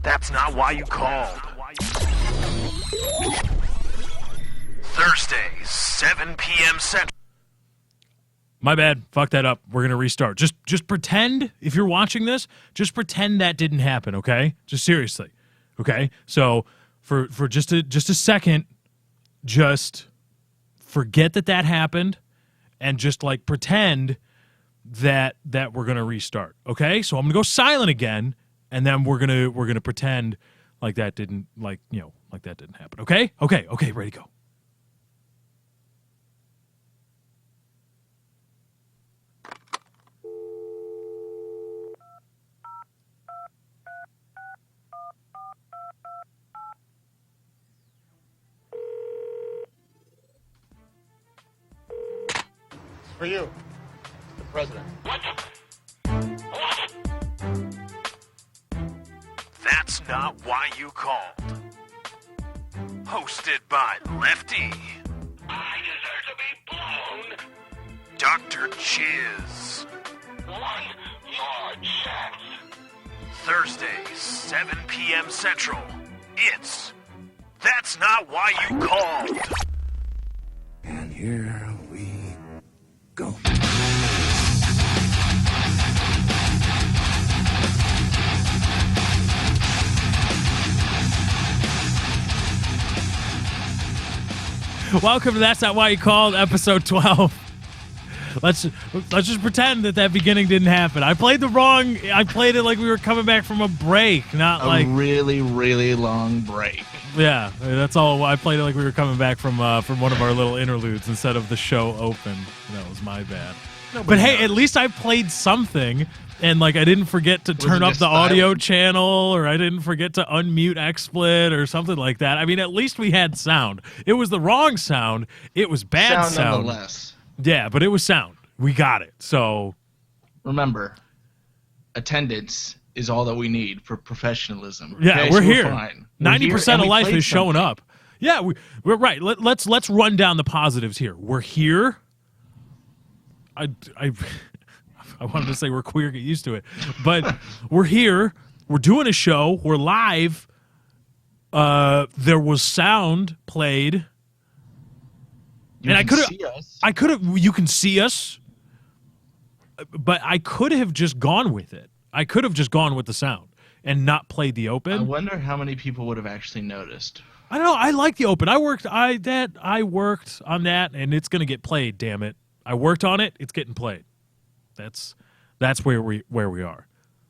That's not why you called. Thursday, 7 p.m. Central. My bad. Fuck that up. We're going to restart. Just pretend, if you're watching this, just pretend that didn't happen, okay? Just seriously, okay? So for just a second, just forget that happened and just, like, pretend that we're going to restart, okay? So I'm going to go silent again, and then we're going to pretend like that didn't, like that didn't happen, okay? Okay, ready to go. For you, the president. That's not why you called. Hosted by Lefty. I deserve to be blown. Dr. Chiz. One more chance. Thursday, 7 p.m. Central. It's That's Not Why You Called. And here we go. Welcome to That's Not Why You Called, episode 12. Let's just pretend that beginning didn't happen. I played it like we were coming back from a break, not like a really, really long break. Yeah, that's all. I played it like we were coming back from one of our little interludes instead of the show open. That was my bad. But hey, at least I played something, and like I didn't forget to turn up the audio channel, or I didn't forget to unmute XSplit or something like that. I mean, at least we had sound. It was the wrong sound. It was bad sound. Nonetheless. Yeah, but it was sound. We got it. So remember, attendance is all that we need for professionalism. Yeah, okay? we're so here. We're fine. 90% of life is showing something. up. Yeah, we're right. Let's run down the positives here. We're here. I wanted to say we're queer, get used to it, but we're here. We're doing a show. We're live. There was sound played. You can see us, but I could have just gone with it. I could have just gone with the sound and not played the open. I wonder how many people would have actually noticed. I don't know. I like the open. I worked on that, and it's gonna get played. Damn it! I worked on it. It's getting played. That's where we are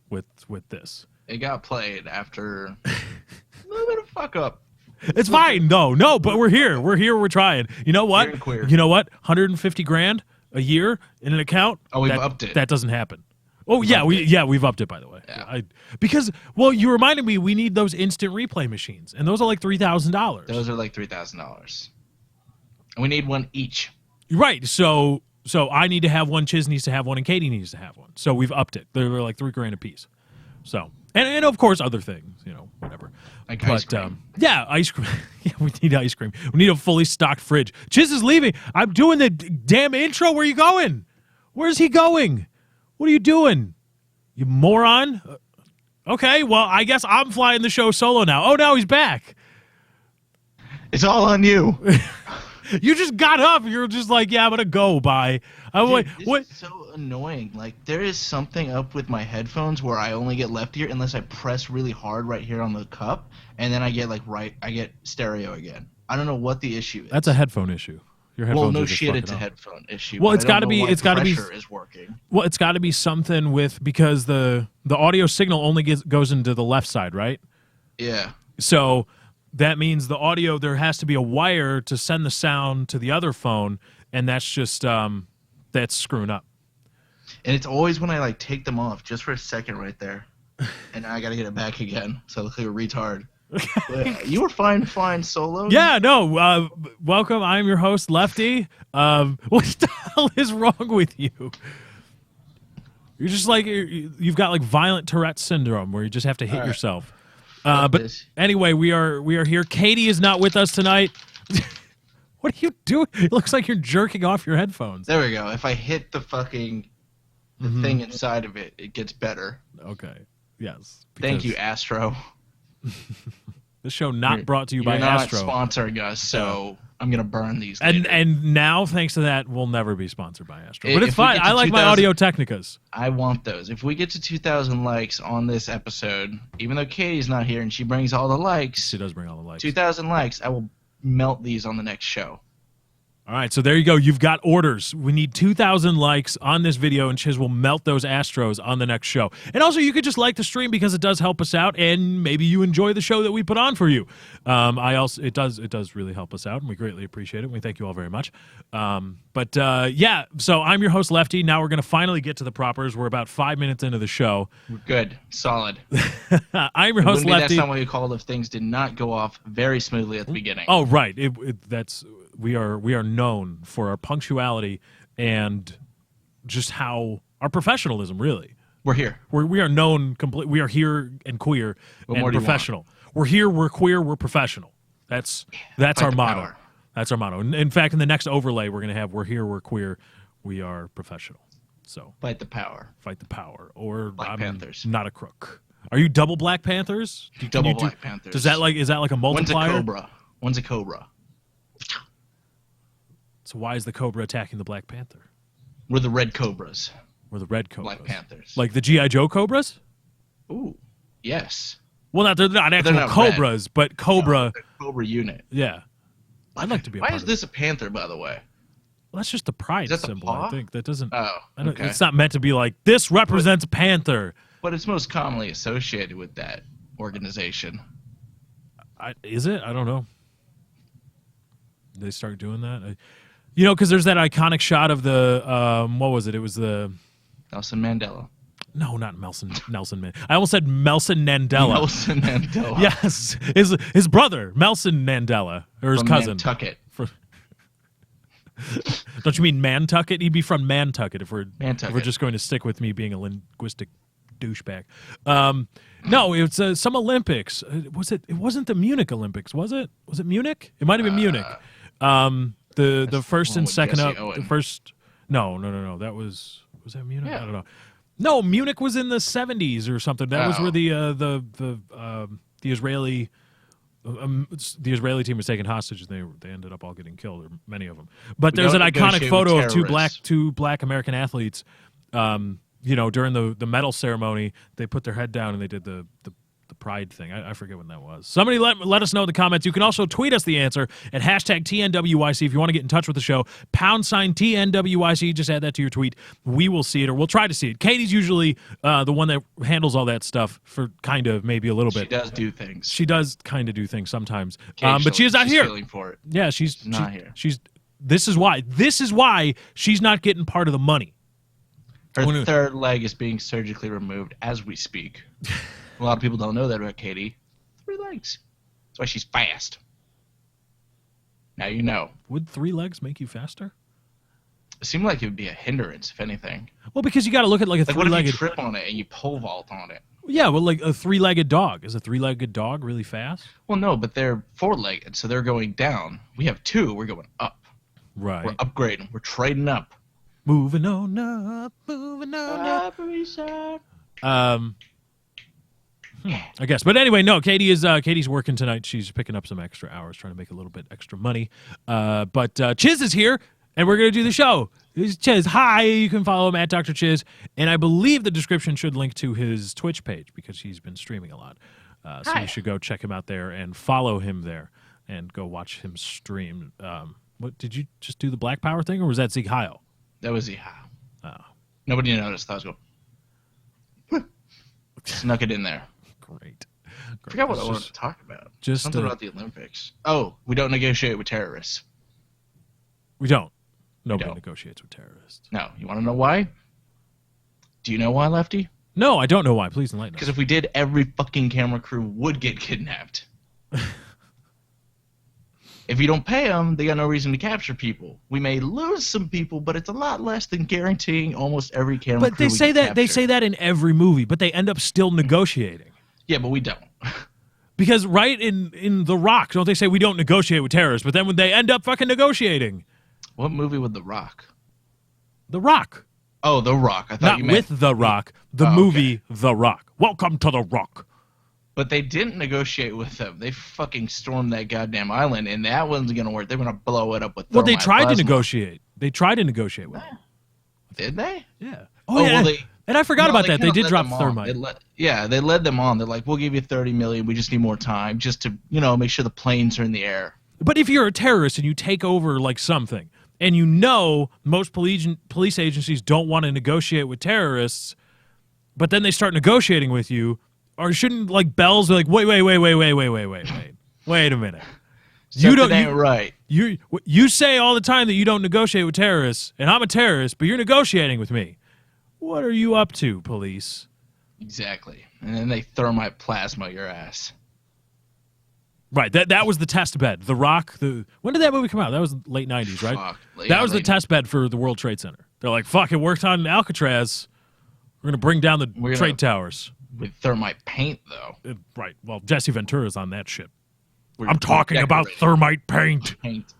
with this. It got played after a little bit of fuck up. It's fine. No, but we're here. We're trying. You know what? You know what? $150,000 a year in an account. Oh, we've upped it. That doesn't happen. Oh, we've upped it, by the way. Yeah. Because you reminded me we need those instant replay machines, and those are like $3,000. Those are like $3,000. And we need one each. Right. So I need to have one, Chiz needs to have one, and Katie needs to have one. So we've upped it. They're like $3,000 a piece. So and of course other things, whatever. Like ice cream. Ice cream. Yeah, we need ice cream. We need a fully stocked fridge. Chiz is leaving. I'm doing the damn intro. Where are you going? Where's he going? What are you doing? You moron. Okay, well, I guess I'm flying the show solo now. Oh, now he's back. It's all on you. You just got up. You're just like, yeah, I'm going to go. Bye. I'm like, what? This is so annoying. Like, there is something up with my headphones where I only get left ear unless I press really hard right here on the cup, and then I get I get stereo again. I don't know what the issue is. That's a headphone issue. Your headphones no are just shit, fucking it's a up. headphone issue. Well, it's got to be. It's got to be. Is working. Well, it's got to be something with because the audio signal only goes into the left side, right? Yeah. So that means the audio, there has to be a wire to send the sound to the other phone, and that's just that's screwing up. And it's always when I take them off just for a second right there, and now I got to get it back again. So I look like a retard. You were fine flying solo. Yeah, no. Welcome. I'm your host, Lefty. What the hell is wrong with you? You're just you've got violent Tourette syndrome where you just have to hit yourself. But anyway, we are here. Katie is not with us tonight. What are you doing? It looks like you're jerking off your headphones. There we go. If I hit the fucking thing inside of it, it gets better. Okay. Yes. Thank you, because Astro. This show not brought to you by You're not Astro. sponsoring us, so I'm gonna burn these. Later. And now, thanks to that, we'll never be sponsored by Astro. But If it's we fine. get to I like my 2000 Audio Technicas. I want those. If we get to 2,000 likes on this episode, even though Katie's not here and she brings all the likes, She does bring all the likes. 2,000 likes, I will melt these on the next show. All right, so there you go. You've got orders. We need 2,000 likes on this video, and Chiz will melt those Astros on the next show. And also, you could just like the stream because it does help us out, and maybe you enjoy the show that we put on for you. It does really help us out, and we greatly appreciate it. And we thank you all very much. Yeah. So I'm your host, Lefty. Now we're going to finally get to the propers. We're about 5 minutes into the show. We're good, solid. I'm your host, Wouldn't be Lefty. that's not what you called if things did not go off very smoothly at the beginning. Oh, right. We are known for our punctuality and just how our professionalism. Really, We're here. we are known complete. We are here and queer What and more do you want? professional. We're here. We're queer. We're professional. That's Fight our the motto. power. That's our motto. In fact, in the next overlay, we're going to have "We're here. We're queer. We are professional." So Fight the power. fight the power. Or Black I'm Panthers. not a crook. Are you double Black Panthers? Can Double you do- Black Panthers. Is that like a One's a multiplier? cobra. One's a cobra. So why is the Cobra attacking the Black Panther? We're the red cobras. Or the Red Cobras? Black Panthers. Like the G.I. Joe Cobras? Ooh, yes. Well, they're not actual not Cobras, but Cobra. The cobra unit. Yeah. I'd like to be a Why part is of this a panther, by the way? Well, that's just the pride Is that the symbol, I paw? think. That doesn't. Oh, I don't, okay. It's not meant to be like, this represents a panther. But it's most commonly associated with that organization. Is it? I don't know. Did they start doing that? Because there's that iconic shot of the, what was it? It was the, Nelson Mandela. no, not Nelson Man. I almost said Nelson Mandela. Nelson Mandela. Yes. His brother, Nelson Mandela, or his From cousin. Nantucket. Don't you mean Nantucket? He'd be from Nantucket if we're Nantucket. just going to stick with me being a linguistic douchebag. No, it's some Olympics. It wasn't the Munich Olympics, was it? Was it Munich? It might have been Munich. The first one and with second Jesse up. Owen. The first. No. That was that Munich? Yeah. I don't know. No, Munich was in the 70s or something. That was Oh. where the Israeli. The Israeli team was taken hostage, and they ended up all getting killed, or many of them. But We there's an don't iconic negotiate photo with of terrorists. two black American athletes. During the medal ceremony, they put their head down and they did the pride thing. I forget when that was. Somebody let us know in the comments. You can also tweet us the answer at hashtag TNWYC if you want to get in touch with the show. # TNWYC. Just add that to your tweet. We will see it, or we'll try to see it. Katie's usually the one that handles all that stuff for kind of maybe a little She bit. does do things. She does kind of do things sometimes. But she is not She's here. feeling for it. Yeah, she's not here. This is why she's not getting part of the money. Her third leg is being surgically removed as we speak. A lot of people don't know that about Katie. 3 legs. That's why she's fast. Now you know. Would 3 legs make you faster? It seemed like it would be a hindrance, if anything. Well, because you got to look at like a Like, what if you three-legged. trip on it and you pole vault on it? Yeah, well, like a 3-legged dog. Is a 3-legged dog really fast? Well, no, but they're 4-legged, so they're going down. We have 2. We're going up. Right. We're upgrading. We're trading up. Moving on up, moving on up. I guess, but anyway, no. Katie's working tonight. She's picking up some extra hours, trying to make a little bit extra money. But Chiz is here, and we're gonna do the show. This is Chiz. Hi, you can follow him at Dr. Chiz, and I believe the description should link to his Twitch page because he's been streaming a lot. So Hi. you should go check him out there and follow him there, and go watch him stream. What did you just do the Black Power thing, or was that Zeke Heil? That was the Oh. Nobody noticed. I was going. Snuck it in there. Great. I forgot what I wanted to talk about. just, Something about the Olympics. Oh, we don't negotiate with terrorists. We don't. Nobody don't. negotiates with terrorists. No. You want to know why? Do you know why, Lefty? No, I don't know why. Please enlighten Because us. if we did, every fucking camera crew would get kidnapped. If you don't pay them, they got no reason to capture people. We may lose some people, but it's a lot less than guaranteeing almost every camera But crew they say that they say that in every movie, but they end up still negotiating. Yeah, but we don't. Because right in The Rock, don't they say we don't negotiate with terrorists, but then when they end up fucking negotiating. What movie with The Rock? The Rock. Oh, The Rock. I thought Not you meant with The Rock. The Oh, movie The Rock. Welcome to The Rock. But they didn't negotiate with them. They fucking stormed that goddamn island, and that wasn't gonna work. They're gonna blow it up with. Well, they thermite tried to plasma. negotiate. They tried to negotiate with them. Did they? Yeah. Oh, yeah. well, they- and I forgot No, about that. They kinda did led drop them on. thermite. They led them on. They're like, we'll give you 30 million. We just need more time, just to make sure the planes are in the air. But if you're a terrorist and you take over like something, and you know most police agencies don't want to negotiate with terrorists, but then they start negotiating with you, or shouldn't like bells be like, wait a minute. Something ain't right. You say all the time that you don't negotiate with terrorists, and I'm a terrorist, but you're negotiating with me. What are you up to, police? Exactly. And then they thermite plasma your ass. Right, that was the test bed. The Rock. When did that movie come out? That was late '90s, right? Fuck. That was the test bed for the World Trade Center. They're like, fuck, it worked on Alcatraz. We're gonna bring down the trade towers. With thermite paint, though. Right. Well, Jesse Ventura's on that shit. We're I'm talking about decorating thermite paint. paint.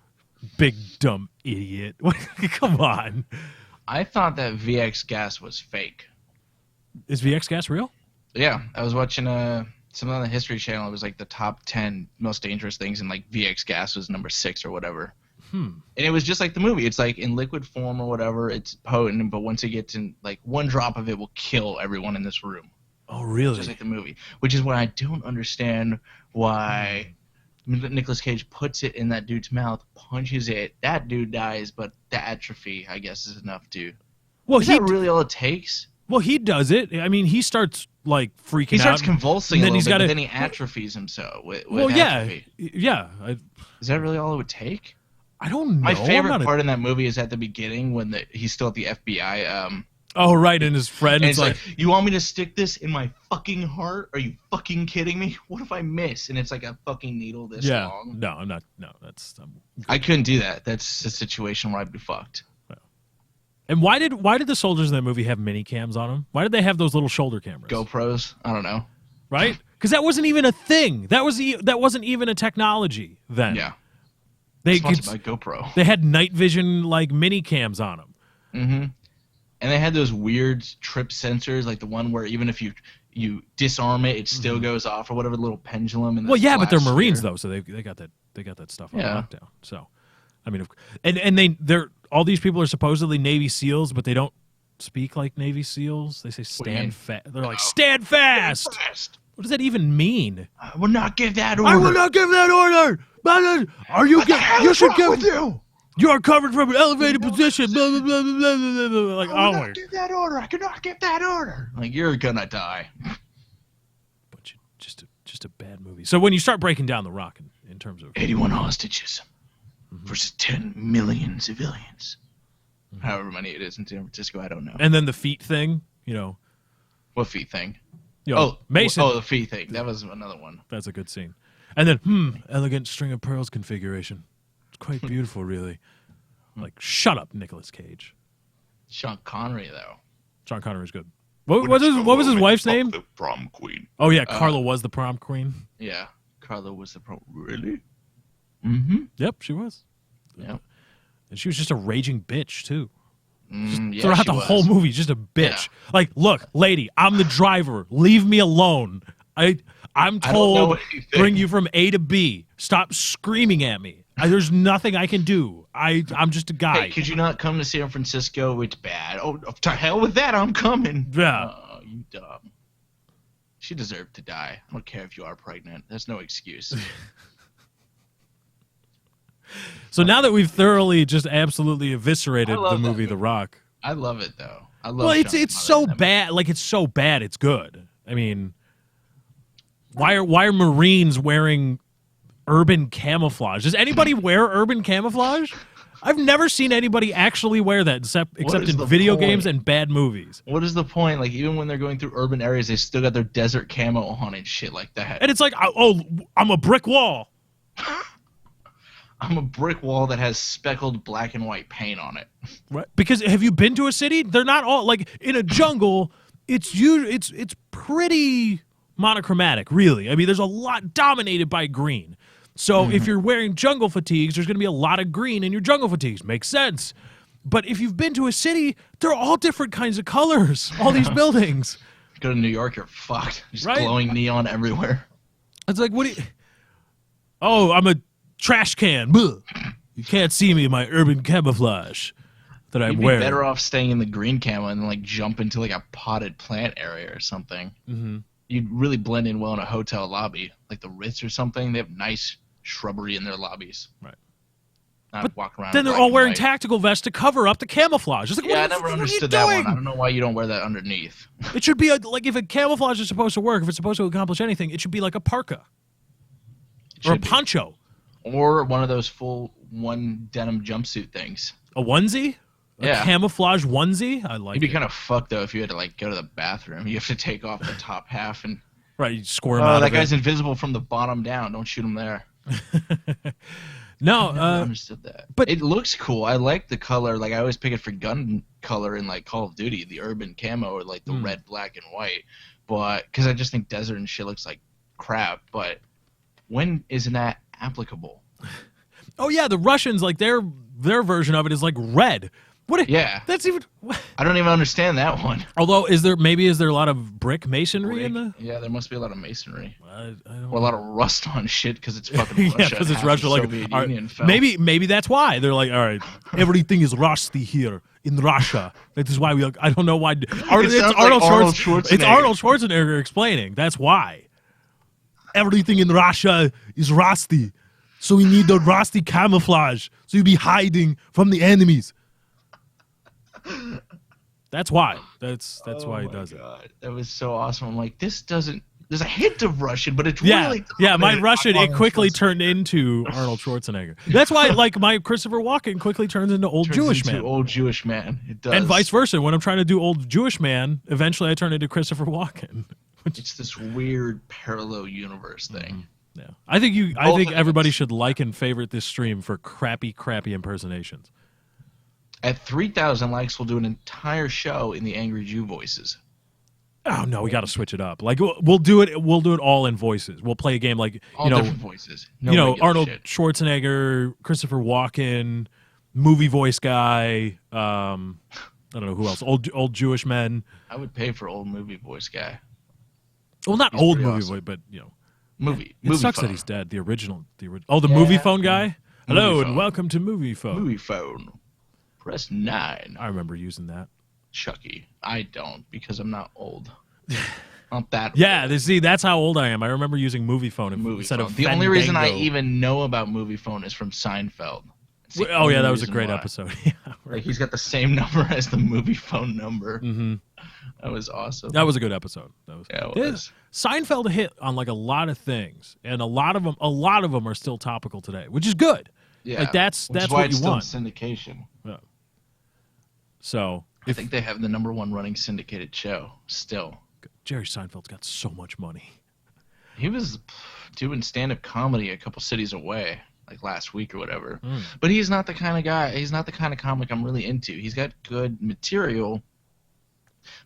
Big dumb idiot. Come on. I thought that VX gas was fake. Is VX gas real? Yeah, I was watching something on the History Channel. It was like the top 10 most dangerous things, and like VX gas was number 6 or whatever. And it was just like the movie. It's like in liquid form or whatever. It's potent, but once it gets in, like one drop of it will kill everyone in this room. Oh, really? Just like the movie. Which is why I don't understand why Nicolas Cage puts it in that dude's mouth, punches it. That dude dies, but the atrophy, I guess, is enough to. Well, Is that really all it takes? Well, he does it. I mean, he starts like freaking out. He starts convulsing and then a little he's bit, gotta- but then he atrophies himself with Well, atrophy. yeah. Is that really all it would take? I don't know. My I'm favorite not a- part in that movie is at the beginning when he's still at the FBI. Oh, right, and his friend And is it's like, like, you want me to stick this in my fucking heart? Are you fucking kidding me? What if I miss? And it's like a fucking needle this yeah, long. no, I'm not. No, that's. I couldn't do that. That's a situation where I'd be fucked. And why did the soldiers in that movie have mini cams on them? Why did they have those little shoulder cameras? GoPros? I don't know. Right? Because that wasn't even a thing. That wasn't even a technology then. Yeah. They Sponsored by GoPro. they had night vision like mini cams on them. Mm-hmm. And they had those weird trip sensors, like the one where even if you disarm it, it still goes off, or whatever, the little pendulum. And Well, yeah, but they're flash Marines sphere. though, so they got that stuff on Yeah. lockdown. So, I mean, they're all these people are supposedly Navy SEALs, but they don't speak like Navy SEAls. They say What do you mean? stand fast. They're like stand fast. Fast. What does that even mean? I will not give that order. I will not give that order. Are you? What the hell You is should wrong give. with you? You are covered from an elevated position. Blah, blah, blah, blah, blah, blah, blah. Like, I will oh not my. give that order. I cannot give that order. Like, you're gonna die. But just a bad movie. So when you start breaking down The Rock in terms of 81 hostages versus 10 million civilians. However many it is in San Francisco, I don't know. and then the feet thing, you know, What feet thing? Mason. Oh, the feet thing. That was another one. That's a good scene. And then, elegant string of pearls configuration. It's quite beautiful, really. Like, shut up, Nicolas Cage. Sean Connery, though. John Connery's good. What was his wife's name? The prom queen. Oh yeah, Carla was the prom queen. Yeah. Carla was the pro. Really? Mm-hmm. Yep, she was. Yeah. And she was just a raging bitch too. Yeah, Throughout she the was. whole movie, just a bitch. Like, look, lady, I'm the driver. Leave me alone. I'm I don't know told anything. bring you from A to B. Stop screaming at me. There's nothing I can do. I'm just a guy. Hey, could you not come to San Francisco? It's bad. Oh, to hell with that. I'm coming. Yeah. Oh, you dumb. She deserved to die. I don't care if you are pregnant. That's no excuse. So now that we've thoroughly just absolutely eviscerated I love the that movie movie. The Rock. I love it though. I love. Well, it's Sean so Connery in that bad. Like it's so bad, it's good. I mean, why are Marines wearing urban camouflage? Does anybody wear urban camouflage? I've never seen anybody actually wear that except is in the video point? games and bad movies. movie. What is the point? Like even when they're going through urban areas, they still got their desert camo on and shit like that. And it's like, oh, I'm a brick wall. I'm a brick wall that has speckled black and white paint on it. Right? Because have you been to a city? They're not all like in a jungle. It's pretty monochromatic, really. I mean, there's a lot dominated by green. So if you're wearing jungle fatigues, there's going to be a lot of green in your jungle fatigues. Makes sense. But if you've been to a city, they're all different kinds of colors. All these buildings. If you go to New York, you're fucked. Just Right? glowing neon everywhere. It's like, what do you... Oh, I'm a trash can. Bleh. You can't see me in my urban camouflage that I'm You'd be wearing. better off staying in the green camo and like jump into like a potted plant area or something. Mm-hmm. You'd really blend in well in a hotel lobby, like the Ritz or something. They have nice shrubbery in their lobbies. Right. Not walk around. Then in they're black all and wearing white. tactical vests to cover up the camouflage. It's like, Yeah, I what, never what are you understood that one. doing? I don't know why you don't wear that underneath. It should be like if a camouflage is supposed to work, if it's supposed to accomplish anything, it should be like a parka or a Should be. poncho, Or one of those full one denim jumpsuit things. a onesie, a Yeah. camouflage onesie. I like You'd be it. kind of fucked though if you had to like go to the bathroom. You have to take off the top half and Right, you squirm oh, out that of guy's it. invisible from the bottom down. Don't shoot him there. No, I understood that. but- It looks cool. I like the color. Like I always pick it for gun color in like Call of Duty, the urban camo or like the red, black, and white. But because I just think desert and shit looks like crap. But when isn't that applicable? oh yeah, the Russians, like their version of it is like red. What? Yeah. That's even. I don't even understand that one. Although, is there a lot of brick masonry in the? Yeah, there must be a lot of masonry. I don't Or a lot of rust on shit because it's fucking Russia. yeah, because it's Half Russia. the Like, Soviet all right, Union fell. maybe that's why they're like, all right, everything is rusty here in Russia. That is why we. I don't know why. It's sounds like Arnold Schwarzenegger. It's Arnold Schwarzenegger explaining. That's why everything in Russia is rusty. So we need the rusty camouflage. So you'll be hiding from the enemies. That's why. That's why he does it. God, that was so awesome. I'm like, this doesn't. There's a hint of Russian, but it's Yeah, really. yeah. My Russian, it Arnold quickly Schwarzenegger. turned into Arnold Schwarzenegger. That's why, like, my Christopher Walken quickly turns into old Turns Jewish into man, Old Jewish man. It does. and vice versa. When I'm trying to do old Jewish man, eventually I turn into Christopher Walken. It's this weird parallel universe thing. Yeah, I think Both of everybody us. should like and favorite this stream for crappy impersonations. At 3,000 likes, we'll do an entire show in the Angry Jew voices. Oh no, we got to switch it up. Like we'll do it. We'll do it all in voices. We'll play a game like All different voices. No you know, regular Arnold shit. Schwarzenegger, Christopher Walken, movie voice guy. I don't know who else. Old Jewish men. I would pay for old movie voice guy. Well, not He's old pretty movie awesome. voice, but you know, Movie. it movie sucks phone. that he's dead. The original. Oh, the movie phone guy. Hello Movie and phone. welcome to Movie Phone. Movie phone. Press 9. I remember using that. Chucky. I don't because I'm not old. Not that Yeah, old. see, that's how old I am. I remember using movie phone Movie instead phone. of The only reason I Fandango. even know about movie phone is from Seinfeld. It's the Oh yeah, only that was a reason great why. episode. Yeah, Like he's got the same number as the movie phone number. hmm That was awesome. That was a good episode. That was. Yeah, it Yeah, was. Seinfeld hit on like a lot of things, and a lot of them are still topical today, which is good. Yeah, Like that's which is what why you it's still want. syndication. Yeah. So I think they have the #1 running syndicated show still. Jerry Seinfeld's got so much money. He was doing stand-up comedy a couple cities away, like last week or whatever. Mm. But he's not the kind of guy. He's not the kind of comic I'm really into. He's got good material,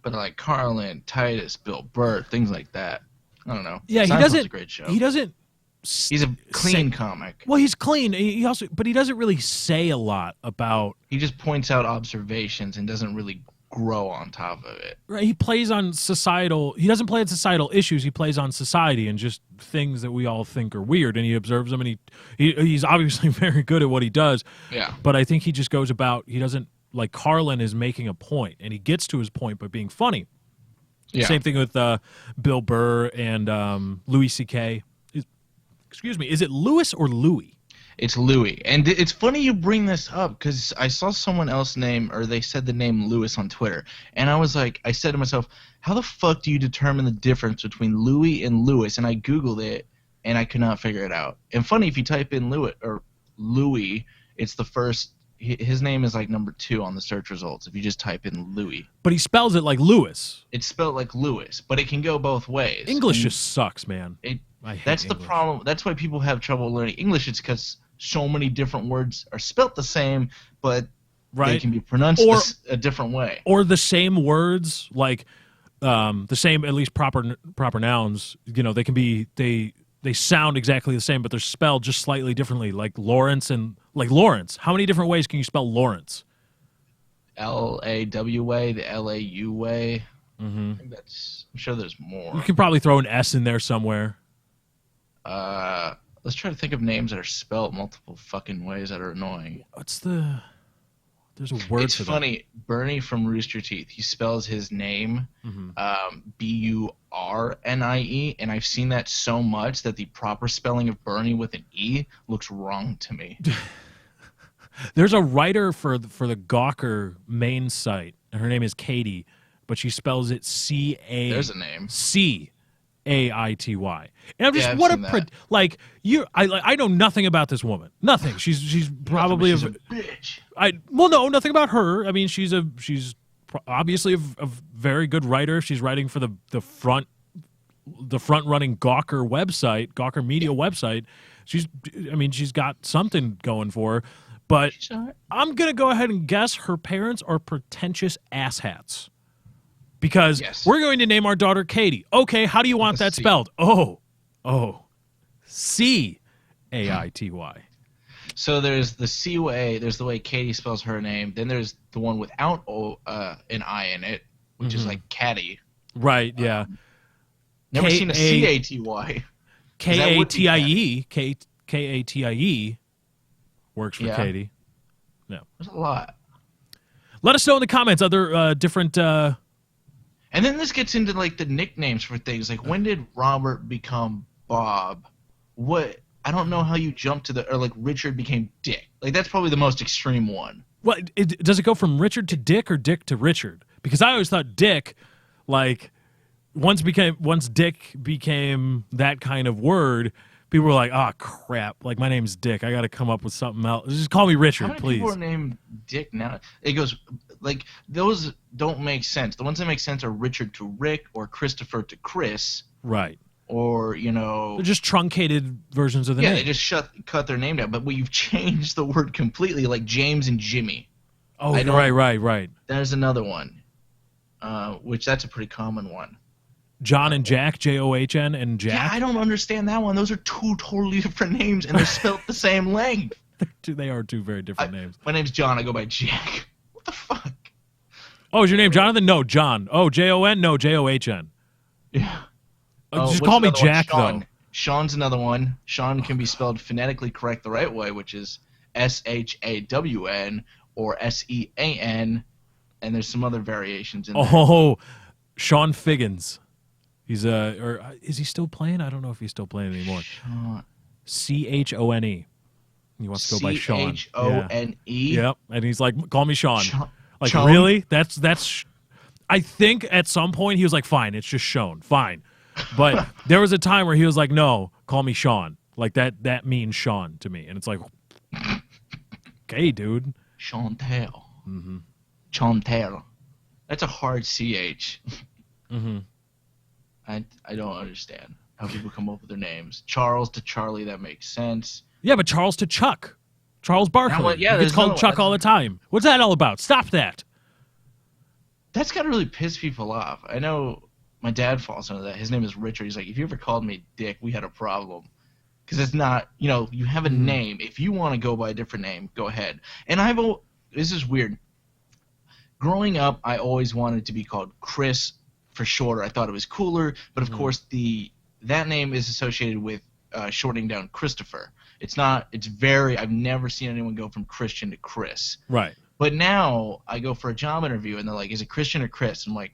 but like Carlin, Titus, Bill Burr, things like that. I don't know. Yeah, he Seinfeld's doesn't. a great show. He doesn't. He's a clean comic. Well, he's clean. He also, but he doesn't really say a lot about. He just points out observations and doesn't really grow on top of it. Right, he plays on societal. He doesn't play on societal issues. He plays on society and just things that we all think are weird. And he observes them, and he's obviously very good at what he does. Yeah. But I think he just goes about. He doesn't like Carlin is making a point, and he gets to his point by being funny. Yeah. Same thing with Bill Burr and Louis C.K. Excuse me, is it Louis or Louis? It's Louis. And it's funny you bring this up because I saw someone else they said the name Louis on Twitter. And I was like, I said to myself, how the fuck do you determine the difference between Louis and Louis? And I Googled it and I could not figure it out. And funny, if you type in Louis, it's the first, his name is like #2 on the search results if you just type in Louis. But he spells it like Louis. It's spelled like Louis, but it can go both ways. English And just sucks, man. I hate That's the English. problem. That's why people have trouble learning English. It's because so many different words are spelt the same, but they Right? can be pronounced Or- a different way. Or the same words, like the same, at least proper nouns. You know, they can be they sound exactly the same, but they're spelled just slightly differently. Like Lawrence and like Lawrence. How many different ways can you spell Lawrence? L-A-W way, the L-A-U way. Mm-hmm. I think that's. I'm sure there's more. You can probably throw an S in there somewhere. Let's try to think of names that are spelled multiple fucking ways that are annoying. There's a word It's for funny. Bernie from Rooster Teeth, he spells his name B-U-R-N-I-E, and I've seen that so much that the proper spelling of Bernie with an E looks wrong to me. There's a writer for the Gawker main site. Her name is Katie, but she spells it C-A. There's a name. C-A-I-T-Y. And I'm just Yeah, I've what seen a that. like you. I know nothing about this woman. Nothing. She's probably She's a bitch. nothing about her. I mean, she's obviously a very good writer. She's writing for the front running Gawker website, Gawker Media website. She's got something going for her. But She's all right. I'm going to go ahead and guess her parents are pretentious asshats. Because Yes. we're going to name our daughter Katie. Okay, how do you want With a that C. spelled? Oh, C-A-I-T-Y. So there's the C way, there's the way Katie spells her name. Then there's the one without an I in it, which is like Caddy. Right, yeah. Never seen a K-A- C-A-T-Y. K-A-T-I-E. K-A-T-I-E works for Yeah. Katie. No. There's a lot. Let us know in the comments other different... And then this gets into like the nicknames for things. Like when did Robert become Bob? What? I don't know how you jump to or like Richard became Dick. Like that's probably the most extreme one. Well, does it go from Richard to Dick or Dick to Richard? Because I always thought Dick, like, once Dick became that kind of word, people were like, "Oh crap! Like my name's Dick. I got to come up with something else. Just call me How Richard, many please." people are named Dick now? It goes like those don't make sense. The ones that make sense are Richard to Rick or Christopher to Chris Right. or They're just truncated versions of the yeah, name. they just cut their name down. But when you've changed the word completely, like James and Jimmy. Oh, I don't- right. There's another one, which that's a pretty common one. John and Jack, John and Yeah, Jack. I don't understand that one. Those are two totally different names, and they're spelled the same length. They are two very different names. My name's John. I go by Jack. What the fuck? Oh, is your name Jonathan? No, John. Oh, Jon? No, John. Yeah. Just what's call me another one? Jack, Sean. though. Sean's another one. Sean can be spelled phonetically correct the right way, which is S-H-A-W-N or S-E-A-N, and there's some other variations in there. Oh, Sean Figgins. He's or is he still playing? I don't know if he's still playing anymore. Sean. C-H-O-N-E. He wants to go by Sean. C-H-O-N-E? Yep, and he's like, call me Sean. Like, Sean? really? That's. I think at some point he was like, fine, it's just Sean, fine. But there was a time where he was like, no, call me Sean. Like that means Sean to me, and it's like, okay, dude. Chantel. Mm-hmm. Chantel. That's a hard CH. Mm-hmm. I don't understand how people come up with their names. Charles to Charlie, that makes sense. Yeah, but Charles to Chuck. Charles Barkley. That one- yeah, he gets there's called another Chuck one. all the time. What's that all about? Stop that. That's got to really piss people off. I know my dad falls into that. His name is Richard. He's like, if you ever called me Dick, we had a problem. Because it's not, you have a name. If you want to go by a different name, go ahead. And this is weird. Growing up, I always wanted to be called Chris for shorter. I thought it was cooler. But, of course, that name is associated with shortening down Christopher. I've never seen anyone go from Christian to Chris. Right. But now I go for a job interview, and they're like, is it Christian or Chris? I'm like,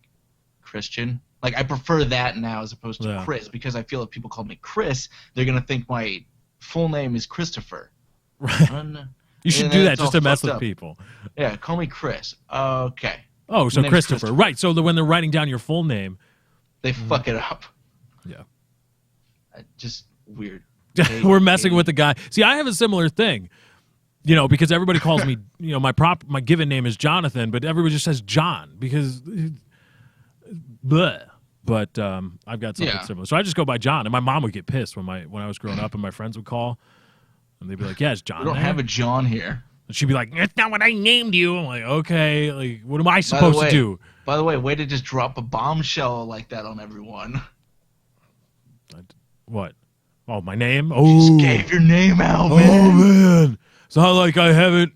Christian? Like, I prefer that now as opposed to Yeah. Chris, because I feel if people call me Chris, they're going to think my full name is Christopher. Right. You should And do then that it's just all to mess fucked with up. people. Yeah, call me Chris. Okay. Oh, so My name's Christopher. Right. So when they're writing down your full name. They fuck it up. Yeah. Just weird. We're messing with the guy. See, I have a similar thing. Because everybody calls me, my given name is Jonathan, but everybody just says John because bleh. But I've got something Yeah. similar. So I just go by John, and my mom would get pissed when I was growing up and my friends would call and they'd be like, "Yeah, it's John." We don't there." have a John here. And she'd be like, "That's not what I named you." I'm like, "Okay, like what am I supposed to do?" By the way, way to just drop a bombshell like that on everyone. What? Oh, my name? Oh, Just gave your name out, oh man. man. It's not like I haven't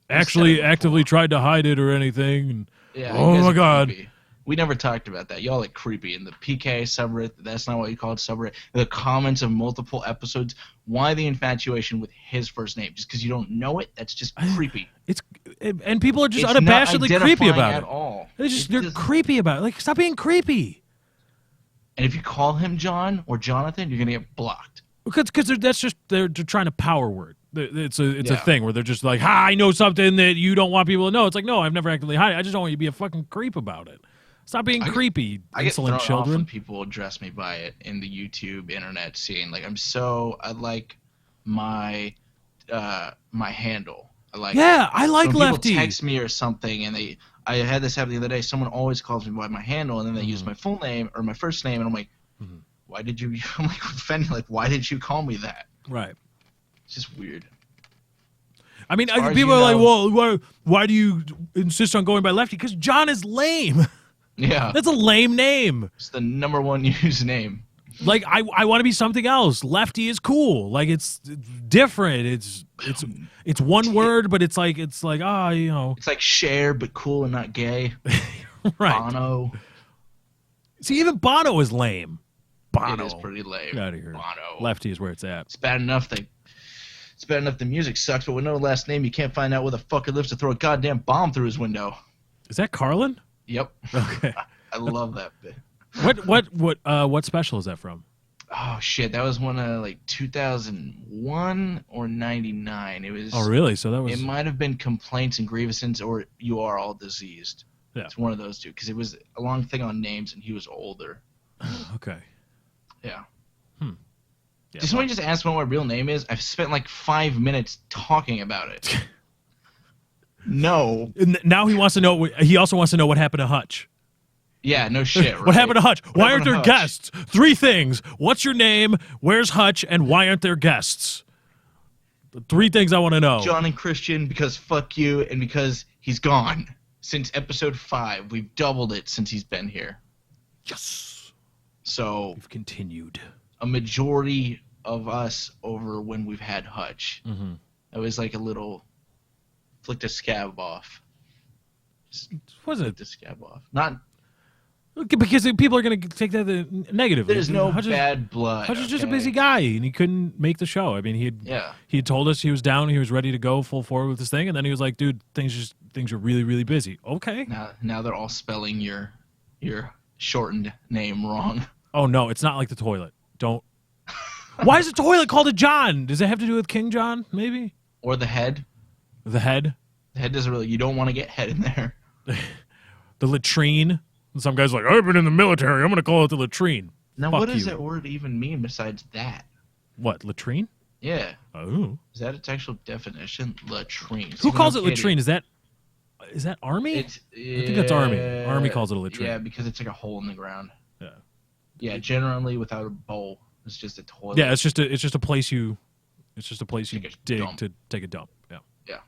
actually said it actively tried to hide it or anything. And, Yeah. you oh guys my are God. creepy. We never talked about that. Y'all are creepy. In the PK subreddit, that's not what you call it subreddit. The comments of multiple episodes. Why the infatuation with his first name? Just because you don't know it? That's just creepy. And people are just It's not unabashedly creepy identifying about at it. all. They're creepy about it. Like, stop being creepy. And if you call him John or Jonathan, you're gonna get blocked. Because that's just they're trying to power word. It's a Yeah. thing where they're just like, I know something that you don't want people to know. It's like, no, I've never actively hide it. I just don't want you to be a fucking creep about it. Stop being creepy, I get thrown insolent off when children. people address me by it in the YouTube internet scene. Like I like my my handle. I like I like when Lefty. people text me or something, and I had this happen the other day. Someone always calls me by my handle, and then they use my full name or my first name, and I'm like, why did you? I'm like offended. Like, why did you call me that? Right. It's just weird. I mean, far as people you are like, know- well, why do you insist on going by Lefty? Because John is lame. Yeah, That's a lame name. it's the #1 used name. Like, I want to be something else. Lefty is cool. Like, it's different. It's one word, but it's like you know, It's like Cher, but cool and not gay. right. Bono. See, even Bono is lame. Bono. It is pretty lame. Get out of here. Bono. Lefty is where it's at. It's bad enough the music sucks, but with no last name, you can't find out where the fuck it lives to throw a goddamn bomb through his window. Is that Carlin? Yep. Okay. I love that bit. What special is that from? Oh shit, that was one of like 2001 or 99. It was. Oh, really? So that was. It might have been Complaints and Grievances or You Are All Diseased. Yeah. It's one of those two because it was a long thing on names and he was older. Okay. Yeah. Yeah, Did somebody just ask me what my real name is? I've spent like 5 minutes talking about it. No. Now he wants to know. He also wants to know what happened to Hutch. Yeah, no shit. Right? What happened to Hutch? Why aren't happened to there Hutch? guests? 3 things. What's your name? Where's Hutch? And why aren't there guests? The 3 things I want to know. John and Christian, because fuck you, and because he's gone. Since episode 5, we've doubled it since he's been here. Yes. So We've continued. a majority of us over when we've had Hutch. Mm-hmm. It was like a little flicked a scab off. Was it? Flicked a scab off. Not Because people are going to take that negatively. there's no Hutch is- bad blood. Hutch is just a okay? busy guy, and he couldn't make the show. I mean, he had told us he was down, he was ready to go full forward with this thing, and then he was like, "Dude, things are really, really busy." Okay. Now they're all spelling your shortened name wrong. Oh no, it's not like the toilet. Don't. Why is the toilet called a John? Does it have to do with King John? Maybe Or the head. the head, The head doesn't really. You don't want to get head in there. the latrine. And some guys are like, I've been in the military. I'm going to call it the latrine. Now, Fuck what does you. that word even mean besides that? What latrine? Yeah. Oh, Is that its actual definition? Latrine. who calls it latrine? Is that Army? I think that's Army. Army calls it a latrine. Yeah, because it's like a hole in the ground. Yeah. Yeah, generally without a bowl. It's just a toilet. Yeah, it's just a place you Take a dig dump. to take a dump. Yeah. Yeah.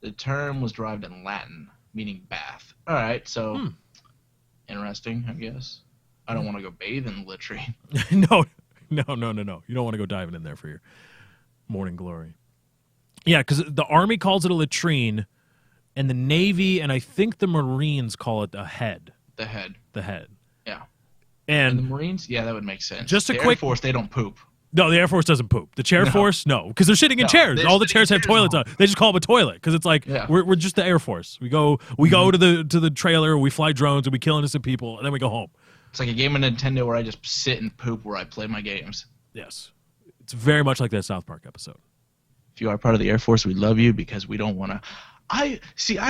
The term was derived in Latin, meaning bath. All right, so interesting, I guess. I don't want to go bathe in the latrine. No. You don't want to go diving in there for your morning glory. Yeah, because the Army calls it a latrine, and the Navy and I think the Marines call it a head. The head. The head. Yeah. And the And Marines, yeah, that would make sense. Just a the quick- Air Force, they don't poop. no, the Air Force doesn't poop. The Chair Force, no, because they're sitting in No, chairs. they're All the sitting chairs in have chairs. toilets on. They just call them a toilet because it's like Yeah. we're just the Air Force. We go to the trailer, we fly drones, and we kill innocent people, and then we go home. It's like a game of Nintendo where I just sit and poop where I play my games. Yes, it's very much like that South Park episode. If you are part of the Air Force, we love you because we don't want to. I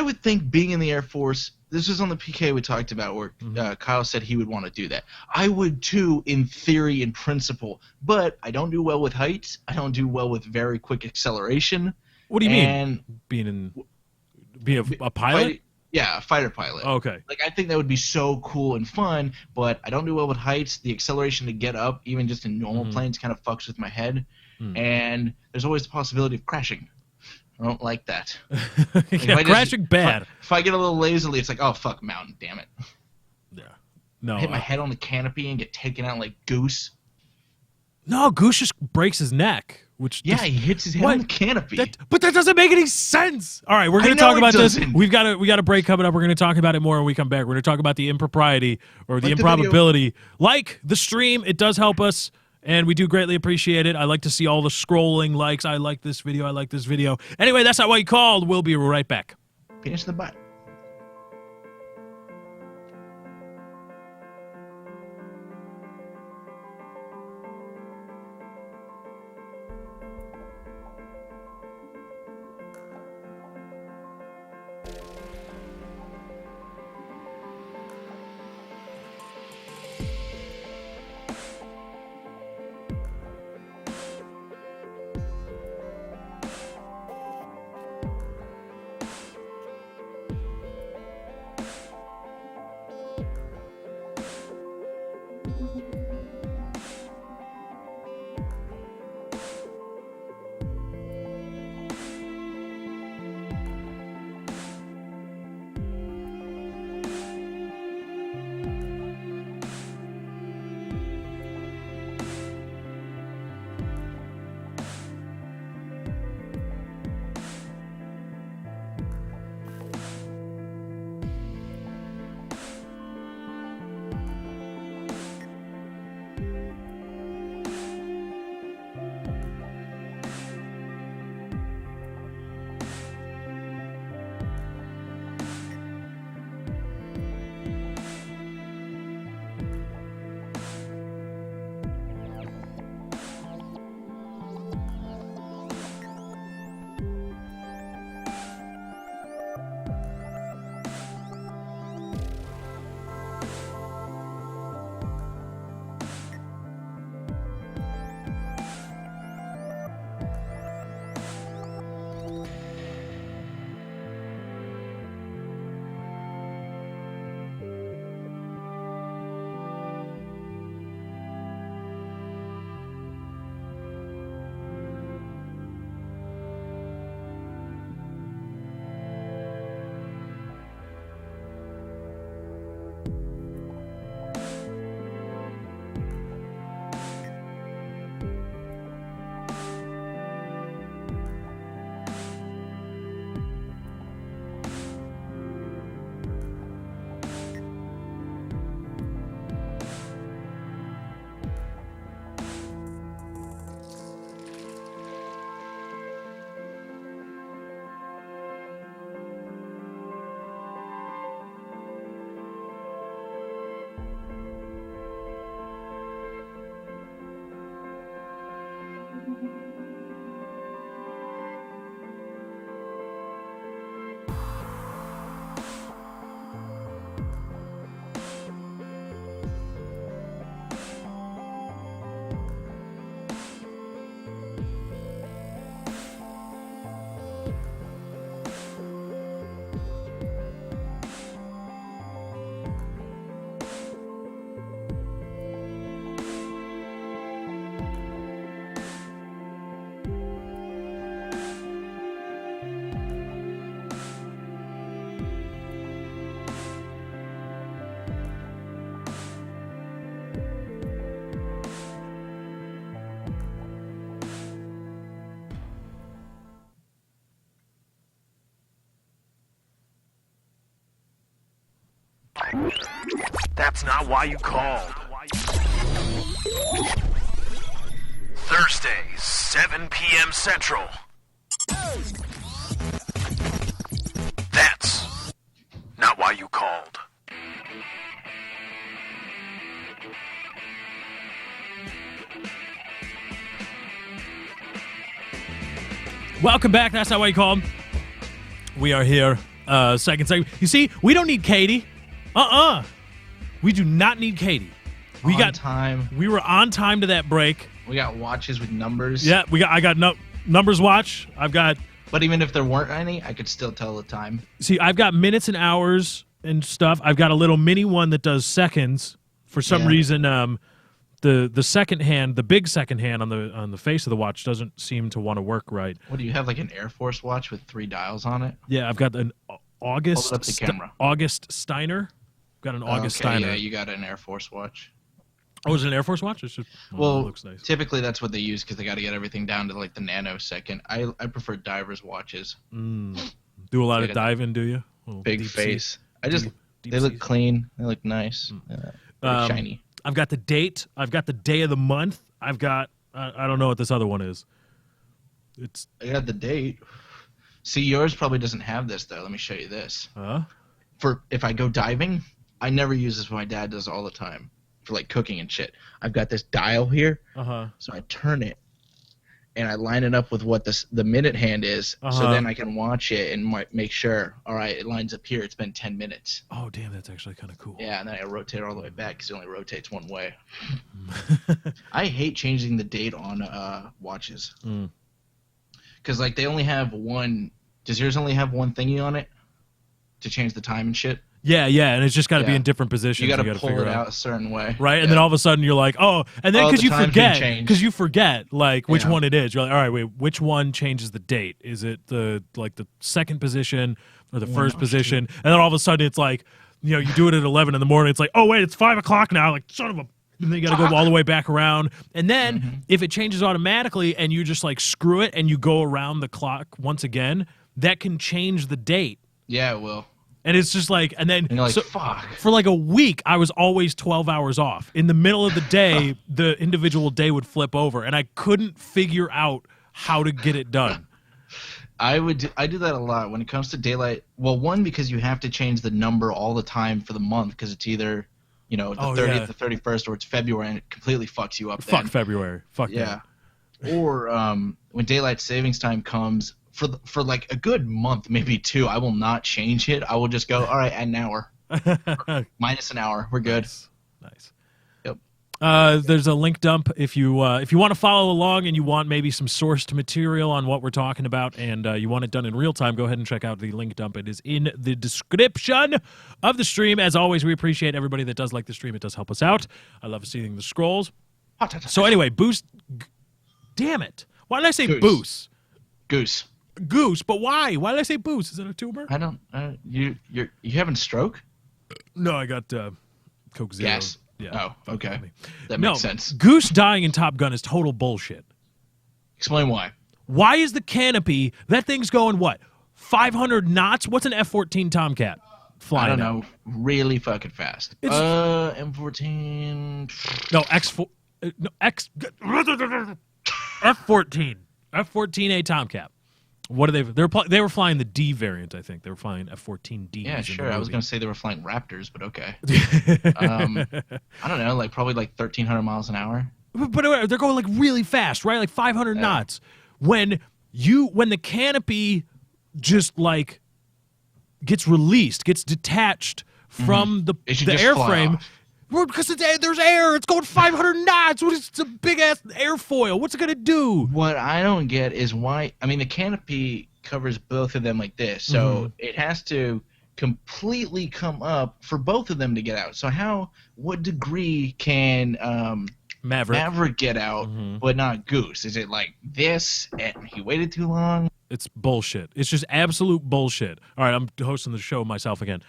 would think being in the Air Force, this was on the PK we talked about where Kyle said he would want to do that. I would too, in theory and principle, but I don't do well with heights. I don't do well with very quick acceleration. What do you and mean? Be a pilot? Yeah, a fighter pilot. Okay. Like, I think that would be so cool and fun, but I don't do well with heights. The acceleration to get up, even just in normal planes, kind of fucks with my head. And there's always the possibility of crashing. I don't like that. Like, if Yeah, I just- crashing bad. If I get a little lazily, it's like, oh, fuck, mountain, damn it. Yeah. No. Hit my head on the canopy and get taken out like Goose. No, Goose just breaks his neck which Yeah, he hits his head on the canopy. But that doesn't make any sense. All right, we're going to talk about this. We got a break coming up. We're going to talk about it more when we come back. We're going to talk about the impropriety or the improbability. Like the stream, it does help us, and we do greatly appreciate it. I like to see all the scrolling likes. I like this video. I like this video. Anyway, that's not what you called. We'll be right back. Penis in the butt. That's not why you called. Thursday, 7 p.m. Central. That's not why you called. Welcome back. That's not why you called. We are here. Second segment. You see, we don't need Katie. We do not need Katie. We got time. We were on time to that break. We got watches with numbers. Yeah, I got numbers watch. I've got. But even if there weren't any, I could still tell the time. See, I've got minutes and hours and stuff. I've got a little mini one that does seconds. For some reason, the second hand, the big second hand on the face of the watch doesn't seem to want to work right. What do you have, like an Air Force watch with 3 dials on it? Yeah, I've got an August. Hold up the camera. August Steiner. Got an August Steiner. Yeah, you got an Air Force watch. Oh, is it an Air Force watch? It's just, Well, it looks nice. typically that's what they use because they got to get everything down to like the nanosecond. I prefer divers' watches. Do a lot of Like a diving, do you? Little Big deep face. sea- deep They look sea. clean. They look nice. Very shiny. I've got the date. I've got the day of the month. I've got, I don't know what this other one is. It's, I got the date. See, yours probably doesn't have this though. Let me show you this. For if I go diving, I never use this. But my dad does all the time for like cooking and shit. I've got this dial here, so I turn it, and I line it up with what the minute hand is, so then I can watch it and make sure. All right, it lines up here. It's been 10 minutes. Oh, damn, that's actually kind of cool. Yeah, and then I rotate it all the way back because it only rotates one way. I hate changing the date on watches because like they only have one. Does yours only have one thingy on it to change the time and shit? Yeah, and it's just got to be Yeah. in different positions. You got to gotta pull figure it out a certain way, right? And Yeah. then all of a sudden you're like, oh, and then Oh, because the time can change. you forget like which Yeah. one it is. You're like, all right, wait, which one changes the date? Is it the second position or the first position? And then all of a sudden it's like, you do it at 11 in the morning. It's like, oh wait, it's 5 o'clock now. Like son of a. And then you got to go all the way back around. And then if it changes automatically and you just like screw it and you go around the clock once again, that can change the date. Yeah, it will. And it's just like, and then And you're like, so- fuck. for like a week, I was always 12 hours off. In the middle of the day, the individual day would flip over, and I couldn't figure out how to get it done. I do that a lot when it comes to daylight. Well, one, because you have to change the number all the time for the month because it's either, the 30th, the 31st, or it's February, and it completely fucks you up. Fuck then. February. Fuck Yeah. that. Or when daylight savings time comes for like a good month, maybe two, I will not change it. I will just go, all right, add an hour, minus an hour. We're good. Nice. Yep. There's a link dump if you want to follow along and you want maybe some sourced material on what we're talking about and you want it done in real time. Go ahead and check out the link dump. It is in the description of the stream. As always, we appreciate everybody that does like the stream. It does help us out. I love seeing the scrolls. So anyway, Boost. Damn it! Why did I say Goose. Boost? Goose. Goose, but why? Why did I say Boost? Is it a tumor? I don't. You having stroke? No, I got Coke Zero. Gas. Yeah. Oh, okay. That No, makes sense. Goose dying in Top Gun is total bullshit. Explain why. Why is the canopy, that thing's going what, 500 knots? What's an F-14 Tomcat flying I don't at? know. Really fucking fast. M14. No, F-14. F-14A Tomcat. What are they? They were flying the D variant, I think. They were flying F-14D. Yeah, sure. I was going to say they were flying Raptors, but okay. I don't know, probably 1,300 miles an hour. But they're going really fast, right? Like 500 knots. When the canopy just gets released, gets detached from the It should just fly airframe. off. Well, because there's air. It's going 500 knots. It's a big ass airfoil. What's it gonna do? What I don't get is why. I mean, the canopy covers both of them like this, so it has to completely come up for both of them to get out. So what degree can Maverick get out, but not Goose? Is it like this, and he waited too long? It's bullshit. It's just absolute bullshit. All right, I'm hosting the show myself again.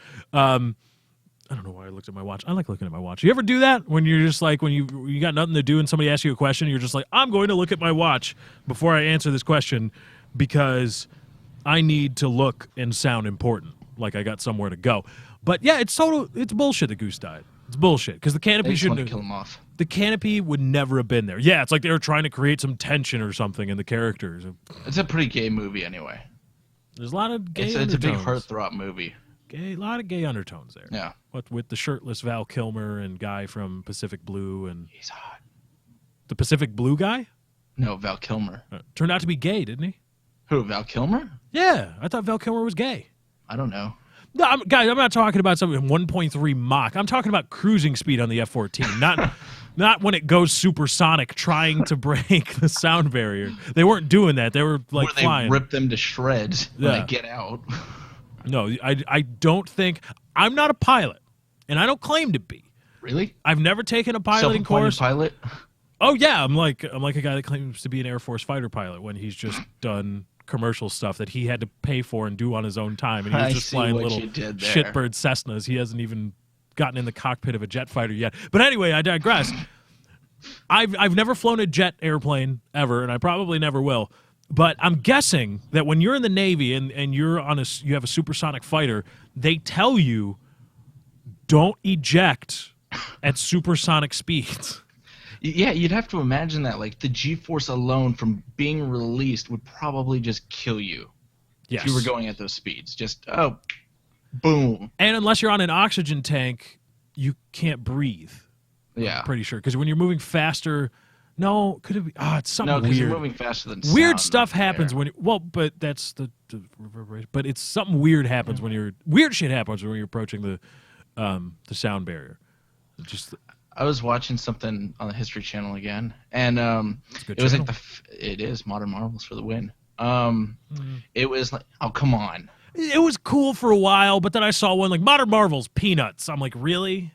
I don't know why I looked at my watch. I like looking at my watch. You ever do that when you're just like, when you got nothing to do and somebody asks you a question, you're just like, I'm going to look at my watch before I answer this question because I need to look and sound important, like I got somewhere to go. But yeah, it's bullshit that Goose died. It's bullshit because the They canopy just want shouldn't to kill him off. The canopy would never have been there. Yeah, it's like they were trying to create some tension or something in the characters. It's a pretty gay movie anyway. There's a lot of gay It's undertones. a big heartthrob movie. A lot of gay undertones there. Yeah. What with the shirtless Val Kilmer and guy from Pacific Blue and He's hot. the Pacific Blue guy No, Val Kilmer. turned out to be gay, didn't he? Who, Val Kilmer? Yeah, I thought Val Kilmer was gay. I don't know. No, guys, I'm not talking about something 1.3 Mach. I'm talking about cruising speed on the F-14, not when it goes supersonic trying to break the sound barrier. They weren't doing that. They were like Where they flying. rip them to shreds when Yeah. they get out. No, I don't think I'm not a pilot, and I don't claim to be. Really? I've never taken a piloting Self-appointed course. pilot? Oh yeah, I'm like a guy that claims to be an Air Force fighter pilot when he's just done commercial stuff that he had to pay for and do on his own time, and he was I just see flying what little you did there. shitbird Cessnas. He hasn't even gotten in the cockpit of a jet fighter yet. But anyway, I digress. I've never flown a jet airplane ever, and I probably never will. But I'm guessing that when you're in the Navy and you're on you have a supersonic fighter, they tell you don't eject at supersonic speeds. Yeah, you'd have to imagine that. Like, the G-force alone from being released would probably just kill you Yes. if you were going at those speeds. Just, boom. And unless you're on an oxygen tank, you can't breathe. Yeah. I'm pretty sure. Because when you're moving faster, no, could it be? It's something No, because weird. you're moving faster than Weird sound stuff up there. happens when but that's the reverberation. But it's something weird happens when you're weird shit happens when you're approaching the sound barrier. Just I was watching something on the History Channel again, and good it was channel. like it is Modern Marvels for the win. It was like, oh, come on. it was cool for a while, but then I saw one like Modern Marvels Peanuts. I'm like, really?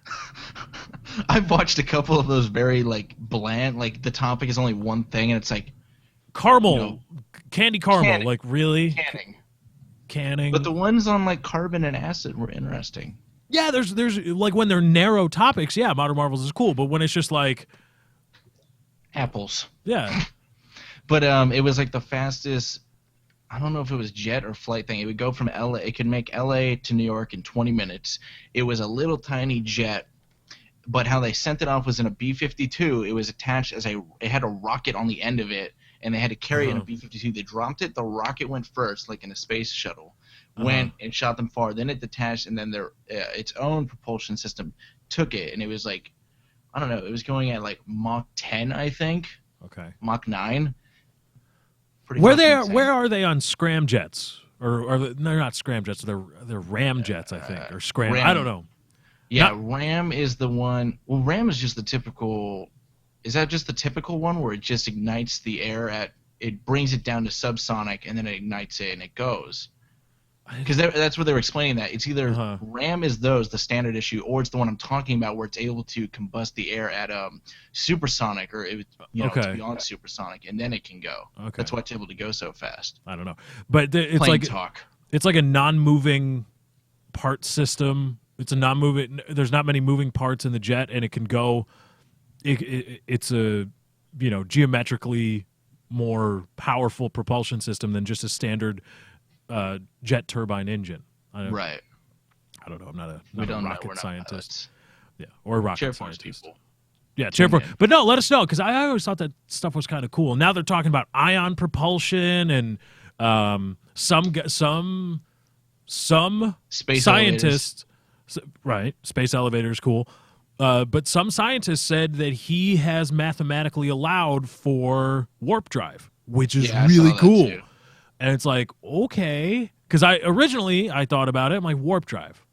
I've watched a couple of those very like bland, like the topic is only one thing, and it's like Caramel, No. candy caramel. Canning. Like really? canning. Canning. But the ones on like carbon and acid were interesting. Yeah, there's like when they're narrow topics, yeah, Modern Marvels is cool, but when it's just like, Apples. yeah, But it was like the fastest. I don't know if it was jet or flight thing. It would go from LA. It could make LA to New York in 20 minutes. It was a little tiny jet, but how they sent it off was in a B-52. It was attached it had a rocket on the end of it, and they had to carry it in a B-52. They dropped it. The rocket went first, like in a space shuttle, went and shot them far. Then it detached, and then their its own propulsion system took it, and it was like, I don't know. It was going at like Mach 10, I think, okay. Mach 9. Pretty Where fucking insane. are they on scramjets? Or they're not scramjets, they're ramjets, I think, or scram. Ram. I don't know. Yeah, Ram is the one. Well, Ram is just the typical. Is that just the typical one where it just ignites the air it brings it down to subsonic and then it ignites it and it goes? Because that's what they were explaining that it's either Ram is the standard issue, or it's the one I'm talking about where it's able to combust the air at supersonic or it's Okay. beyond supersonic and then it can go. Okay. That's why it's able to go so fast. I don't know. But it's Plain like talk. it's like a non-moving part system. It's a non-moving. There's not many moving parts in the jet, and it can go. It's a geometrically more powerful propulsion system than just a standard jet turbine engine. Right. I don't know. I'm not a We don't know. rocket We're not scientist. pilots. Yeah, or a rocket Chair Force scientist. people. Yeah, cheer for. in. But no, let us know because I always thought that stuff was kind of cool. Now they're talking about ion propulsion and some Space scientists, right? Space elevators, cool. But some scientists said that he has mathematically allowed for warp drive, which is Yeah, I really saw that cool. too. And it's like, okay, because I thought about it. I'm like, warp drive.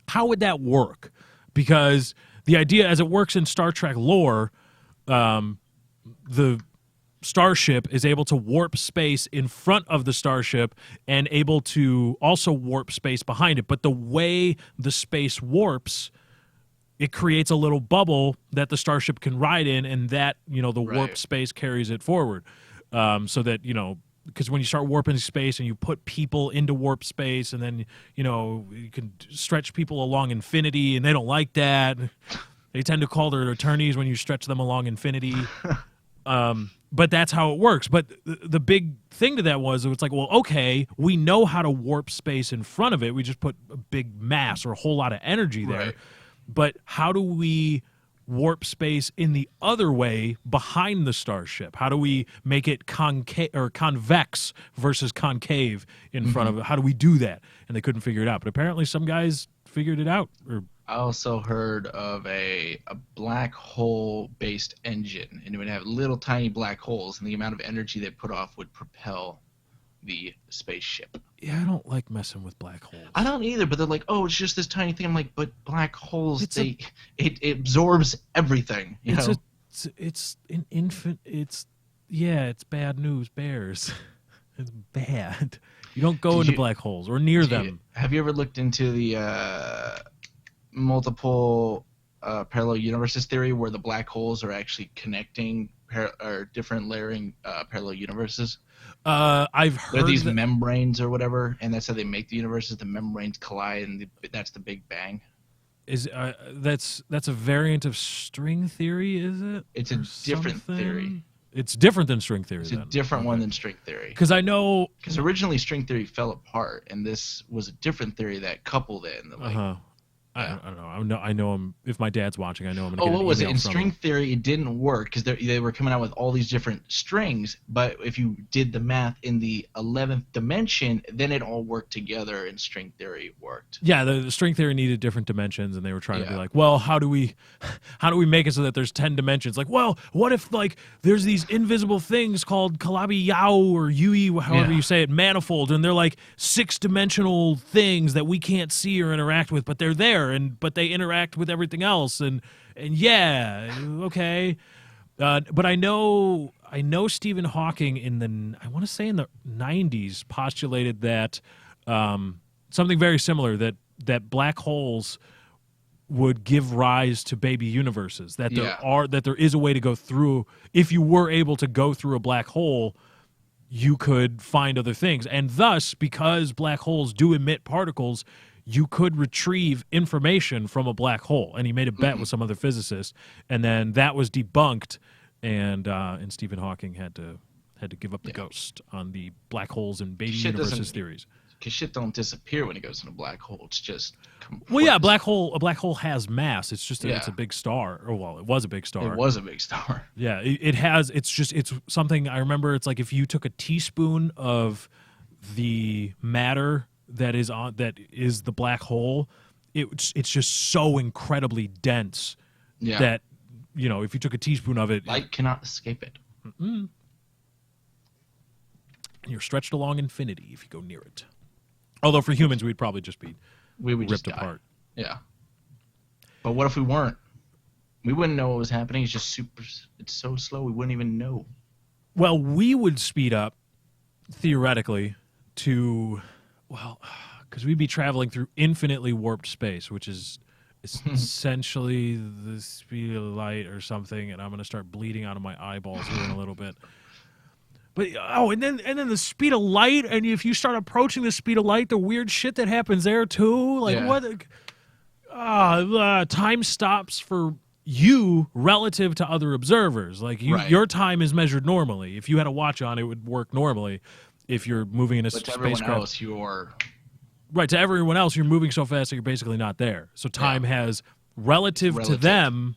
How would that work? Because the idea, as it works in Star Trek lore, the starship is able to warp space in front of the starship and able to also warp space behind it. But the way the space warps, it creates a little bubble that the starship can ride in, and that, the warp Right. space carries it forward. So that, because when you start warping space and you put people into warp space, and then, you can stretch people along infinity, and they don't like that. They tend to call their attorneys when you stretch them along infinity. But that's how it works. But the big thing to that was, it's like, well, okay, we know how to warp space in front of it. We just put a big mass or a whole lot of energy there. Right. But how do we warp space in the other way behind the starship? How do we make it concave or convex versus concave in front of it? How do we do that? And they couldn't figure it out. But apparently some guys figured it out. Or I also heard of a black hole based engine, and it would have little tiny black holes, and the amount of energy they put off would propel the spaceship. yeah, I don't like messing with black holes. I don't either, but they're like, oh, it's just this tiny thing. I'm like, but black holes, It's it absorbs everything. You know? It's an infant. It's bad news bears. It's bad. You don't go Did into you- black holes or near them. Have you ever looked into the multiple parallel universes theory, where the black holes are actually connecting or different layering parallel universes? I've They're heard these that, membranes or whatever, and that's how they make the universes. The membranes collide, and that's the Big Bang. that's a variant of string theory, is it? It's a different theory. It's different than string theory. It's a different one than string theory. Because I know. Because originally string theory fell apart, and this was a different theory that coupled it. And I don't know. I know him. If my dad's watching, I know I'm gonna. Oh, get what an was it? email In from string him. theory, it didn't work because they were coming out with all these different strings. But if you did the math in the 11th dimension, then it all worked together, and string theory worked. Yeah, the string theory needed different dimensions, and they were trying to be Yeah. like, well, how do we make it so that there's 10 dimensions? Like, well, what if like there's these invisible things called Calabi Yao or Yui, however Yeah. you say it, manifold, and they're like 6-dimensional things that we can't see or interact with, but they're there, but they interact with everything else, and yeah, okay. But I know Stephen Hawking I want to say in the 90s postulated that something very similar, that black holes would give rise to baby universes, that there is a way to go through. If you were able to go through a black hole, you could find other things, and thus, because black holes do emit particles, you could retrieve information from a black hole. And he made a bet with some other physicist, and then that was debunked, and Stephen Hawking had to give up the ghost on the black holes and baby universes theories. Because shit don't disappear when it goes in a black hole. It's just Well, yeah, a black hole has mass. It's just it's a big star. Or well, it was a big star. It was a big star. Yeah, it has. It's something. I remember. It's like if you took a teaspoon of the matter that is the black hole, it's just so incredibly dense that if you took a teaspoon of it, light cannot escape it. And you're stretched along infinity if you go near it. Although for humans, we'd probably just be ripped just apart. Yeah. But what if we weren't? We wouldn't know what was happening. It's just it's so slow we wouldn't even know. Well, we would speed up theoretically to, because we'd be traveling through infinitely warped space, which is essentially the speed of light or something, and I'm going to start bleeding out of my eyeballs here in a little bit. But and then the speed of light, and if you start approaching the speed of light, the weird shit that happens there too. Like time stops for you relative to other observers. Like your time is measured normally. If you had a watch on, it would work normally. If you're moving in a spacecraft, everyone else, you're right. To everyone else, you're moving so fast that you're basically not there. So time has relative to them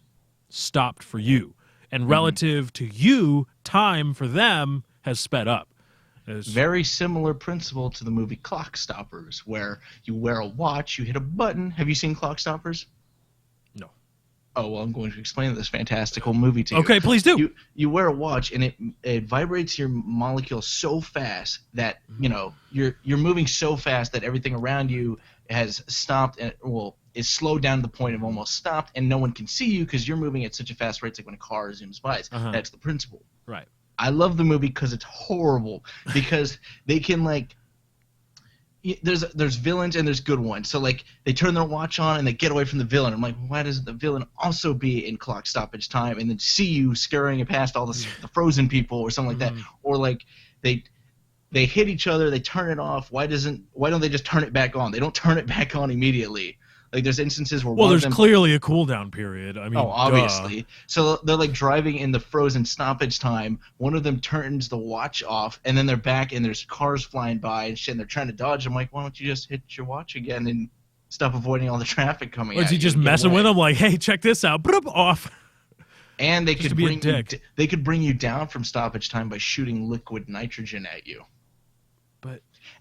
stopped for you, and relative to you, time for them has sped up. Very similar principle to the movie Clock Stoppers, where you wear a watch, you hit a button. Have you seen Clock Stoppers? No. Oh, well, I'm going to explain this fantastical movie to you. Okay, please do. You wear a watch, and it vibrates your molecules so fast that you're moving so fast that everything around you has stopped and is slowed down to the point of almost stopped, and no one can see you because you're moving at such a fast rate. It's like when a car zooms by. That's the principle. Right. I love the movie because it's horrible, because they can there's villains and there's good ones. So they turn their watch on and they get away from the villain. I'm like, why doesn't the villain also be in clock stoppage time and then see you scurrying past all the frozen people or something like that? Or they hit each other, they turn it off. Why don't they just turn it back on? They don't turn it back on immediately. Like there's instances where there's clearly a cooldown period. I mean, obviously. So they're driving in the frozen stoppage time. One of them turns the watch off, and then they're back, and there's cars flying by and shit. And they're trying to dodge. I'm like, why don't you just hit your watch again and stop avoiding all the traffic coming? Or is he just messing with them? Like, hey, check this out. Off. And they could bring you down from stoppage time by shooting liquid nitrogen at you.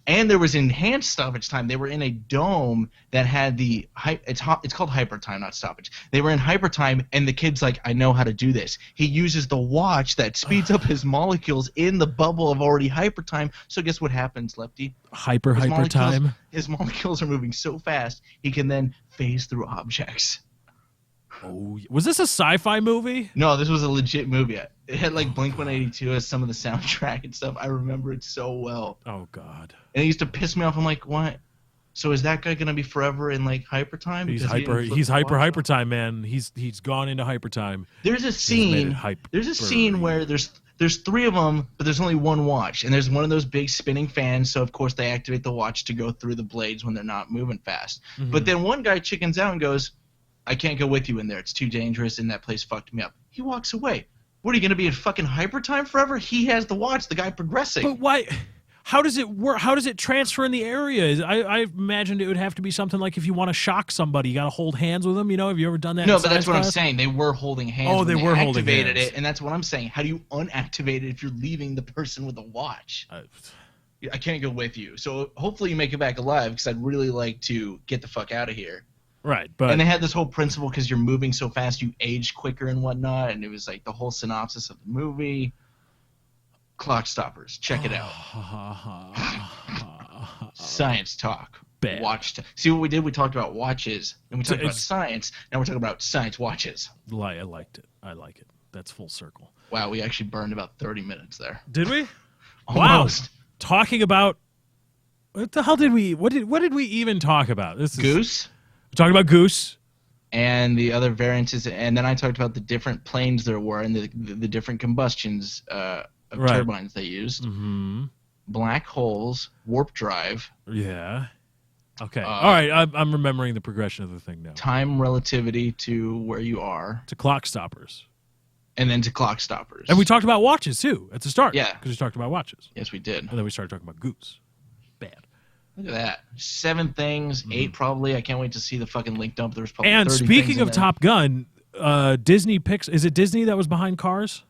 And there was enhanced stoppage time. They were in a dome that had it's called hypertime, not stoppage. They were in hypertime, and the kid's like, I know how to do this. He uses the watch that speeds up his molecules in the bubble of already hypertime. So guess what happens, Lefty? Hypertime. His molecules are moving so fast, he can then phase through objects. Oh, was this a sci-fi movie? No, this was a legit movie. It had Blink-182 as some of the soundtrack and stuff. I remember it so well. Oh God! And it used to piss me off. I'm like, what? So is that guy gonna be forever in hypertime? He's hypertime, man. He's gone into hypertime. There's a scene. There's a scene where there's three of them, but there's only one watch, and there's one of those big spinning fans. So of course they activate the watch to go through the blades when they're not moving fast. But then one guy chickens out and goes, I can't go with you in there. It's too dangerous, and that place fucked me up. He walks away. What, are you going to be in fucking hyper time forever? He has the watch, the guy progressing. But why? How does it work? How does it transfer in the area? I imagined it would have to be something like if you want to shock somebody, you got to hold hands with them. You know, have you ever done that? No, in but that's science what I'm class? saying. They were holding hands. Oh, when they were holding activated hands. it, and that's what I'm saying. How do you unactivate it if you're leaving the person with a watch? I can't go with you. So hopefully you make it back alive, because I'd really like to get the fuck out of here. Right, but And they had this whole principle, because you're moving so fast, you age quicker and whatnot, and it was like the whole synopsis of the movie. Clock Stoppers, check it out. Science talk. Bad. See what we did? We talked about watches, and we talked about science. Now we're talking about science watches. I liked it. I like it. That's full circle. Wow, we actually burned about 30 minutes there. Did we? Almost. Wow. Talking about what the hell did we? What did we even talk about? This is Goose. We're talking about Goose. And the other variances, and then I talked about the different planes there were and the different combustions of Right. turbines they used. Mm-hmm. Black holes, warp drive, Yeah. Okay. All right. I'm remembering the progression of the thing now. time relativity to where you are, To clock stoppers. and then to clock stoppers. And we talked about watches too at the start. Yeah. Because we talked about watches, Yes, we did. and then we started talking about Goose. Bad. Look at that. 7 things, 8 probably. I can't wait to see the fucking link dump. There's probably And 30 speaking things in of there. Top Gun, Disney picks. Is it Disney that was behind Cars?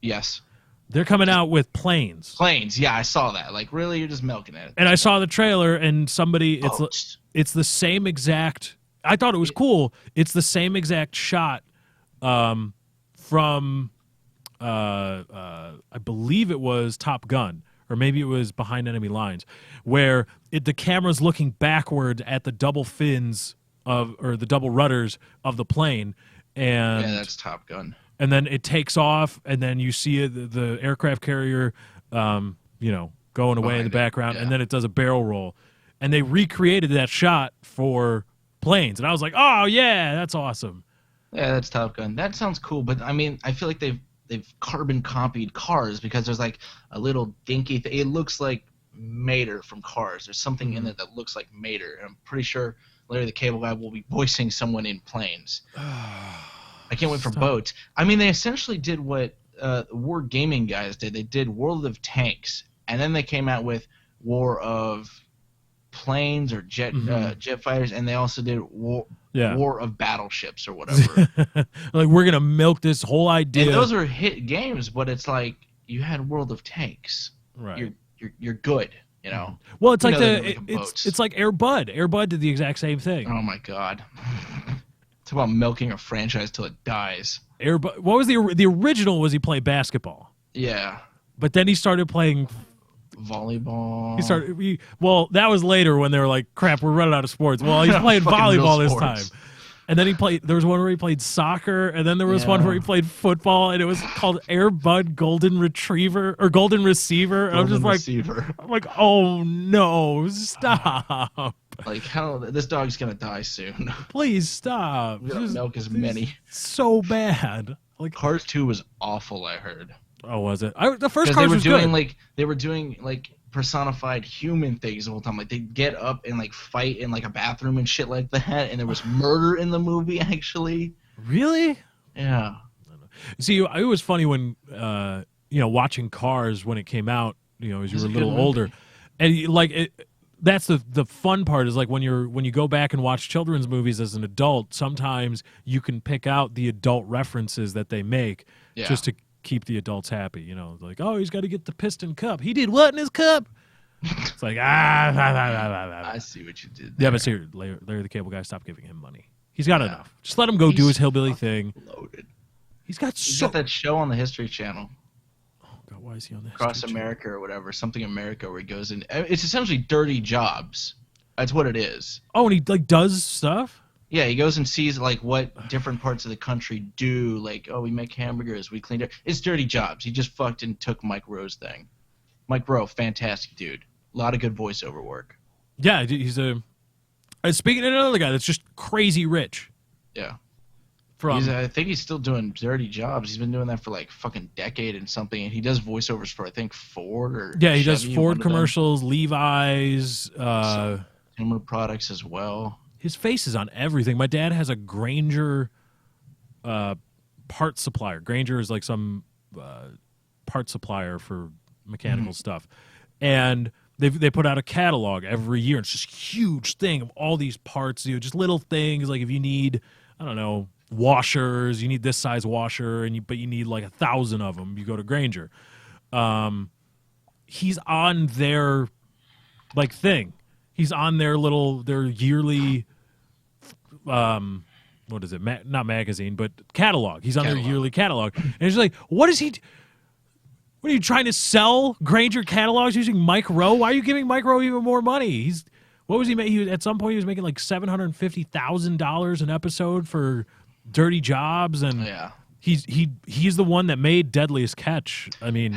Yes. They're coming out with planes. Planes. Yeah, I saw that. Like, really? You're just milking it. And I saw the trailer, and somebody Boats. it's the same exact. I thought it was cool. It's the same exact shot from I believe it was Top Gun, or maybe it was Behind Enemy Lines, where the camera's looking backward at the double fins or the double rudders of the plane, and Yeah, that's Top Gun. and then it takes off, and then you see the aircraft carrier, going away in the Behind it, background, yeah. and then it does a barrel roll, and they recreated that shot for planes, and I was like, oh yeah, that's awesome. Yeah, that's Top Gun. That sounds cool, but I mean, I feel like they've carbon copied Cars, because there's like a little dinky thing. It looks like Mater from Cars. There's something in it that looks like Mater, and I'm pretty sure Larry the Cable Guy will be voicing someone in planes. I can't wait for boats. I mean, they essentially did what War Gaming guys did. They did World of Tanks, and then they came out with War of Planes or jet fighters, and they also did War of Battleships or whatever. Like, we're gonna milk this whole idea. And those are hit games, but it's like you had World of Tanks. right. You're good, you know. Well, it's You like know they're making boats. it's like Air Bud. Air Bud did the exact same thing. Oh my god. Talk about milking a franchise till it dies. Air Bud. What was the original? Was he played basketball? Yeah. But then he started playing. Volleyball. Well, that was later when they were like, "Crap, we're running out of sports." Well, he's playing Fucking volleyball real this sports. time. And then there was one where he played soccer, and then there was one where he played football, and it was called Air Bud Golden Retriever or Golden Receiver. And I'm just like, receiver. oh no, stop. Like, how this dog's gonna die soon. Please stop. We gotta Just- milk as many. so bad. Like, Cars 2 was awful, I heard. oh, was it? The first Because Cars was good. they were doing like personified human things the whole time. Like they'd get up and like fight in like a bathroom and shit like that, and there was murder in the movie actually. Really? Yeah. See, it was funny when watching Cars when it came out. As you was were a a good little movie. older, and like it. That's the fun part is like when you go back and watch children's movies as an adult, sometimes you can pick out the adult references that they make Yeah. just to keep the adults happy. Like, oh, he's got to get the piston cup. He did what in his cup? It's like I see what you did there. Yeah, but seriously, Larry the Cable Guy, stop giving him money. He's got enough. Just let him go do his hillbilly thing. Loaded. He's got He's so. got that show on the History Channel, God, why is he on this? Across America or whatever, something America, where he goes in. It's essentially Dirty Jobs. That's what it is. Oh, and he like does stuff. Yeah, he goes and sees like what different parts of the country do. Like, oh, we make hamburgers, we clean it. It's Dirty Jobs. He just fucked and took Mike Rowe's thing. Mike Rowe, fantastic dude. A lot of good voiceover work. Yeah, he's a. Speaking of another guy that's just crazy rich. Yeah. From I think he's still doing Dirty Jobs. He's been doing that for like fucking decade and something, and he does voiceovers for I think Ford or yeah, he does Chevy, Ford one of them. commercials, Levi's. Consumer products as well. his face is on everything. My dad has a Grainger part supplier. Grainger is like some part supplier for mechanical stuff, and they put out a catalog every year. It's just a huge thing of all these parts, just little things like if you need, I don't know, washers, you need this size washer, but you need like 1,000 of them, you go to Grainger. He's on their like thing. He's on their yearly what is it? Not magazine, but catalog. He's on their yearly catalog. And he's like, what is he? What are you trying to sell Grainger catalogs using Mike Rowe? Why are you giving Mike Rowe even more money? What was he making? At some point, he was making like $750,000 an episode for Dirty Jobs, and he's the one that made Deadliest Catch. I mean,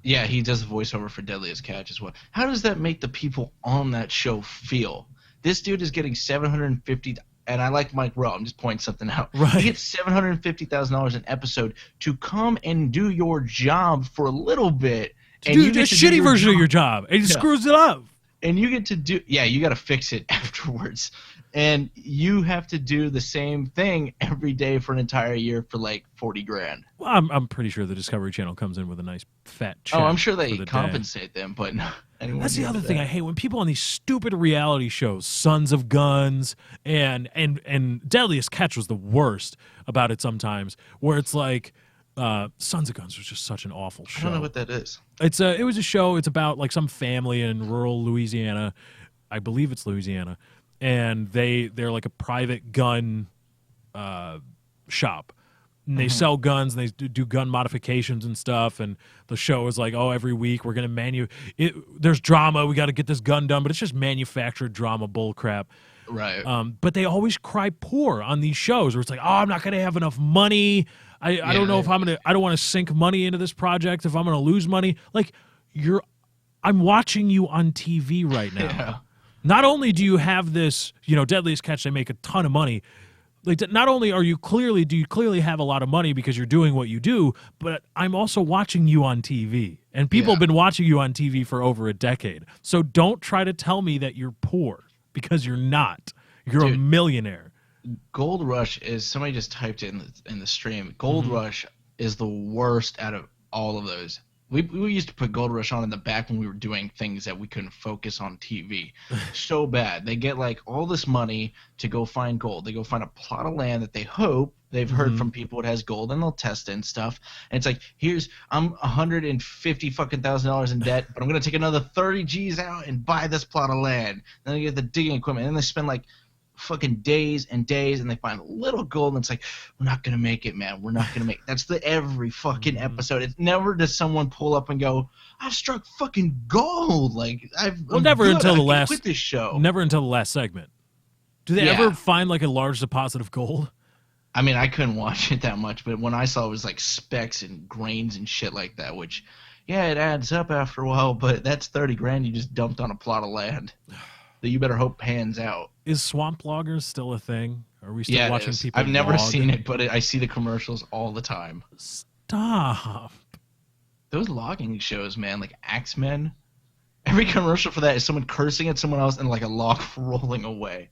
he does voiceover for Deadliest Catch as well. How does that make the people on that show feel? This dude is getting $750,000. And I like Mike Rowe. I'm just pointing something out. Right. He gets $750,000 an episode to come and do your job for a little bit. And do a shitty version of your job. And he screws it up. And you get to do – you got to fix it afterwards. And you have to do the same thing every day for an entire year for like $40,000. Well, I'm pretty sure the Discovery Channel comes in with a nice fat check. Oh, I'm sure they compensate them, but no. That's the other thing I hate, when people on these stupid reality shows, Sons of Guns and Deadliest Catch was the worst about it sometimes, where it's like Sons of Guns was just such an awful show. I don't know what that is. It was a show. It's about like some family in rural Louisiana. I believe it's Louisiana, and they're like a private gun shop. And they sell guns, and they do gun modifications and stuff. And the show is like, oh, every week we're going to there's drama. We got to get this gun done, but it's just manufactured drama bullcrap. Right. But they always cry poor on these shows where it's like, oh, I'm not going to have enough money. I don't know if I don't want to sink money into this project if I'm going to lose money. Like, I'm watching you on TV right now. Yeah. Not only do you have this, Deadliest Catch, they make a ton of money. Like, not only do you clearly have a lot of money because you're doing what you do, but I'm also watching you on TV. And people have been watching you on TV for over a decade. So don't try to tell me that you're poor, because you're not. You're a millionaire. Gold Rush is, somebody just typed in the stream, Gold Rush is the worst out of all of those. We used to put Gold Rush on in the back when we were doing things that we couldn't focus on TV. So bad. They get like all this money to go find gold. They go find a plot of land that they hope they've heard from people it has gold, and they'll test it and stuff. And it's like, I'm $150,000 in debt, but I'm gonna take another 30 G's out and buy this plot of land. Then they get the digging equipment, and then they spend like fucking days and days, and they find a little gold, and it's like, we're not gonna make it, man. We're not gonna make it. That's every fucking episode. It's never does someone pull up and go, I've struck fucking gold. Like never until the last quit this show. Never until the last segment. Do they ever find like a large deposit of gold? I mean, I couldn't watch it that much, but when I saw it was like specks and grains and shit like that, which it adds up after a while, but that's $30,000 you just dumped on a plot of land that you better hope pans out. Is swamp loggers still a thing? Are we still watching people I've never log? seen it, but I see the commercials all the time. Stop. Those logging shows, man, like Axemen. Every commercial for that is someone cursing at someone else and like a log rolling away.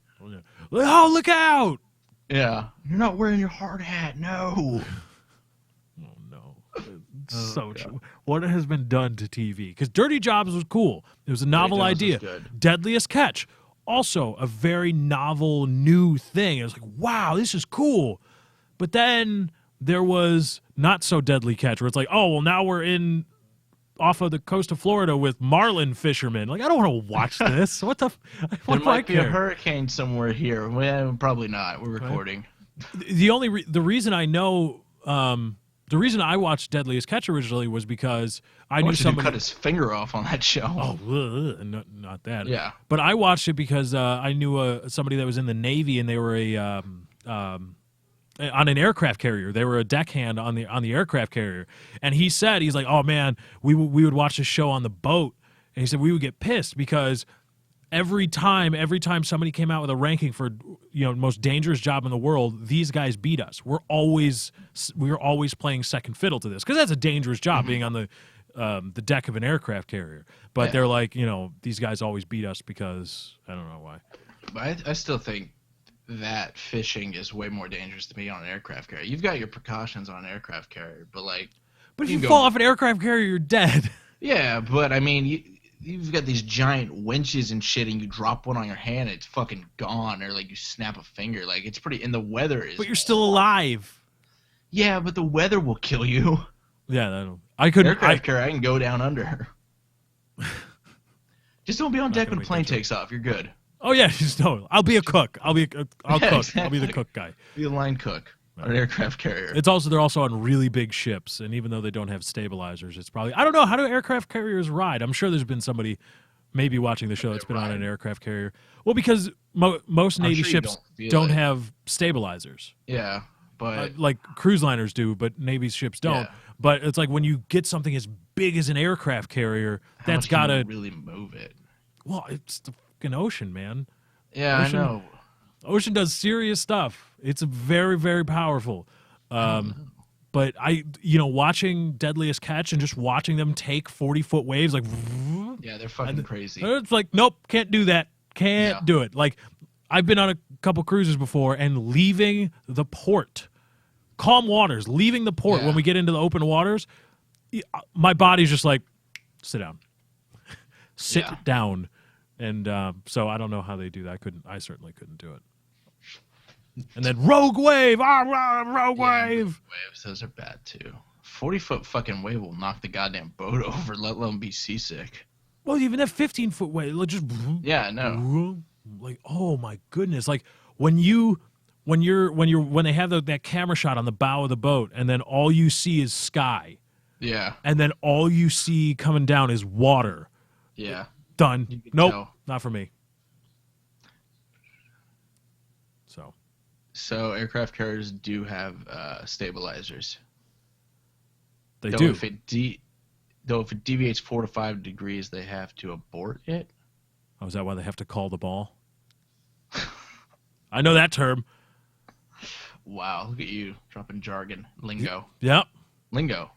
Oh, look out! Yeah. You're not wearing your hard hat, no. Oh, no. So true. What has been done to TV? Because Dirty Jobs was cool. It was a novel idea. Deadliest Catch, also a very novel, new thing. It was like, wow, this is cool. But then there was Not So Deadly Catch, where it's like, oh, well, now we're off of the coast of Florida with marlin fishermen. Like, I don't want to watch this. What the? There might be a hurricane somewhere here. Well, probably not. We're recording. The reason I know. The reason I watched Deadliest Catch originally was because I knew somebody cut his finger off on that show. Oh, not that. Yeah. But I watched it because I knew somebody that was in the Navy, and they were on an aircraft carrier. They were a deckhand on the aircraft carrier, and he's like, oh man, we would watch this show on the boat, and he said we would get pissed because every time somebody came out with a ranking for most dangerous job in the world, these guys beat us. We're always playing second fiddle to this because that's a dangerous job, being on the deck of an aircraft carrier. But they're like, these guys always beat us because I don't know why. But I still think that fishing is way more dangerous than being on an aircraft carrier. You've got your precautions on an aircraft carrier, but like, But if you you go- fall off an aircraft carrier, you're dead. yeah, but I mean, you've got these giant winches and shit, and you drop one on your hand, it's fucking gone, or like you snap a finger. Like it's pretty, and the weather is. But you're still alive. Yeah, but the weather will kill you. Yeah, I couldn't. Aircraft carrier, I can go down under. Just don't be on deck gonna when the make plane that joke. takes off. You're good. Oh yeah, just no. I'll be a cook. I'll Yeah, cook. I'll be exactly. the cook guy. Be a line cook on an aircraft carrier. They're also on really big ships, and even though they don't have stabilizers, it's probably I don't know how do aircraft carriers ride. I'm sure there's been somebody maybe watching the show that's been on an aircraft carrier. Well, because most I'm Navy sure you ships don't feel don't it. have stabilizers. Yeah, but Like cruise liners do, but Navy ships don't. Yeah. But it's like when you get something as big as an aircraft carrier, how that's much can got you to really move it. well, it's the fucking ocean, man. Yeah, Ocean- I know. Ocean does serious stuff. It's very, very powerful. But watching Deadliest Catch and just watching them take 40-foot waves, like, Yeah, they're fucking crazy. it's like, nope, can't do that. Can't Yeah. do it. Like, I've been on a couple cruises before, and leaving the port, calm waters, leaving the port Yeah. when we get into the open waters, my body's just like, sit down. Sit Yeah. down. And so I don't know how they do that. I certainly couldn't do it. And then Rogue Wave, Rogue Yeah, Wave. waves, those are bad too. 40-foot fucking wave will knock the goddamn boat over, let alone be seasick. Well, even that 15-foot wave, like just Yeah, no. like oh my goodness, like when they have that camera shot on the bow of the boat, and then all you see is sky, Yeah, and then all you see coming down is water. yeah. Done. You can Nope, tell. not for me. So aircraft carriers do have stabilizers. They Though do. If it deviates 4 to 5 degrees, they have to abort it. Oh, is that why they have to call the ball? I know that term. Wow, look at you dropping jargon, lingo. Yep. Lingo,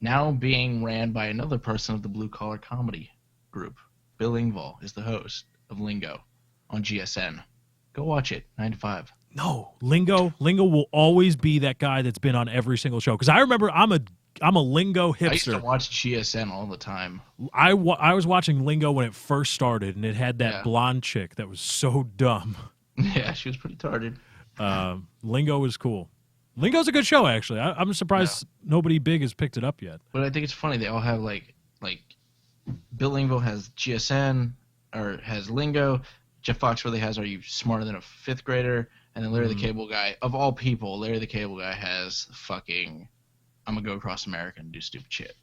now being ran by another person of the Blue Collar Comedy Group. Bill Engvall is the host of Lingo on GSN. Go watch it, 9 to 5. No, Lingo will always be that guy that's been on every single show. Because I remember I'm a Lingo I used to hipster. watch GSN all the time. I was watching Lingo when it first started, and it had that Yeah. blonde chick that was so dumb. Yeah, she was pretty tarded. Lingo was cool. Lingo's a good show, actually. I'm surprised nobody big has picked it up yet. But I think it's funny. They all have like Bill Engvall has GSN or has Lingo. Jeff Foxworthy has Are You Smarter Than a Fifth Grader? And then Larry the Cable Guy, of all people, Larry the Cable Guy has fucking I'm gonna go across America and do stupid shit,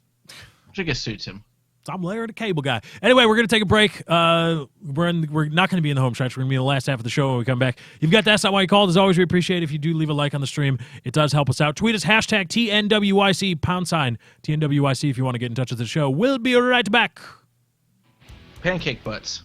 which I guess suits him. I'm Larry the Cable Guy. Anyway, we're going to take a break. We're not going to be in the home stretch. We're going to be in the last half of the show when we come back. You've got That's Not Why You Called. As always, we appreciate it if you do leave a like on the stream. It does help us out. Tweet us, hashtag TNWYC, # TNWYC if you want to get in touch with the show. We'll be right back. Pancake butts.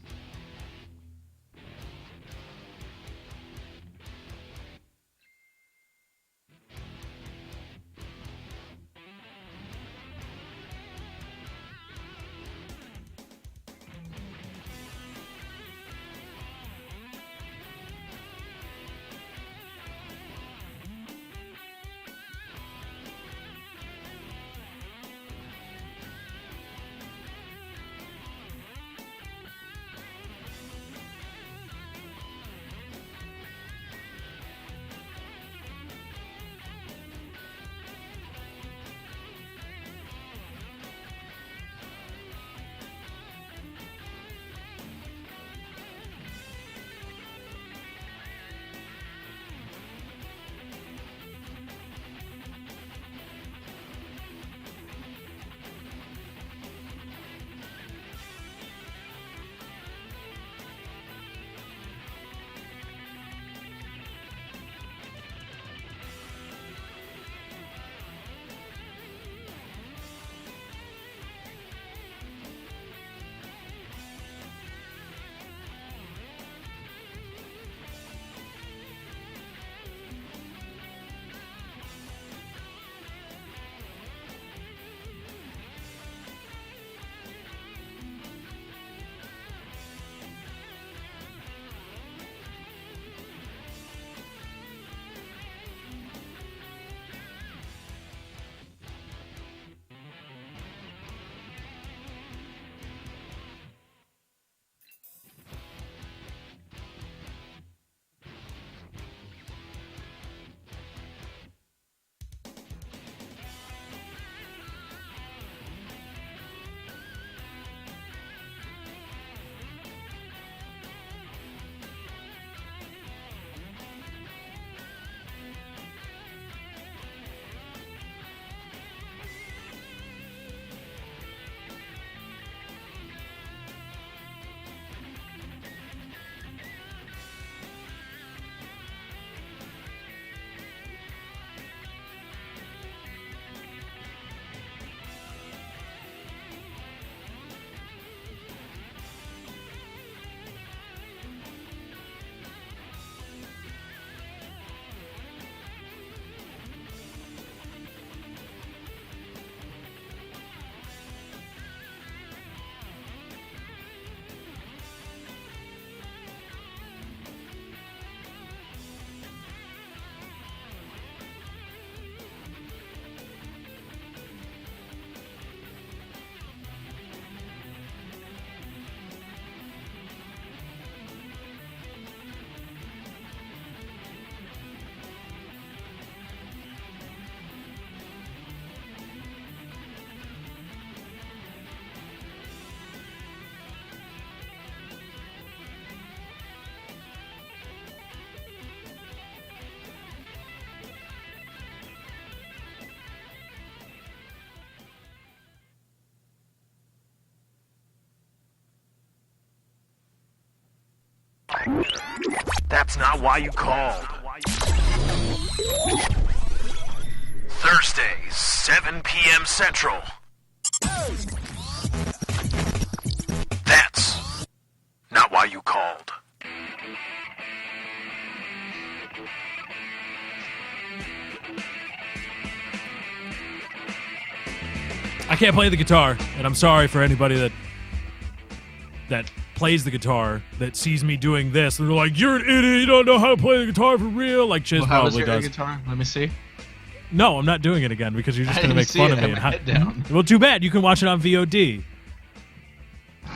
That's not why you called. Thursdays, 7 p.m. Central. That's not why you called. I can't play the guitar, and I'm sorry for anybody that plays the guitar that sees me doing this. And they're like, "You're an idiot. You don't know how to play the guitar for real." Like Chiz How was probably your does. guitar? Let me see. No, I'm not doing it again because you're just I going to make didn't see fun it. of me. I had my head down. Well, too bad. You can watch it on VOD.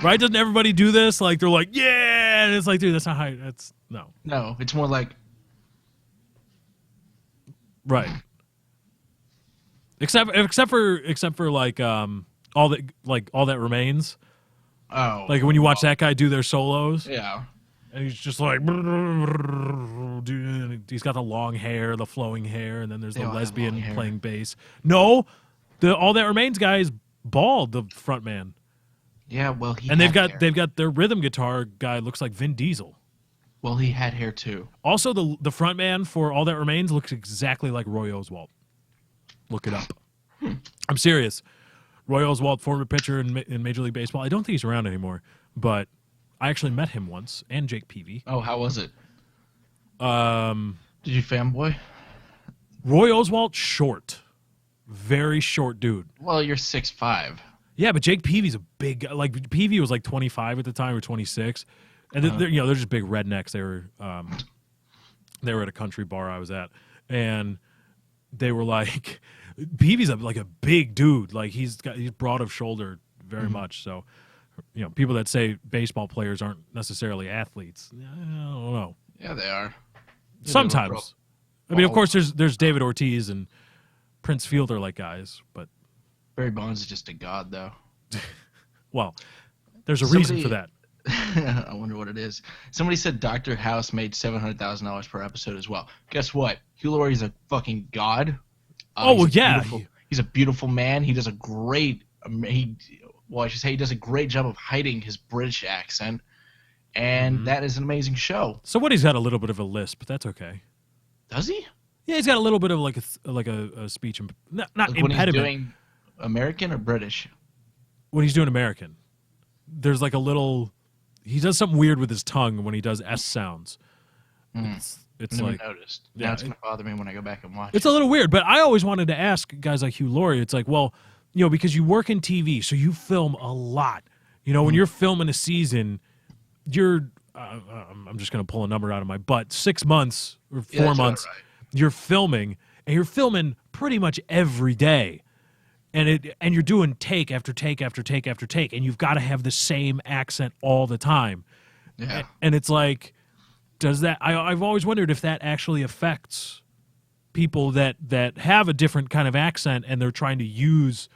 Right? Doesn't everybody do this? Like they're like, "Yeah," and it's like, dude, that's not how. That's no. No, it's more like Right. Except for like all that remains. oh, Like when you watch that guy do their solos, yeah. and he's just like, he's got the long hair, the flowing hair, and then there's They the all have lesbian long hair. playing bass. No, the All That Remains guy is bald, the front man, Yeah, well, and they've had got hair. their rhythm guitar guy looks like Vin Diesel. Well, he had hair too. Also, the front man for All That Remains looks exactly like Roy Oswalt. Look it up. I'm serious. Roy Oswalt, former pitcher in Major League Baseball. I don't think he's around anymore, but I actually met him once, and Jake Peavy. Oh, how was it? Did you fanboy? Roy Oswalt, short. Very short dude. Well, you're 6'5". Yeah, but Jake Peavy's a big guy. Like, Peavy was like 25 at the time, or 26. And they're just big rednecks. They were at a country bar I was at, and they were like, Peavy's like a big dude. Like he's broad of shoulder very much. So, people that say baseball players aren't necessarily athletes, I don't know. Yeah, they are. Sometimes. I mean, of course, there's David Ortiz and Prince Fielder like guys, but Barry Bonds is just a god, though. well, there's a reason for that. I wonder what it is. Somebody said Dr. House made $700,000 per episode as well. Guess what? Hugh Laurie's a fucking god. He's a beautiful man. He does a great. He does a great job of hiding his British accent, and that is an amazing show. So what? He's got a little bit of a lisp, but that's okay. Does he? Yeah, he's got a little bit of like a speech not Like when impediment. he's doing American or British? When he's doing American, there's like a little. He does something weird with his tongue when he does S sounds. It's Never like noticed. yeah, Now it's gonna bother me when I go back and watch. it's a little weird. But I always wanted to ask guys like Hugh Laurie. It's like, well, because you work in TV, so you film a lot. When you're filming a season, you're. I'm just gonna pull a number out of my butt. 6 months or 4 months, about right. You're filming, and you're filming pretty much every day. And you're doing take after take after take after take, and you've got to have the same accent all the time. Yeah. And it's like, does that? I've always wondered if that actually affects people that have a different kind of accent, and they're trying to use,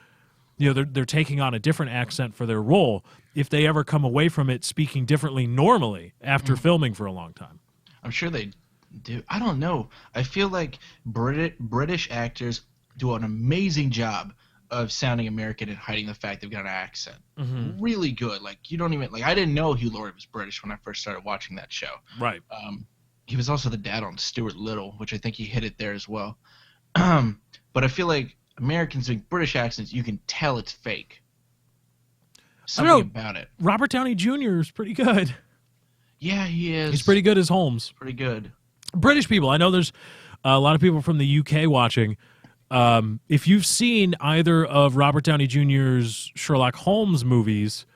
they're taking on a different accent for their role. If they ever come away from it speaking differently normally after filming for a long time. I'm sure they do. I don't know. I feel like British actors do an amazing job of sounding American and hiding the fact they've got an accent. Really good. Like, you don't even... Like, I didn't know Hugh Laurie was British when I first started watching that show. Right. He was also the dad on Stuart Little, which I think he hit it there as well. But I feel like Americans doing British accents, you can tell it's fake. Something about it. Robert Downey Jr. is pretty good. Yeah, he is. He's pretty good as Holmes. Pretty good. British people. I know there's a lot of people from the UK watching. If you've seen either of Robert Downey Jr.'s Sherlock Holmes movies,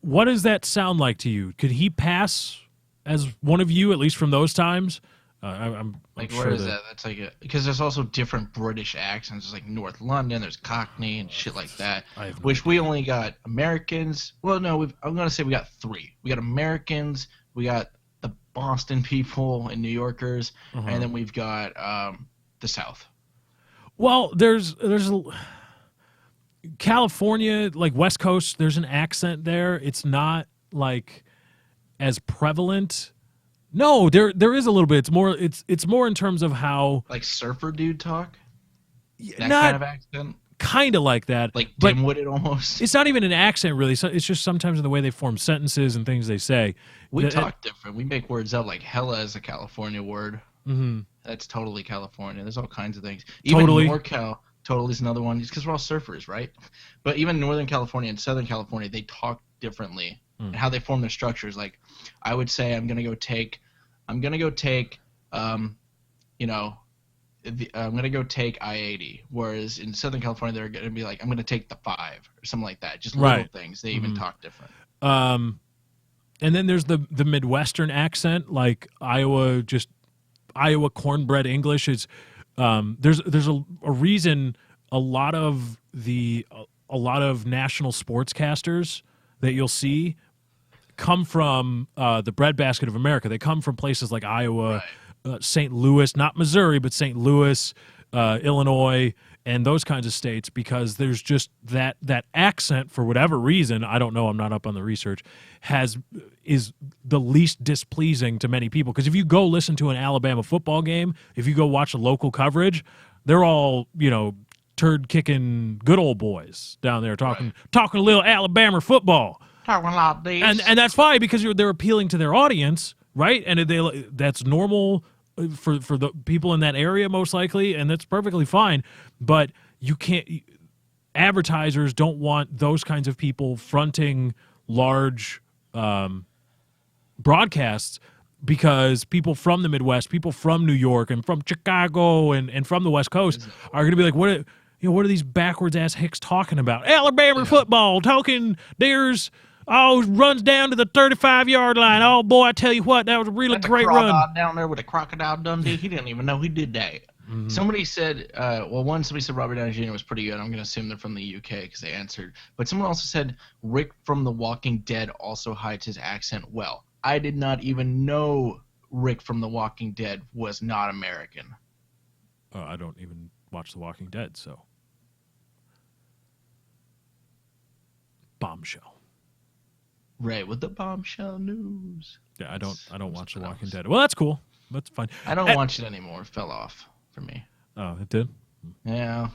what does that sound like to you? Could he pass as one of you, at least from those times? I'm Like, sure where is that? That's like because there's also different British accents. There's like North London, there's Cockney and shit like that. Which we only got Americans. Well, no, I'm gonna say we got 3. We got Americans, we got the Boston people and New Yorkers, and then we've got the South. Well, there's California, like West Coast. There's an accent there. It's not like as prevalent. No, there is a little bit. It's more in terms of how Like surfer dude talk? That not kind of accent? kind of like that. Like but dim-witted almost. it's not even an accent, really. So it's just sometimes in the way they form sentences and things they say. We talk different. We make words up. Like hella is a California word. Mm-hmm. That's totally California. There's all kinds of things. Even Totally. NorCal, totally is another one. It's because we're all surfers, right? But even Northern California and Southern California, they talk differently. And how they form their structures. Like, I would say I'm gonna go take I'm gonna go take I-80, whereas in Southern California they're gonna be like, I'm gonna take the 5 or something like that. Just little things. They even talk different. And then there's the Midwestern accent, like Iowa cornbread English is. There's a reason a lot of national sportscasters that you'll see come from the breadbasket of America. They come from places like Iowa, St. Louis, not Missouri, but St. Louis, Illinois, and those kinds of states, because there's just that accent, for whatever reason, I don't know, I'm not up on the research, is the least displeasing to many people. Because if you go listen to an Alabama football game, if you go watch the local coverage, they're all, turd-kicking good old boys down there talking a little Alabama football. Talking a lot of these. And that's fine, because they're appealing to their audience, right? And that's normal for the people in that area, most likely, and that's perfectly fine. But you can't. Advertisers don't want those kinds of people fronting large broadcasts, because people from the Midwest, people from New York and from Chicago and from the West Coast are going to be like, what are these backwards ass hicks talking about? Alabama football, talking there's. Oh, runs down to the 35-yard line. Oh, boy, I tell you what, that was a really great run. Down there with a Crocodile Dundee. He didn't even know he did that. Mm-hmm. Somebody said, somebody said Robert Downey Jr. was pretty good. I'm going to assume they're from the UK because they answered. But someone also said Rick from The Walking Dead also hides his accent well. I did not even know Rick from The Walking Dead was not American. I don't even watch The Walking Dead, so. Bombshell. Ray with the bombshell news. Yeah, I don't watch The Walking Dead. Well, that's cool. That's fine. I don't watch it anymore. It fell off for me. Oh, it did? Yeah.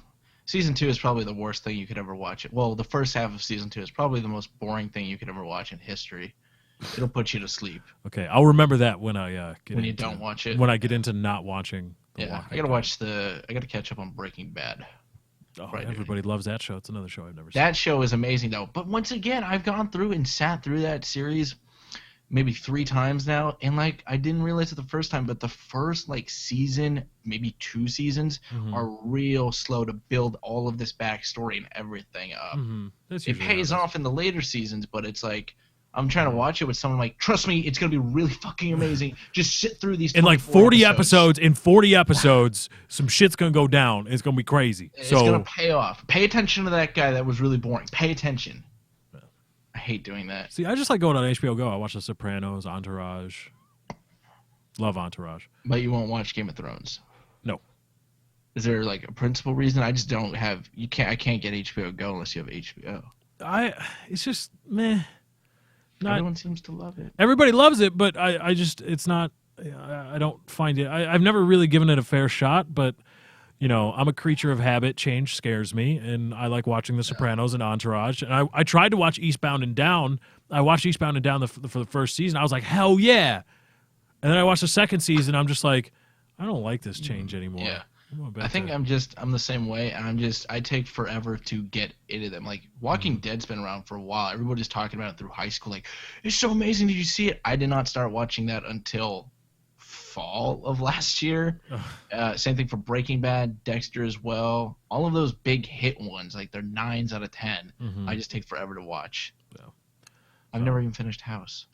Season 2 is probably the worst thing you could ever watch. Well, the first half of Season 2 is probably the most boring thing you could ever watch in history. It'll put you to sleep. Okay, I'll remember that when I don't watch it. When I get into not watching The Walking Dead. I gotta catch up on Breaking Bad. Oh, everybody loves that show. It's another show I've never seen. That show is amazing, though. But once again, I've gone through and sat through that series maybe 3 times now, and I didn't realize it the first time, but the first season, maybe 2 seasons, are real slow to build all of this backstory and everything up. Mm-hmm. It pays off in the later seasons, but it's I'm trying to watch it with someone trust me, it's going to be really fucking amazing. Just sit through these. In 40 episodes, some shit's going to go down. It's going to be crazy. It's going to pay off. Pay attention to that guy that was really boring. Pay attention. Yeah. I hate doing that. See, I just like going on HBO Go. I watch The Sopranos, Entourage. Love Entourage. But you won't watch Game of Thrones? No. Is there a principal reason? I just don't have. I can't get HBO Go unless you have HBO. It's just meh. Everyone seems to love it. Everybody loves it, but I just, it's not, I don't find it, I've never really given it a fair shot, but, I'm a creature of habit. Change scares me, and I like watching The Sopranos and Entourage, and I tried to watch Eastbound and Down. I watched Eastbound and Down for the first season. I was like, hell yeah. And then I watched the second season, I'm just like, I don't like this change anymore. Yeah. I think I'm the same way, and I take forever to get into them. Walking Dead's been around for a while. Everybody's talking about it through high school. It's so amazing. Did you see it? I did not start watching that until fall of last year. Same thing for Breaking Bad, Dexter as well. All of those big hit ones, they're 9s out of 10. Mm-hmm. I just take forever to watch. Yeah. I've never even finished House,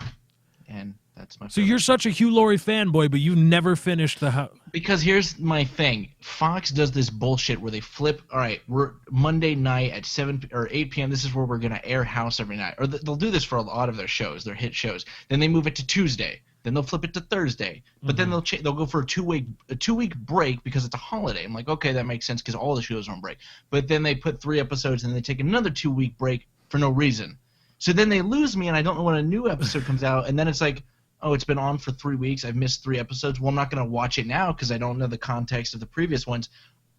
and that's my. So you're such a Hugh Laurie fanboy, but you never finished the House. Because here's my thing. Fox does this bullshit where they flip, all right, we're Monday night at 7 or 8 p.m. This is where we're going to air House every night. Or they'll do this for a lot of their shows, their hit shows. Then they move it to Tuesday. Then they'll flip it to Thursday. But then they'll go for a two-week break because it's a holiday. I'm like, okay, that makes sense because all the shows are on break. But then they put 3 episodes and then they take another 2-week break for no reason. So then they lose me and I don't know when a new episode comes out. And then it's like, oh, it's been on for 3 weeks. I've missed 3 episodes. Well, I'm not going to watch it now because I don't know the context of the previous ones.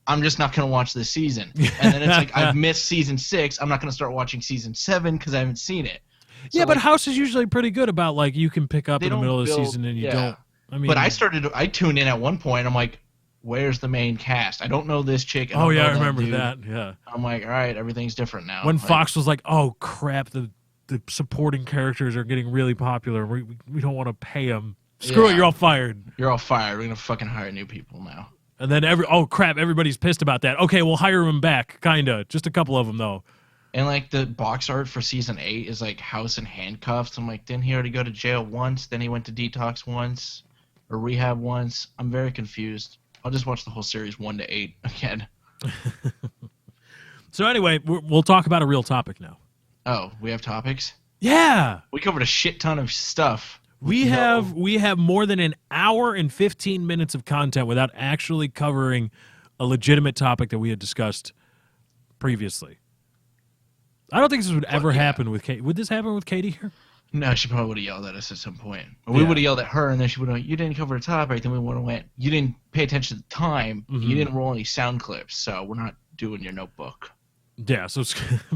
I'm just not going to watch this season. And then it's like, I've missed season 6. I'm not going to start watching season 7 because I haven't seen it. So yeah, but like, House is usually pretty good about, like, you can pick up in the middle of the season and you don't. I mean, but I tuned in at one point. I'm like, where's the main cast? I don't know this chick. Oh, yeah, I remember that. Yeah. I'm like, all right, everything's different now. When like, Fox was like, oh, crap, the supporting characters are getting really popular. We don't want to pay them. Screw it, you're all fired. You're all fired. We're going to fucking hire new people now. And then everybody's pissed about that. Okay, we'll hire them back, kinda. Just a couple of them though. And like the box art for season 8 is like House in handcuffs. I'm like, didn't he already go to jail once? Then he went to detox once, or rehab once. I'm very confused. I'll just watch the whole series 1 to 8 again. So anyway, we'll talk about a real topic now. Oh, we have topics? Yeah, We covered a shit ton of stuff. we have more than an hour and 15 minutes of content without actually covering a legitimate topic that we had discussed previously. I don't think this would ever happen with Katie. Would this happen with Katie here? No, she probably would have yelled at us at some point. Or we would have yelled at her, and then she would have, you didn't cover a topic. Then we would have went, you didn't pay attention to the time. You didn't roll any sound clips, so we're not doing your notebook. Yeah, so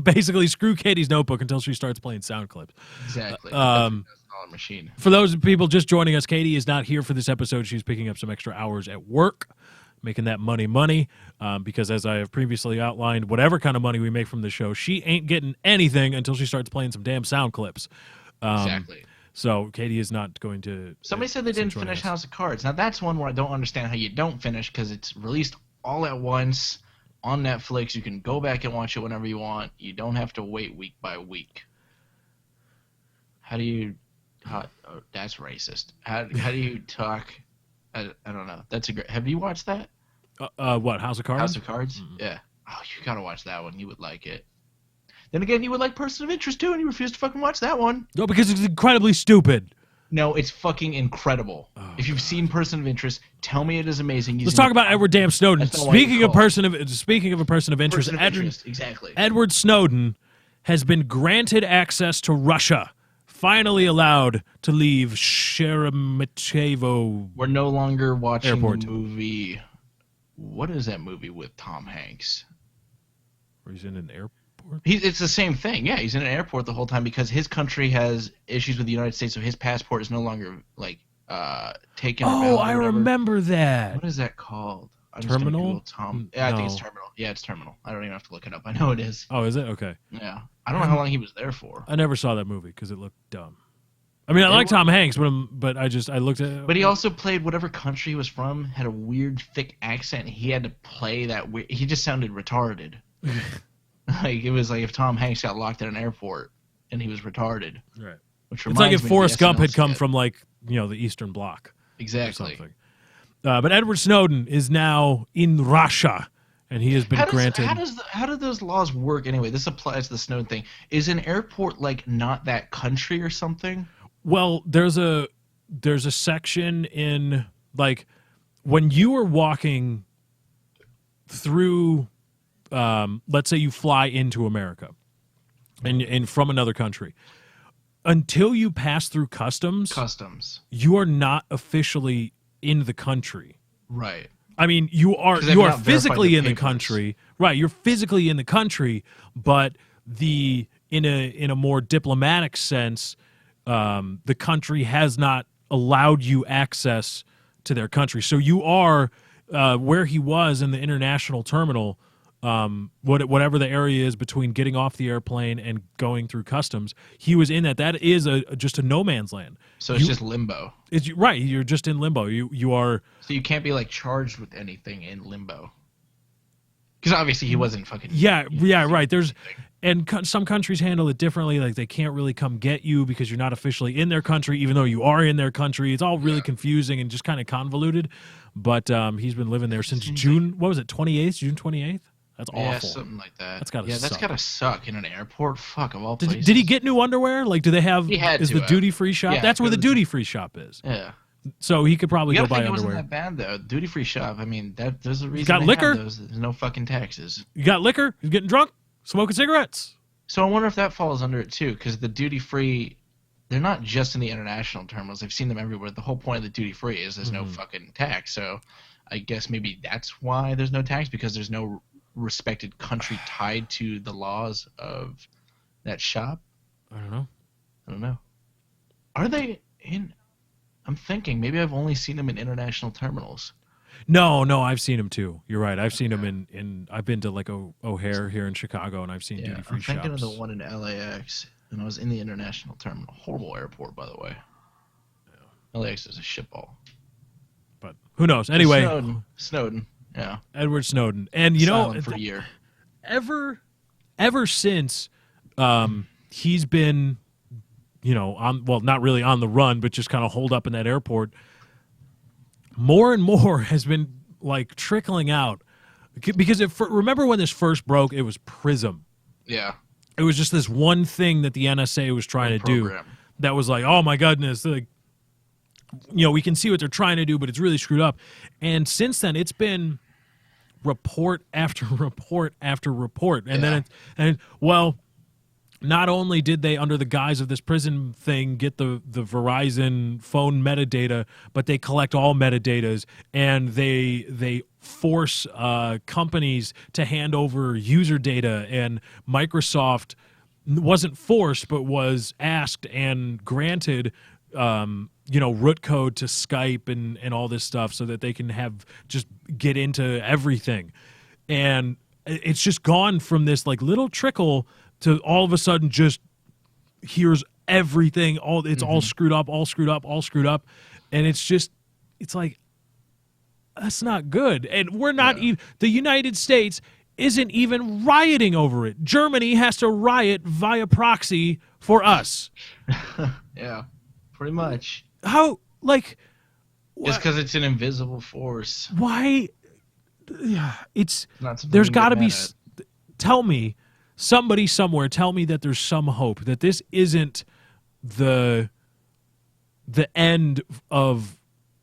basically screw Katie's notebook until she starts playing sound clips. Exactly. That's a machine. For those people just joining us, Katie is not here for this episode. She's picking up some extra hours at work, making that money, because as I have previously outlined, whatever kind of money we make from the show, she ain't getting anything until she starts playing some damn sound clips. Exactly. So Katie is not going to... Somebody said they didn't finish House of Cards. Now that's one where I don't understand how you don't finish, because it's released all at once on Netflix. You can go back and watch it whenever you want. You don't have to wait week by week. How do you... oh, that's racist. How do you talk... I don't know. That's a great... Have you watched that? What, House of Cards? House of Cards? Mm-hmm. Yeah. Oh, you gotta watch that one. You would like it. Then again, you would like Person of Interest too, and you refuse to fucking watch that one. No, because it's incredibly stupid. No, it's fucking incredible. If you've seen Person of Interest, tell me it is amazing. Let's talk about Edward Damn Snowden. Speaking of a person of interest, Person of Interest, exactly. Edward Snowden has been granted access to Russia. Finally allowed to leave Sheremetyevo. We're no longer watching Airport. the movie. What is that movie with Tom Hanks? Where he's in an airport? It's the same thing. Yeah, he's in an airport the whole time because his country has issues with the United States, so his passport is no longer like taken. Oh, I remember that. What is that called? I'm Terminal? Tom. Yeah, I think it's No. Terminal. Yeah, it's Terminal. I don't even have to look it up. I know it is. Oh, is it? Okay. Yeah, I don't know how long he was there for. I never saw that movie because it looked dumb. I mean, I like Tom Hanks, but I looked at it. But he also played whatever country he was from, had a weird, thick accent. He had to play that weird. He just sounded retarded. Like, it was like if Tom Hanks got locked in an airport and he was retarded. Right. Which It's like if reminds me of Forrest the Gump had SNL come skit. from, like, the Eastern Bloc. Or Exactly. something. But Edward Snowden is now in Russia, and he has been granted. How do those laws work anyway? This applies to the Snowden thing. Is an airport like not that country or something? Well, there's a section in, like, when you are walking through, let's say you fly into America and from another country, until you pass through customs, you are not officially in the country. Right. I mean, you are Because they've not verified physically the in the papers. country, right? You're physically in the country, but in a more diplomatic sense, the country has not allowed you access to their country. So you are where he was in the international terminal, whatever the area is between getting off the airplane and going through customs. He was in that. That is just a no man's land. So it's just limbo. Right. You're just in limbo. You are. So you can't be like charged with anything in limbo. Because obviously he wasn't fucking. Yeah, right. Some countries handle it differently. Like, they can't really come get you because you're not officially in their country, even though you are in their country. It's all really confusing and just kind of convoluted. But he's been living there since June. What was it? 28th? June 28th? That's awful. Yeah, something like that. That's gotta that's suck. gotta suck in an airport. Fuck, of all places. Did he get new underwear? Like, do they have? He had is to the have. duty free shop? Yeah, That's where go the to the- duty free shop is. Yeah. So he could probably You go gotta buy think it underwear. wasn't that bad though. Duty free shop. I mean, there's a reason. got they liquor? have those. There's no fucking taxes. You got liquor? He's getting drunk, smoking cigarettes. So I wonder if that falls under it too, because the duty free, they're not just in the international terminals. I've seen them everywhere. The whole point of the duty free is there's no fucking tax. So I guess maybe that's why there's no tax, because there's no respected country tied to the laws of that shop. I don't know. I don't know. Are they in? I'm thinking maybe I've only seen them in international terminals. No, I've seen them too. You're right. I've seen them in. I've been to like O'Hare here in Chicago, and I've seen duty free I'm shops. thinking of the one in LAX, and I was in the international terminal. Horrible airport, by the way. LAX is a shitball. But who knows? Anyway, Snowden. Yeah. Edward Snowden, and you know, Silent for a year. ever since he's been, you know, not really on the run, but just kind of holed up in that airport, more and more has been like trickling out. Because remember when this first broke, it was PRISM. Yeah. It was just this one thing that the NSA was trying to do that was like, oh my goodness, like, you know, we can see what they're trying to do, but it's really screwed up. And since then, it's been report after report after report. And then not only did they, under the guise of this PRISM thing, get the Verizon phone metadata, but they collect all metadatas, and they force companies to hand over user data. And Microsoft wasn't forced, but was asked and granted root code to Skype and all this stuff so that they can just get into everything. And it's just gone from this like little trickle to all of a sudden just here's everything. It's all screwed up. And it's like, that's not good. And we're not even, the United States isn't even rioting over it. Germany has to riot via proxy for us. Yeah, pretty much. How, like... Just because it's an invisible force. Why? It's... There's got to be... Tell me, somebody somewhere, tell me that there's some hope, that this isn't the end of...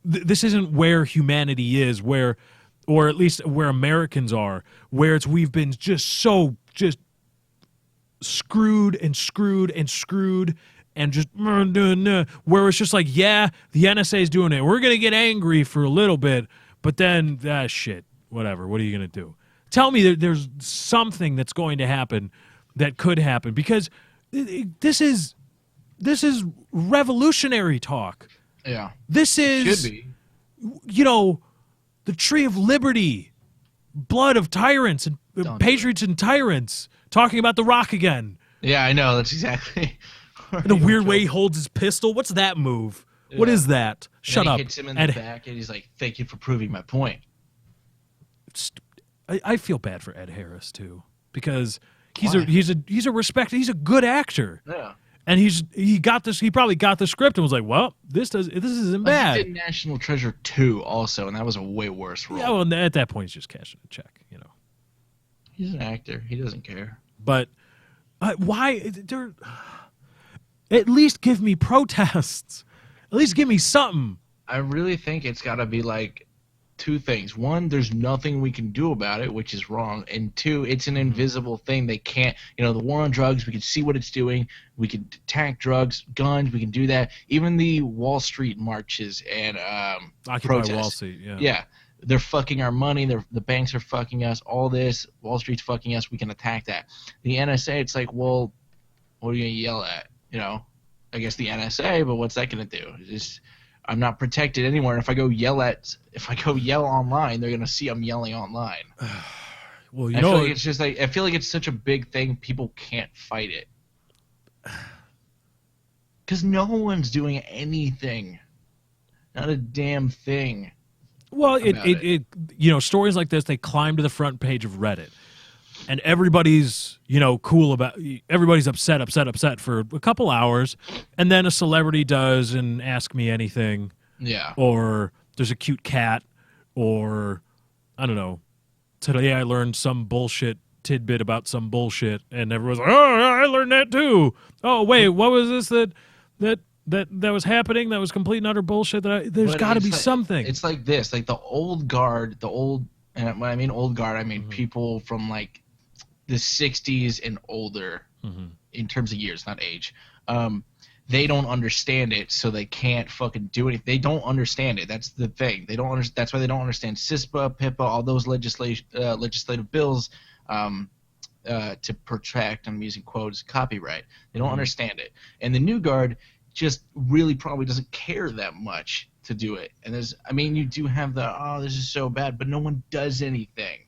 This isn't where humanity is, or at least where Americans are, where we've been just screwed and just where it's just like, yeah, the NSA is doing it. We're going to get angry for a little bit, but then, shit, whatever. What are you going to do? Tell me that there's something that's going to happen that could happen, because this is revolutionary talk. Yeah. This is, should be. The tree of liberty, blood of tyrants and patriots and tyrants, talking about The Rock again. Yeah, I know. That's exactly. In a weird way, he holds his pistol. What's that move? Yeah. What is that? Shut up. He hits him in the back, and he's like, "Thank you for proving my point." I feel bad for Ed Harris too, because he's a good actor. Yeah. And he probably got the script and was like, well, this isn't bad. He did National Treasure 2 also, and that was a way worse role. Yeah, well, at that point, he's just cashing a check, He's an actor. He doesn't care. But why? At least give me protests. At least give me something. I really think it's got to be like two things. One, there's nothing we can do about it, which is wrong. And two, it's an invisible thing. They can't, the war on drugs, we can see what it's doing. We can attack drugs, guns, we can do that. Even the Wall Street marches and Occupy protests. Wall Street, yeah. Yeah. They're fucking our money. The banks are fucking us. All this. Wall Street's fucking us. We can attack that. The NSA, it's like, well, what are you going to yell at? I guess the NSA, but what's that going to do? I'm not protected anywhere. And if I go yell online, they're going to see I'm yelling online. Well, I feel like it's just like, I feel like it's such a big thing. People can't fight it. Because no one's doing anything. Not a damn thing. Well, stories like this, they climb to the front page of Reddit, and everybody's, cool about, everybody's upset for a couple hours, and then a celebrity does and Ask Me Anything. Yeah. Or there's a cute cat, or, I don't know, today I learned some bullshit tidbit about some bullshit, and everyone's like, oh, I learned that too. Oh, wait, what was this that was happening that was complete and utter bullshit? There's got to be something. It's like this, like the old guard, and when I mean old guard, I mean people from like the 60s and older in terms of years, not age. they don't understand it, so they can't fucking do anything. They don't understand it. That's the thing. They don't understand. That's why they don't understand CISPA, PIPA, all those legislative bills to protect. I'm using quotes. Copyright. They don't understand it. And the new guard just really probably doesn't care that much to do it. And you do have this is so bad, but no one does anything.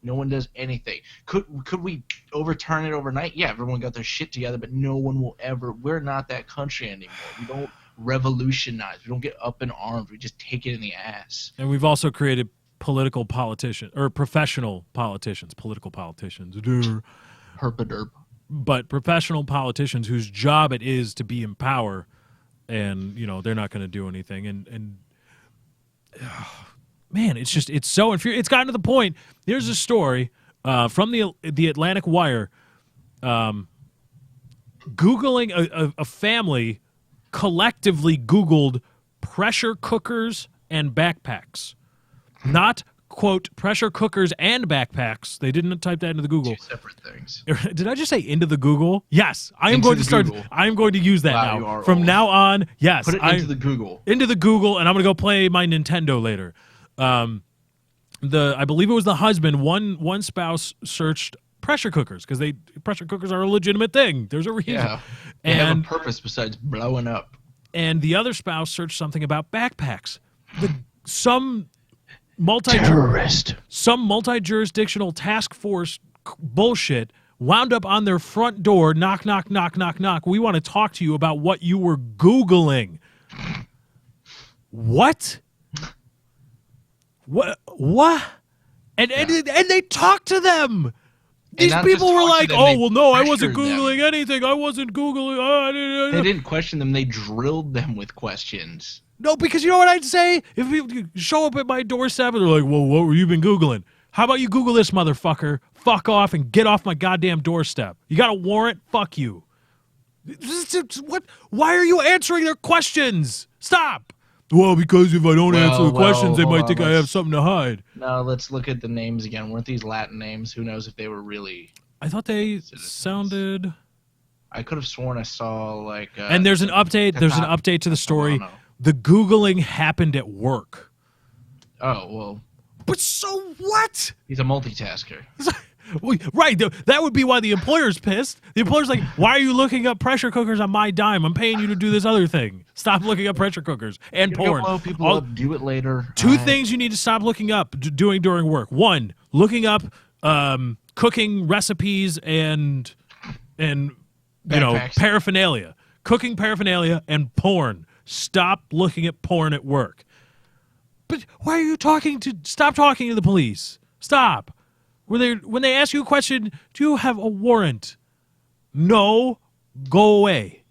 No one does anything. Could we overturn it overnight? Yeah, everyone got their shit together, but no one will ever. We're not that country anymore. We don't revolutionize. We don't get up in arms. We just take it in the ass. And we've also created professional politicians, political politicians. Herpaderp. But professional politicians whose job it is to be in power, and they're not going to do anything. And man, it's so infuriating. It's gotten to the point. Here's a story from the Atlantic Wire. Googling a family collectively Googled pressure cookers and backpacks, not quote pressure cookers and backpacks. They didn't type that into the Google. Two separate things. Did I just say into the Google? Yes, I am Into going to the start. Google. I am going to use that Wow, you now. are From old. now on, yes, Put it into the Google. Into the Google, and I'm going to go play my Nintendo later. I believe it was the husband. One spouse searched pressure cookers because pressure cookers are a legitimate thing. There's a reason. Yeah. They have a And purpose besides blowing up. and the other spouse searched something about backpacks. Some multi-jurisdictional task force bullshit wound up on their front door. Knock, knock, knock, knock, knock. We want to talk to you about what you were Googling. What? What? And they talked to them. These not people just were talk to like, them, "Oh, they well, no, I wasn't pressured them. Googling anything. I wasn't Googling." They didn't question them. They drilled them with questions. No, because you know what I'd say? If people show up at my doorstep and they're like, "Well, what were you been Googling?" How about you Google this, motherfucker? Fuck off and get off my goddamn doorstep. You got a warrant? Fuck you. What? Why are you answering their questions? Stop. Well, because if I don't answer the questions, they hold might on, think I have something to hide. Now let's look at the names again. Weren't these Latin names? Who knows if they were really? I thought they sounded. I could have sworn I saw like. And there's an update. There's an update to the story. no. The Googling happened at work. Oh well, But so what? he's a multitasker. Well, right, that would be why the employer's pissed. The employer's like, "Why are you looking up pressure cookers on my dime? I'm paying you to do this other thing. Stop looking up pressure cookers and You porn." blow people All- up. Do it later. Two things you need to stop looking up doing during work. One, looking up cooking recipes and Backpacks. paraphernalia. Cooking paraphernalia and porn. Stop looking at porn at work. But why are you stop talking to the police? Stop. When they ask you a question, do you have a warrant? No, go away.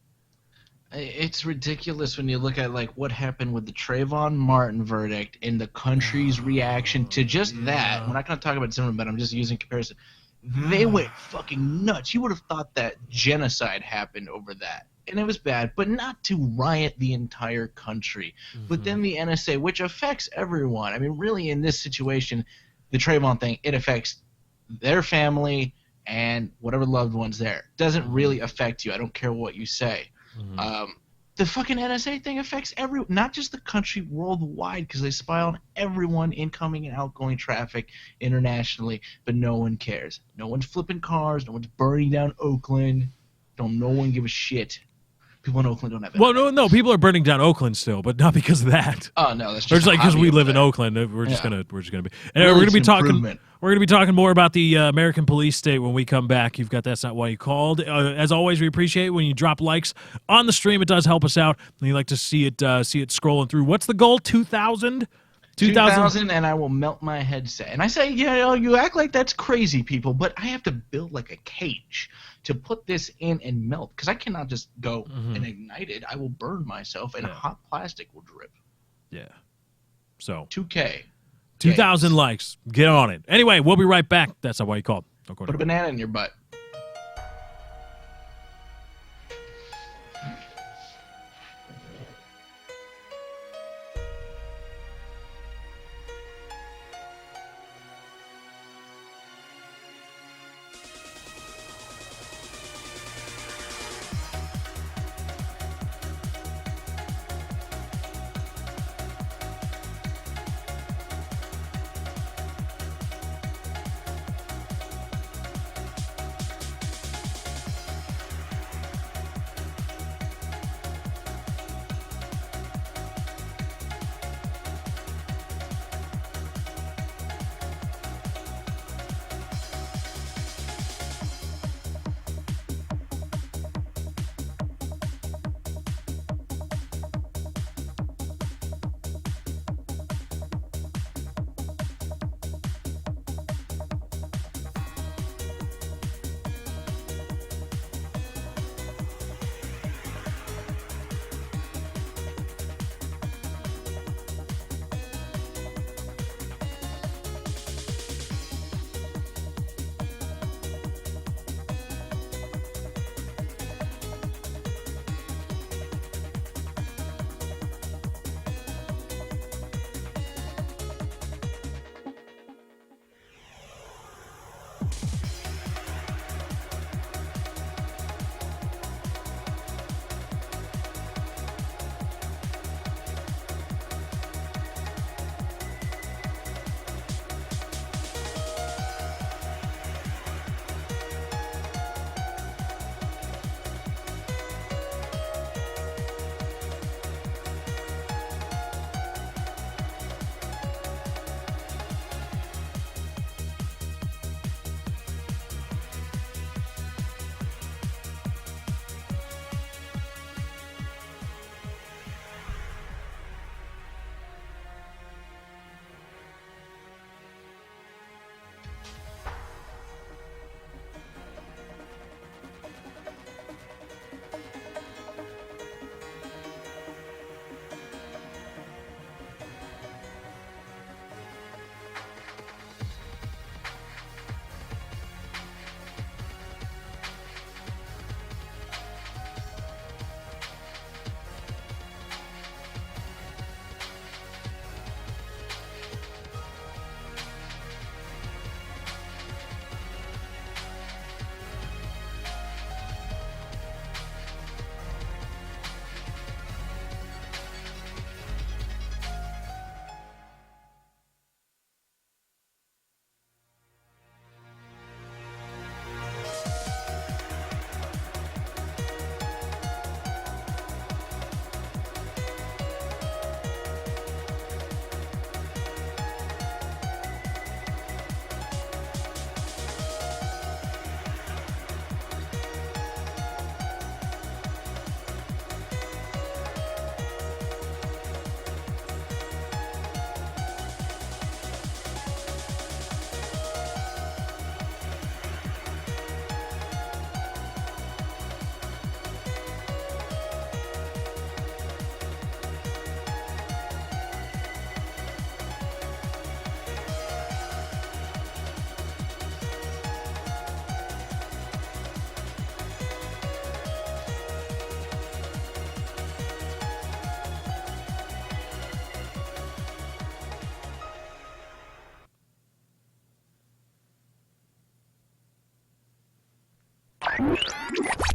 It's ridiculous when you look at like what happened with the Trayvon Martin verdict and the country's reaction to just that. We're not going to talk about Zimmerman, but I'm just using comparison. They went fucking nuts. You would have thought that genocide happened over that. And it was bad, but not to riot the entire country. But then the NSA, which affects everyone. I mean, really, in this situation, the Trayvon thing, it affects their family and whatever loved ones there. Doesn't really affect you. I don't care what you say. The fucking NSA thing affects not just the country, worldwide, because they spy on everyone, incoming and outgoing traffic internationally, but no one cares. No one's flipping cars. No one's burning down Oakland. No one give a shit. People in Oakland don't have Well, no, people are burning down Oakland still, but not because of that. Oh no, that's Or just it's like because hobby we over live in there. Oakland, we're just Yeah. gonna be. Anyway, Really, we're gonna be it's talking. improvement. We're gonna be talking more about the American police state when we come back. You've got That's Not Why You Called. As always, we appreciate when you drop likes on the stream. It does help us out. And you like to see it scrolling through. What's the goal? 2,000. 2,000 and I will melt my headset. And I say, you act like that's crazy, people, but I have to build like a cage to put this in and melt because I cannot just go and ignite it. I will burn myself and hot plastic will drip. Yeah. So 2K. 2,000 likes. Get on it. Anyway, we'll be right back. That's Not Why You Called. Don't go Put a banana in your butt.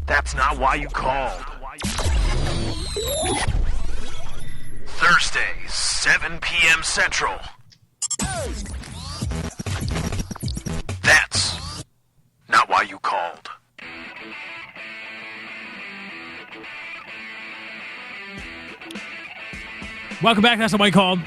That's not why you called. Thursday, 7 p.m. Central. That's not why you called. Welcome back. That's not why you called.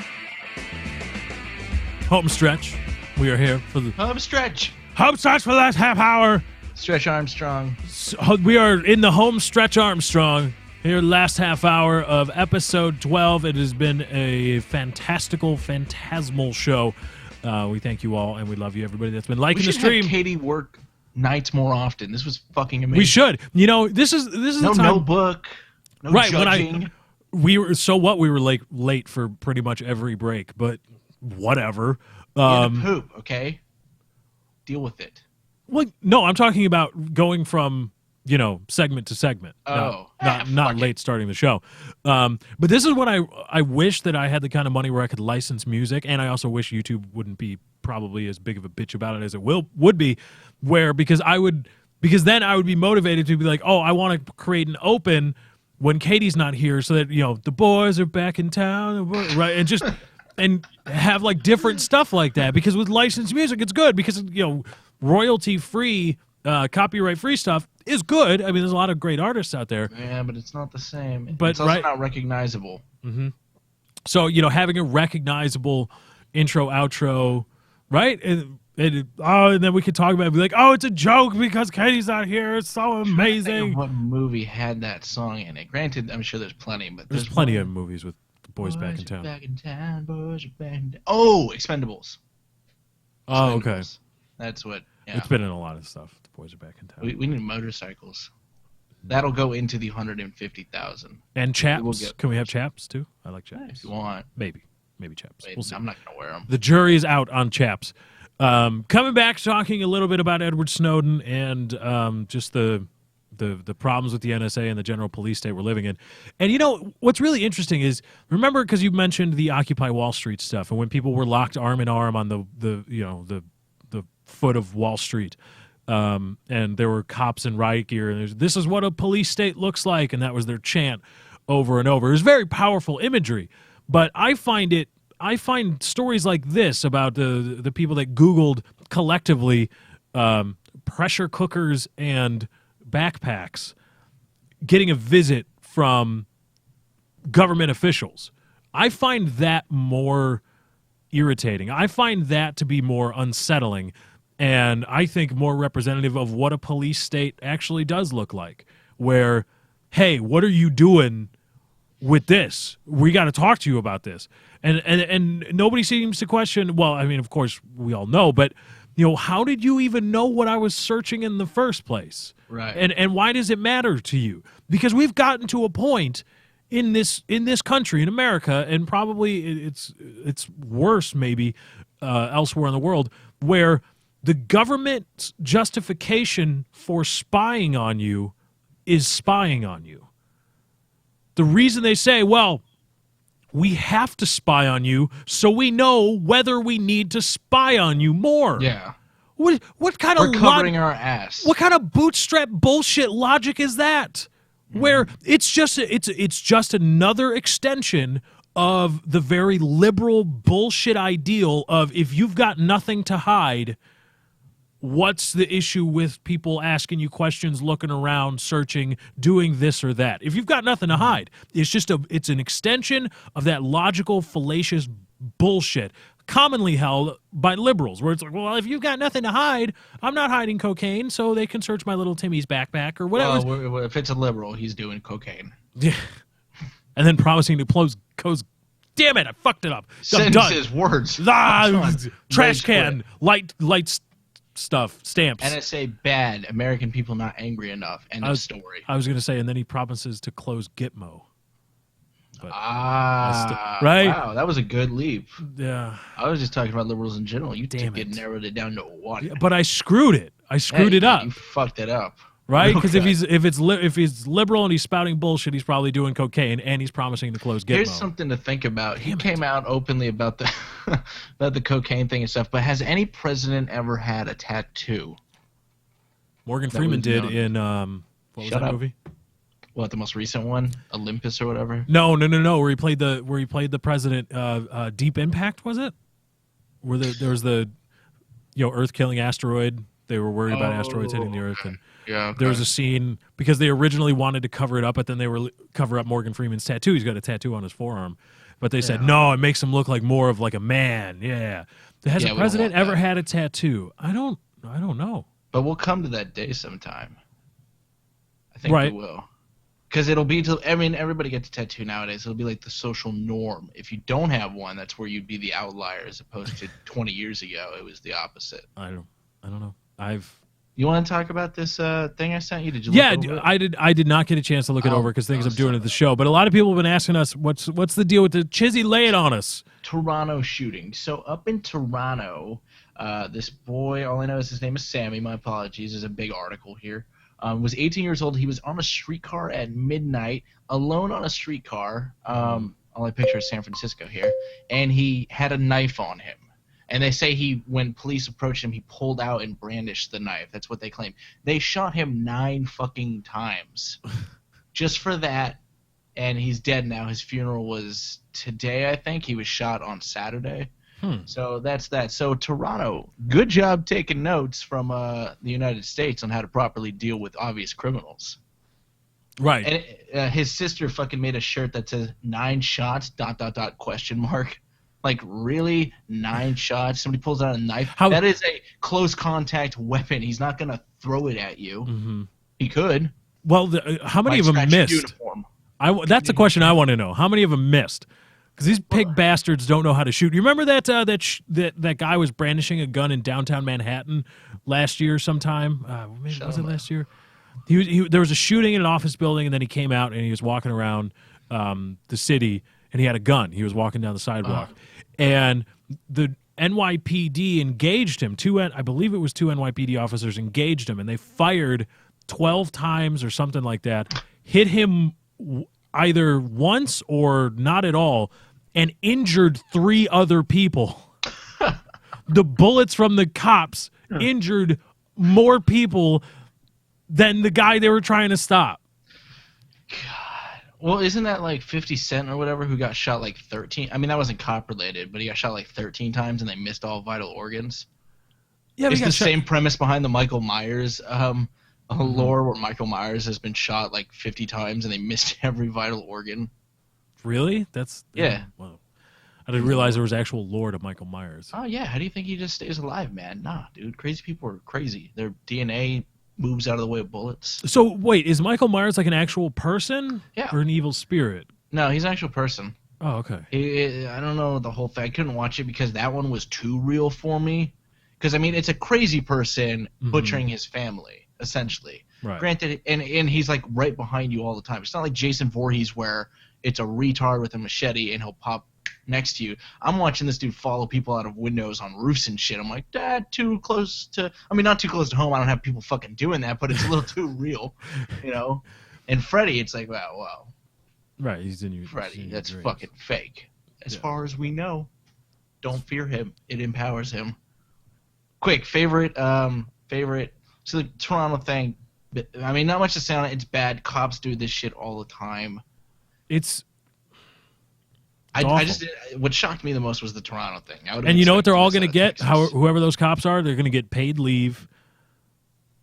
Home stretch. We are here for the Home stretch. home stretch for the last half hour. Stretch Armstrong. So we are in the home stretch Armstrong here last half hour of episode 12. It has been a fantastical, phantasmal show. We thank you all, and we love you, everybody that's been liking the stream. Have Katie work nights more often. This was fucking amazing. We should. You know, this is no the time. notebook. No Right, judging. We were late for pretty much every break, but whatever. Poop, okay? Deal with it. Well, no, I'm talking about going from, segment to segment. Not late starting the show. But this is what I wish that I had the kind of money where I could license music, and I also wish YouTube wouldn't be probably as big of a bitch about it as it would be, because then I would be motivated to be like, oh, I want to create an open when Katie's not here, so that the boys are back in town, right? And just and have like different stuff like that. Because with licensed music, it's good because royalty free, copyright free stuff is good. I mean, there's a lot of great artists out there. Yeah, but it's not the same. But it's also not recognizable. Mm-hmm. So having a recognizable intro, outro, right? And then we could talk about it, be like, oh, it's a joke because Katie's not here. It's so amazing. What movie had that song in it? Granted, I'm sure there's plenty, but there's plenty of movies with the boys back in town. Back in town, boys are back in town. Oh, Expendables. Oh, okay. That's what. Yeah. It's been in a lot of stuff. The boys are back in town. We need motorcycles. That'll go into the 150,000. And chaps. Can we have chaps too? I like chaps. If you want. Maybe chaps. We'll see. I'm not gonna wear them. The jury's out on chaps. Coming back, talking a little bit about Edward Snowden and just the problems with the NSA and the general police state we're living in. And what's really interesting is, remember, because you mentioned the Occupy Wall Street stuff, and when people were locked arm in arm on the the foot of Wall Street. And there were cops in riot gear, and this is what a police state looks like, and that was their chant over and over. It was very powerful imagery, but I find stories like this about the people that Googled collectively pressure cookers and backpacks getting a visit from government officials. I find that more irritating. I find that to be more unsettling, and I think more representative of what a police state actually does look like, where, hey, what are you doing with this? We got to talk to you about this. And nobody seems to question, well, I mean, of course, we all know, but, how did you even know what I was searching in the first place? Right. And why does it matter to you? Because we've gotten to a point in this country, in America, and probably it's worse maybe elsewhere in the world, where the government's justification for spying on you is spying on you. The reason they say, well, we have to spy on you so we know whether we need to spy on you more. Yeah. What kind We're of covering our ass. What kind of bootstrap bullshit logic is that? Where it's just another extension of the very liberal bullshit ideal of, if you've got nothing to hide, what's the issue with people asking you questions, looking around, searching, doing this or that? If you've got nothing to hide, it's an extension of that logical, fallacious bullshit commonly held by liberals, where it's like, well, if you've got nothing to hide, I'm not hiding cocaine, so they can search my little Timmy's backpack or whatever. Well, if it's a liberal, he's doing cocaine. Yeah. And then promising to close. Damn it, I fucked it up. Sentences, words. Trash can, light stuff, stamps. NSA bad. American people not angry enough. End of story. I was going to say, and then he promises to close Gitmo. But right? Wow, that was a good leap. Yeah. I was just talking about liberals in general. You narrowed it down to one. Yeah, but I screwed it. I screwed it up. You fucked it up. Right? Because if he's liberal and he's spouting bullshit, he's probably doing cocaine and he's promising to close Gitmo. Here's something to think about. He came out openly about the about the cocaine thing and stuff, but has any president ever had a tattoo? Morgan Freeman did in what was that movie? What, the most recent one, Olympus or whatever? No. Where he played the president. Deep Impact, was it? Where there was the Earth-killing asteroid. They were worried about asteroids hitting the Earth, and there was a scene because they originally wanted to cover it up, but then they were cover up Morgan Freeman's tattoo. He's got a tattoo on his forearm, but they said no, it makes him look like more of like a man. Yeah, has a president ever had a tattoo? I don't know. But we'll come to that day sometime. I think we will. Because it'll be everybody gets a tattoo nowadays. It'll be like the social norm. If you don't have one, that's where you'd be the outlier, as opposed to 20 years ago, it was the opposite. I don't know. You want to talk about this thing I sent you? Did you? Look over it? I did not get a chance to look it over because things I'm doing at the show. But a lot of people have been asking us, what's the deal with the Chizzy? Lay it on us. Toronto shooting. So up in Toronto, this boy, all I know is his name is Sammy. My apologies. There's a big article here. Was 18 years old. He was on a streetcar at midnight, alone on a streetcar. All I picture is San Francisco here. And he had a knife on him. And they say when police approached him, he pulled out and brandished the knife. That's what they claim. They shot him 9 fucking times just for that. And he's dead now. His funeral was today, I think. He was shot on Saturday. So that's that. So Toronto, good job taking notes from the United States on how to properly deal with obvious criminals. Right. And his sister fucking made a shirt that says 9 shots ... Like, really? 9 shots? Somebody pulls out a knife? That is a close contact weapon. He's not going to throw it at you. Mm-hmm. He could. Well, how many of them missed? That's the question I want to know. How many of them missed? Because these pig bastards don't know how to shoot. You remember that guy was brandishing a gun in downtown Manhattan last year sometime? Was it last year? There was a shooting in an office building, and then he came out and he was walking around the city, and he had a gun. He was walking down the sidewalk. And the NYPD engaged him. I believe it was 2 NYPD officers engaged him, and they fired 12 times or something like that, hit him either once or not at all, and injured 3 other people. the bullets from the cops injured more people than the guy they were trying to stop. God. Well, isn't that like 50 Cent or whatever who got shot like 13? I mean, that wasn't cop related, but he got shot like 13 times and they missed all vital organs. Yeah, it's the same premise behind the Michael Myers lore, where Michael Myers has been shot like 50 times and they missed every vital organ. Really? That's yeah. Wow. I didn't realize there was actual lore to Michael Myers. Oh yeah, how do you think he just stays alive, man? Nah, dude, crazy people are crazy. Their DNA moves out of the way of bullets. So wait, is Michael Myers like an actual person? Yeah. Or an evil spirit? No, he's an actual person. Oh, okay. I don't know the whole thing. I couldn't watch it because that one was too real for me. Because I mean, it's a crazy person butchering his family, essentially. Right. Granted, and he's like right behind you all the time. It's not like Jason Voorhees where it's a retard with a machete and he'll pop next to you. I'm watching this dude follow people out of windows on roofs and shit. I'm like, Dad, too close to. I mean, not too close to home. I don't have people fucking doing that, but it's a little too real, you know. And Freddy, it's like, wow. Right, he's in you. Freddy, that's fucking fake. As far as we know, don't fear him. It empowers him. Quick favorite. So the Toronto thing. I mean, not much to say on it. It's bad. Cops do this shit all the time. It's. I just what shocked me the most was the Toronto thing. And you know what they're all going to get? Whoever those cops are, they're going to get paid leave.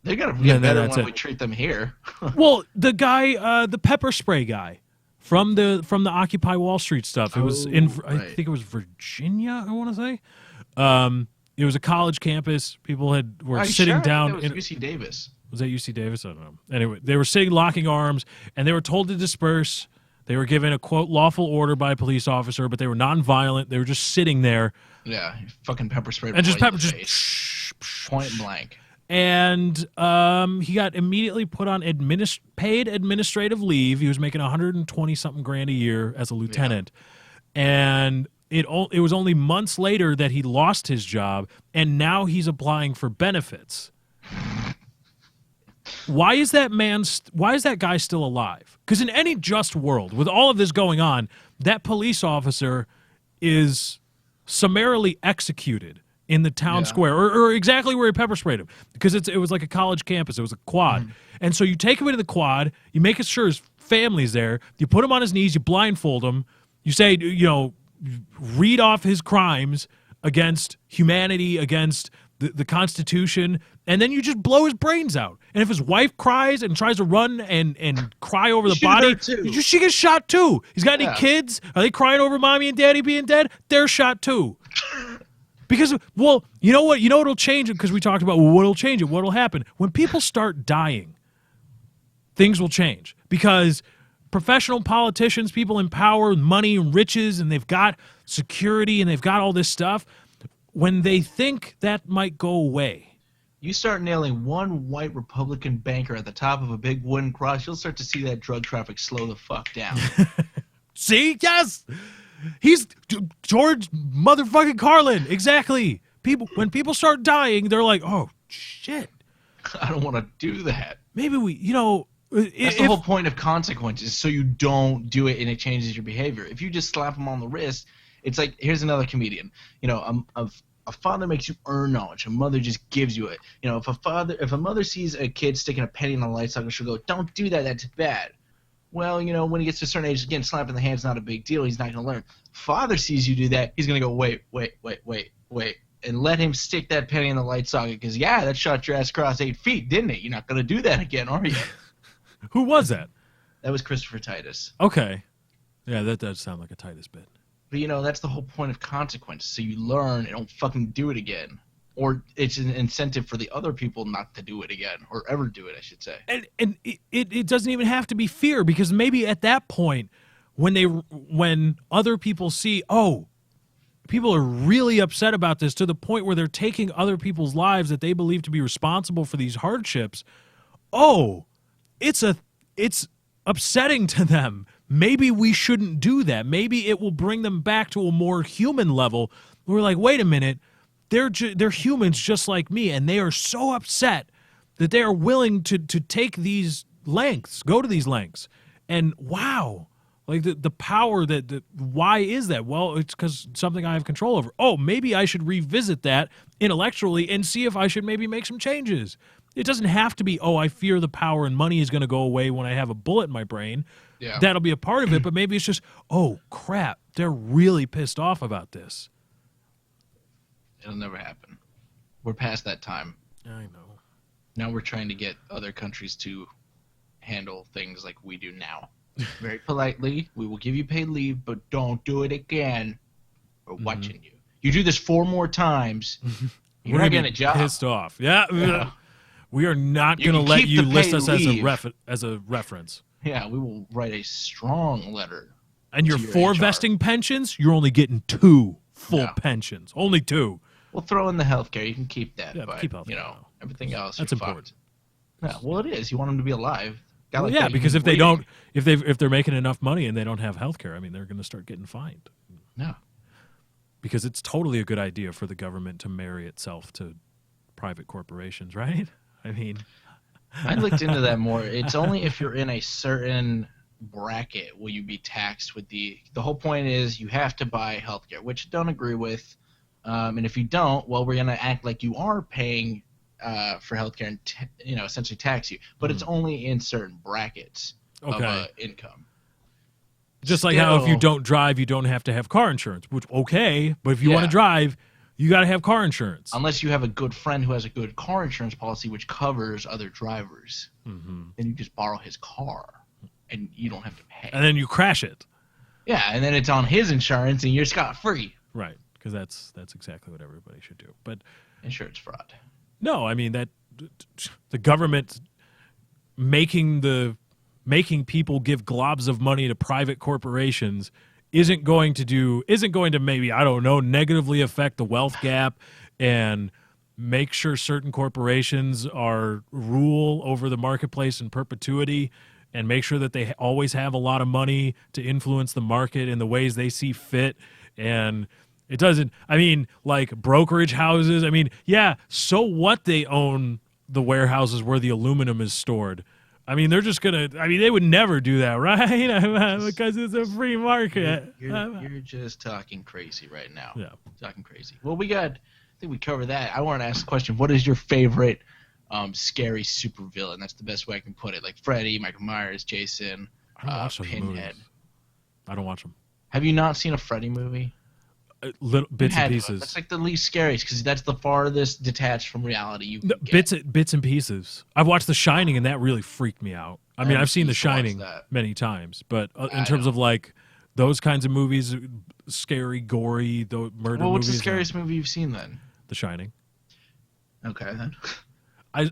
They're going to get better when we treat them here. Well, the guy, the pepper spray guy from the Occupy Wall Street stuff. It was I think it was Virginia, I want to say. It was a college campus. People were sitting down. It was UC Davis. Was that UC Davis? I don't know. Anyway, they were sitting locking arms, and they were told to disperse. They were given a, quote, lawful order by a police officer, but they were nonviolent. They were just sitting there. Yeah, fucking pepper spray. And just pepper, point blank. And he got immediately put on paid administrative leave. He was making $120-something grand a year as a lieutenant. Yeah. And it was only months later that he lost his job, and now he's applying for benefits. Why is that guy still alive? Because in any just world, with all of this going on, that police officer is summarily executed in the town square, or exactly where he pepper sprayed him, because it was like a college campus. It was a quad. And so you take him into the quad, you make sure his family's there, you put him on his knees, you blindfold him, you say, read off his crimes against humanity, against the Constitution, and then you just blow his brains out. And if his wife cries and tries to run and cry over the body, she gets shot too. He's got any kids? Are they crying over mommy and daddy being dead? They're shot too. Because, well, you know what? You know what'll change it? Because we talked about what'll change it. What'll happen? When people start dying, things will change. Because professional politicians, people in power, money and riches, and they've got security and they've got all this stuff, when they think that might go away. You start nailing one white Republican banker at the top of a big wooden cross, you'll start to see that drug traffic slow the fuck down. See? Yes! He's George motherfucking Carlin. Exactly. When people start dying, they're like, oh, shit. I don't want to do that. Maybe that's the whole point of consequences, so you don't do it and it changes your behavior. If you just slap them on the wrist, it's like, here's another comedian. A father makes you earn knowledge. A mother just gives you it. If a mother sees a kid sticking a penny in the light socket, she'll go, don't do that, that's bad. Well, when he gets to a certain age, again, slapping the hand's not a big deal. He's not going to learn. Father sees you do that, he's going to go, wait, and let him stick that penny in the light socket because, that shot your ass across 8 feet, didn't it? You're not going to do that again, are you? Who was that? That was Christopher Titus. Okay. Yeah, that does sound like a Titus bit. But, that's the whole point of consequence. So you learn and don't fucking do it again. Or it's an incentive for the other people not to do it again, or ever do it, I should say. And it doesn't even have to be fear, because maybe at that point, when other people see, people are really upset about this to the point where they're taking other people's lives that they believe to be responsible for these hardships, it's upsetting to them. Maybe we shouldn't do that. Maybe it will bring them back to a more human level. We're like, wait a minute. They're humans just like me, and they are so upset that they are willing to take these lengths, go to these lengths. And wow, Like the power why is that? Well, it's because something I have control over. Oh, maybe I should revisit that intellectually and see if I should maybe make some changes. It doesn't have to be, oh, I fear the power and money is going to go away when I have a bullet in my brain. Yeah. That'll be a part of it, but maybe it's just, oh, crap, they're really pissed off about this. It'll never happen. We're past that time. I know. Now we're trying to get other countries to handle things like we do now. Very politely, we will give you paid leave, but don't do it again. We're watching you. You do this 4 more times, you're not gonna getting be a job. pissed off. Yeah. Yeah. We are not You going to can let keep you the list paid us leave. as a reference. Yeah, we will write a strong letter. And your to your 4 HR. vesting pensions, you're only getting 2 full Yeah. pensions. Only 2. We'll throw in the healthcare. You can keep that. Yeah, but, keep healthcare. you know, everything else. That's you're important. fucked. Yeah, well, it is. You want them to be alive. Guy Well, like yeah, that, because he's if they waiting. don't, if they're making enough money and they don't have health care, I mean, they're going to start getting fined. No. Because it's totally a good idea for the government to marry itself to private corporations, right? I mean, I looked into that more. It's only if you're in a certain bracket will you be taxed with the whole point is you have to buy healthcare, which I don't agree with. And if you don't, well, we're going to act like you are paying for healthcare and essentially tax you. But it's only in certain brackets Okay. of income. just like how if you Still- don't drive, you don't have to have car insurance, which, okay, but if you want to Yeah. drive, you got to have car insurance. Unless you have a good friend who has a good car insurance policy which covers other drivers. Mm-hmm. Then you just borrow his car and you don't have to pay. And then you crash it. Yeah, and then it's on his insurance and you're scot-free. Right, because that's exactly what everybody should do. But Insurance fraud. no, I mean that the government making people give globs of money to private corporations isn't going to maybe, I don't know, negatively affect the wealth gap and make sure certain corporations are rule over the marketplace in perpetuity and make sure that they always have a lot of money to influence the market in the ways they see fit. And it doesn't, I mean, like brokerage houses, I mean, yeah, so what they own the warehouses where the aluminum is stored. I mean, they're just going to, I mean, they would never do that, right? Because it's a free market. You're just talking crazy right now. Yeah. Talking crazy. Well, I think we covered that. I want to ask a question. What is your favorite scary supervillain? That's the best way I can put it. Like Freddy, Michael Myers, Jason, I don't watch those Pinhead. movies. I don't watch them. Have you not seen a Freddy movie? Little bits and Had to. pieces. That's like the least scariest because that's the farthest detached from reality you can No, get. bits and pieces. I've watched The Shining and that really freaked me out. I mean, I I've seen The refuse to watch Shining that. many times, but in I terms don't. of like those kinds of movies, scary, gory, murder Well, what's movies. the scariest movie you've seen then? The Shining. Okay, then.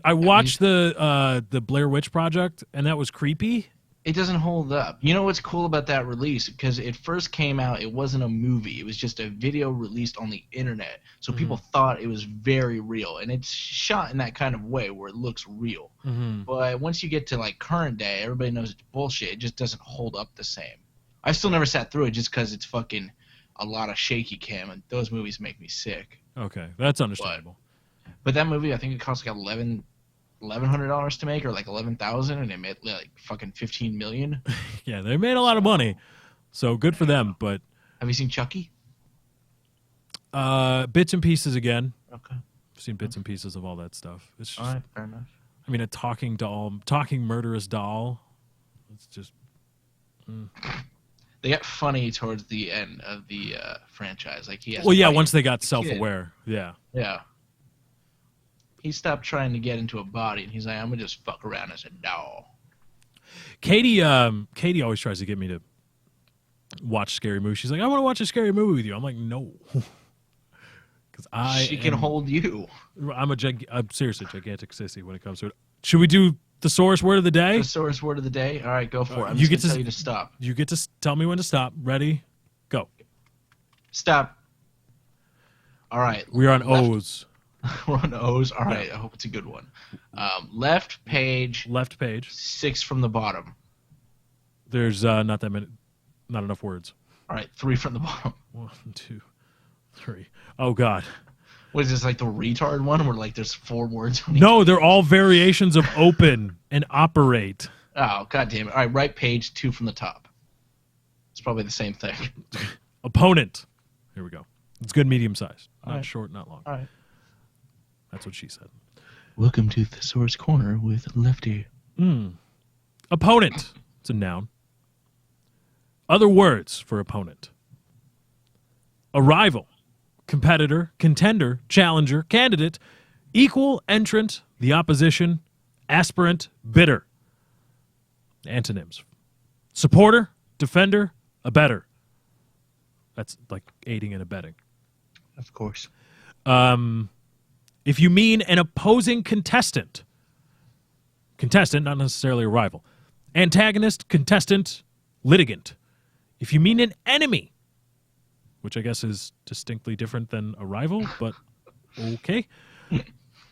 I watched the Blair Witch Project and that was creepy. It doesn't hold up. You know what's cool about that release? Because it first came out, it wasn't a movie. It was just a video released on the internet. So people thought it was very real. And it's shot in that kind of way where it looks real. Mm-hmm. But once you get to like current day, everybody knows it's bullshit. It just doesn't hold up the same. I still never sat through it just because it's fucking a lot of shaky cam. And those movies make me sick. Okay, that's understandable. But that movie, I think it cost like $1,100 to make, or like 11,000, and it made like fucking 15 million. Yeah, they made a lot of money, so good for them. But Have you seen Chucky? bits and pieces again. Okay. I've seen bits and pieces of all that stuff. It's just, All right, fair enough. I mean, a talking murderous doll. It's just They got funny towards the end of the franchise. Like he has. well, yeah. to fight Once they got the kid. self-aware, yeah. Yeah. He stopped trying to get into a body, and he's like, "I'm gonna just fuck around as a doll." Katie always tries to get me to watch scary movies. She's like, I want to watch a scary movie with you. I'm like, no, because She can hold you. I'm seriously a gigantic sissy when it comes to it. Should we do the source word of the day? The source word of the day. All right, go for it. I'm you just get gonna to- tell you to stop. You get to tell me when to stop. Ready? Go. Stop. All right. We're on left- O's. We're on O's. All right. I hope it's a good one. Left page, Left page. 6 from the bottom. There's not enough words. All right, 3 from the bottom. 1, 2, 3. Oh God. What is this, like the retard one where like there's 4 words on each? No, they're all variations of open and operate. Oh, god damn it. All right, right page, 2 from the top. probably the same thing. Opponent. Here we go. It's good medium size. Not All right. short, not long. All right. That's what she said. Welcome to Thesaurus Corner with Lefty. Opponent. It's a noun. Other words for opponent. A rival, competitor, contender, challenger, candidate, equal entrant, the opposition, aspirant, bidder. Antonyms. Supporter, defender, abettor. That's like aiding and abetting. Of course. If you mean an opposing contestant, not necessarily a rival, antagonist, contestant, litigant. If you mean an enemy, which I guess is distinctly different than a rival, but okay.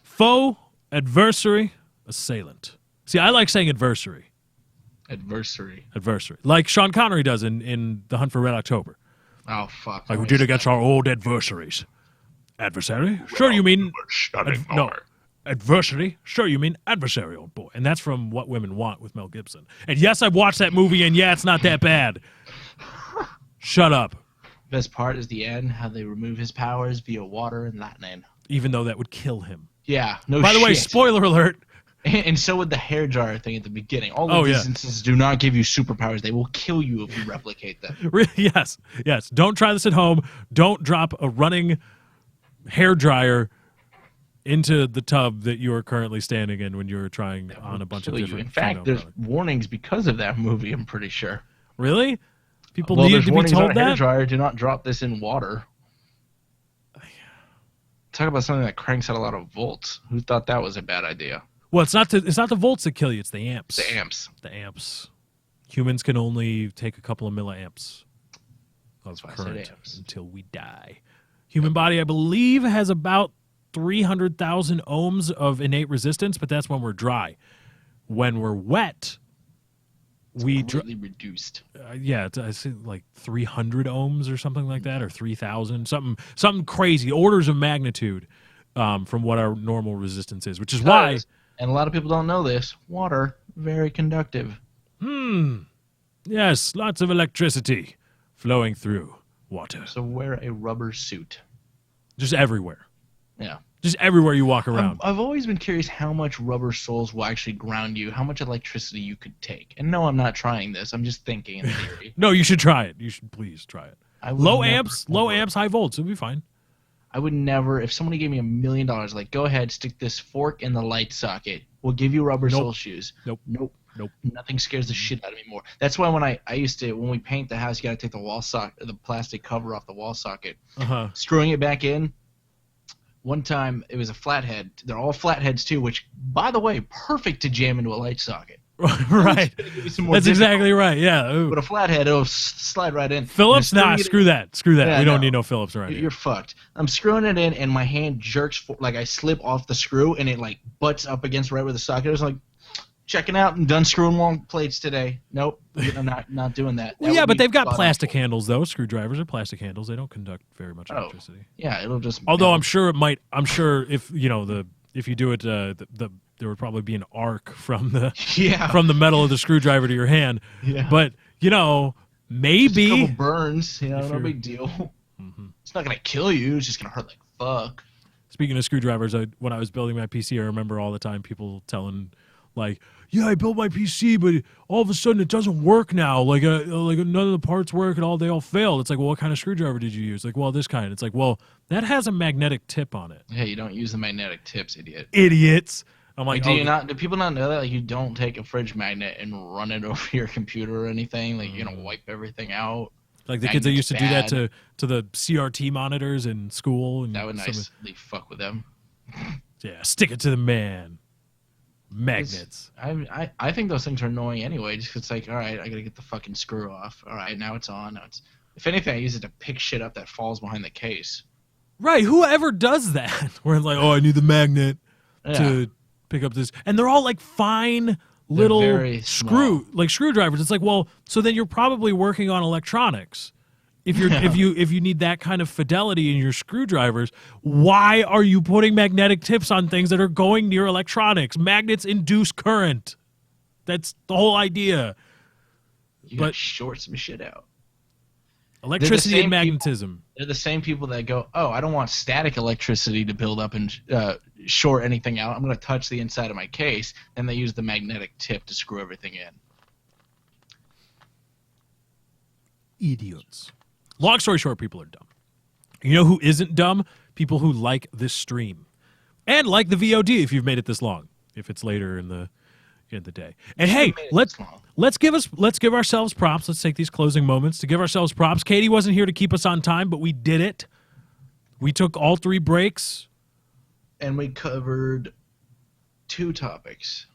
Foe, adversary, assailant. See, I like saying adversary. Adversary. Like Sean Connery does in The Hunt for Red October. Oh, fuck. Like we did against our old adversaries. Adversary? Sure you mean... no. Adversity? Sure you mean adversary, old boy. And that's from What Women Want with Mel Gibson. And yes, I've watched that movie, and yeah, it's not that bad. Shut up. Best part is the end, how they remove his powers via water and lightning. Even though that would kill him. Yeah, no By the way, shit. spoiler alert. And so would the hair dryer thing at the beginning. All of these instances do not give you superpowers. They will kill you if you replicate them. Yes. Don't try this at home. Don't drop a running hair dryer into the tub that you are currently standing in when you're trying on a bunch of different... In fact, there's products. warnings because of that movie, I'm pretty sure. Really? People Well, needed there's to be warnings on told a hair that? dryer, do not drop this in water. Talk about something that cranks out a lot of volts. Who thought that was a bad idea? Well, it's not the volts that kill you, it's the amps. The amps. The amps. Humans can only take a couple of milliamps of why I said current amps. until we die. Human body, I believe, has about 300,000 ohms of innate resistance, but that's when we're dry. When we're wet, Greatly reduced. I see like 300 ohms or something like that, or 3,000, something crazy, orders of magnitude from what our normal resistance is, which is why. And a lot of people don't know this. Water, very conductive. Yes, lots of electricity flowing through water, So wear a rubber suit. just everywhere, Yeah. just everywhere you walk around. I've always been curious how much rubber soles will actually ground you, how much electricity you could take. And no, I'm not trying this. I'm just thinking in theory. No, you should try it. You should please try it. I would Low never- amps, high volts. It'll be fine. I would never, if somebody gave me $1 million, like, go ahead, stick this fork in the light socket. We'll give you rubber sole shoes. Nope. Nothing scares the shit out of me more. That's why when I used to, when we paint the house, you got to take the wall socket, the plastic cover off the wall socket. Uh-huh. Screwing it back in. One time, it was a flathead. They're all flatheads too, which, by the way, perfect to jam into a light socket. Right. Give you some more That's exactly right. Yeah. Ooh. But a flathead, it'll slide right in. Phillips? And Nah, screw that. Yeah, we don't no. need no Phillips around You're here. fucked. I'm screwing it in, and my hand jerks, like I slip off the screw, and it like butts up against right where the socket is. Like, checking out and done screwing long plates today. Nope, I'm not doing that. Well, That yeah, would but be they've got god plastic awful. handles, though. Screwdrivers are plastic handles. They don't conduct very much electricity. Yeah, it'll just. Although I'm sure it might. I'm sure if if you do it, there would probably be an arc from the Yeah. from the metal of the screwdriver to your hand. Yeah. But maybe. a couple burns. No you're- big deal. It's not gonna kill you. It's just gonna hurt like fuck. Speaking of screwdrivers, when I was building my PC, I remember all the time people telling, like, "Yeah, I built my PC, but all of a sudden it doesn't work now. Like none of the parts work and they all failed." It's like, well, what kind of screwdriver did you use? Like, well, this kind. It's like, well, that has a magnetic tip on it. Hey, you don't use the magnetic tips, idiot. Idiots. I'm like, Do people not know that? Like, you don't take a fridge magnet and run it over your computer or anything. Like, you're gonna wipe everything out. like the kids that used to do that Magnet's to the CRT monitors in school. And That would some of- nicely fuck with them. yeah, stick it to the man. Magnets. I think those things are annoying anyway. Just 'cause it's like, all right, I gotta get the fucking screw off. All right, now it's on. Now it's. If anything, I use it to pick shit up that falls behind the case. Right. Whoever does that? Where it's like, oh, I need the magnet to pick up this. And they're all like fine little very screwdrivers. It's like, well, so then you're probably working on electronics. If you're if you need that kind of fidelity in your screwdrivers, why are you putting magnetic tips on things that are going near electronics? Magnets induce current. That's the whole idea. You gotta but- short some shit out. Electricity and same people- magnetism. They're the same people that go, oh, I don't want static electricity to build up and short anything out. I'm going to touch the inside of my case. And they use the magnetic tip to screw everything in. Idiots. Long story short, people are dumb. You know who isn't dumb? People who like this stream. And like the VOD if you've made it this long. If it's later in the day. And hey, let's give ourselves props. Let's take these closing moments to give ourselves props. Katie wasn't here to keep us on time, but we did it. We took all 3 breaks. And we covered 2 topics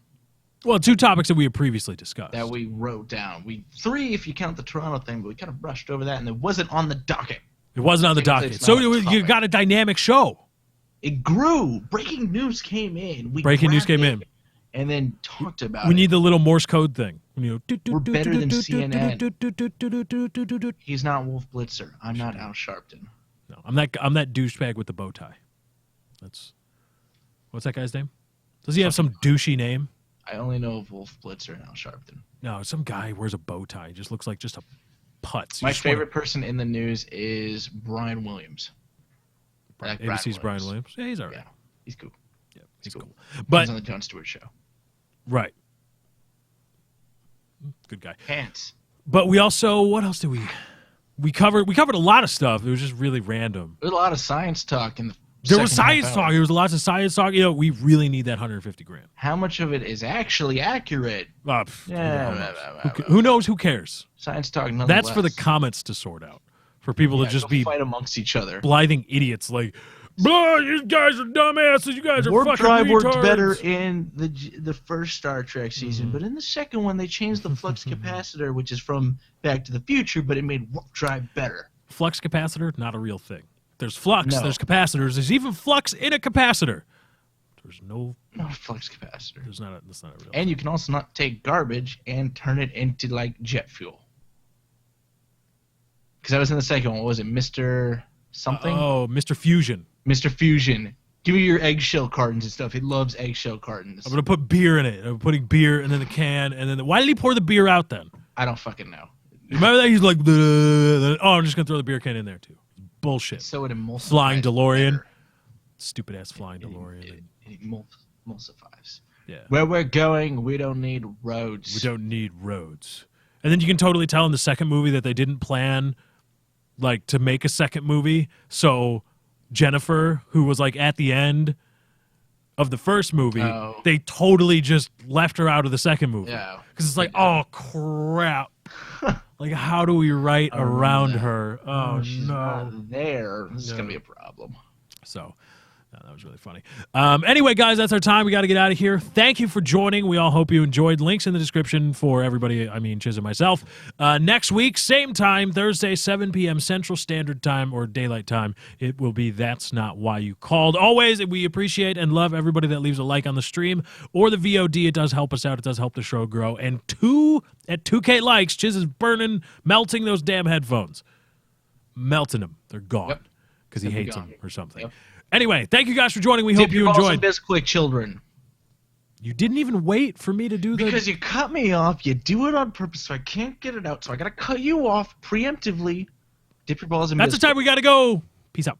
Well, 2 topics that we had previously discussed. that we wrote down. 3 if you count the Toronto thing, but we kind of brushed over that, and it wasn't on the docket. It wasn't on the Technically, docket. it's So not a you topic. got a dynamic show. It grew. Breaking news came in. We Breaking news grabbed came it in. And then talked about We it. need the little Morse code thing. We're better than CNN. He's not Wolf Blitzer. I'm not Al Sharpton. No, I'm that douchebag with the bow tie. What's that guy's name? Does he have some douchey name? I only know of Wolf Blitzer and Al Sharpton. No, some guy wears a bow tie. He just looks like just a putz. My favorite person in the news is Brian Williams. I like ABC's Brian Williams. Yeah, he's all right. Yeah, he's cool. Yeah, he's cool. He's But on the Jon Stewart show. right, good guy. Pants. But we also, what else did we covered? We covered a lot of stuff. It was just really random. There's a lot of science talk in the. There was second half science hour. talk. There was lots of science talk. You know, we really need that 150 grand. How much of it is actually accurate? Who knows? Who cares? Science talk. Nonetheless. That's for the comments to sort out. For people to just go be fight amongst each other. blithing idiots like, blah, you guys are dumbasses. You guys are Warp fucking drive retards. worked better in the first Star Trek season, but in the second one they changed the flux capacitor, which is from Back to the Future, but it made warp drive better. Flux capacitor, not a real thing. There's flux, No. there's capacitors, there's even flux in a capacitor. There's no, No flux capacitor. that's not a real And you can also not take garbage and turn it into like jet fuel. Because I was in the second one. What was it, Mr. something? Oh, Mr. Fusion. Mr. Fusion. Give me your eggshell cartons and stuff. He loves eggshell cartons. I'm going to put beer in it. I'm putting beer and then the can. And then why did he pour the beer out then? I don't fucking know. Remember that? He's like, oh, I'm just going to throw the beer can in there too. Bullshit. So it emulsifies. Flying DeLorean. better. Stupid ass flying DeLorean. It emulsifies. Yeah. Where we're going, we don't need roads. We don't need roads. And then you can totally tell in the second movie that they didn't plan like to make a second movie. So Jennifer, who was like at the end of the first movie, they totally just left her out of the second movie. Yeah. Because it's like, oh crap. Like, how do we write around her? Oh, She's no. not there. This is gonna be a problem. So that was really funny. Anyway, guys, that's our time. We got to get out of here. Thank you for joining. We all hope you enjoyed. Links in the description for everybody. I mean, Chiz and myself. Next week, same time, Thursday, 7 p.m. Central Standard Time or Daylight Time. It will be That's Not Why You Called. Always, we appreciate and love everybody that leaves a like on the stream or the VOD. It does help us out. It does help the show grow. And at 2K likes, Chiz is melting those damn headphones. Melting them. They're gone because he hates them or something. Yep. Anyway, thank you guys for joining. We hope you enjoyed. Bisquick, children. You didn't even wait for me to do the... Because you cut me off. You do it on purpose, so I can't get it out. So I gotta cut you off preemptively. Dip your balls in That's the Bisquick. time we got to go. Peace out.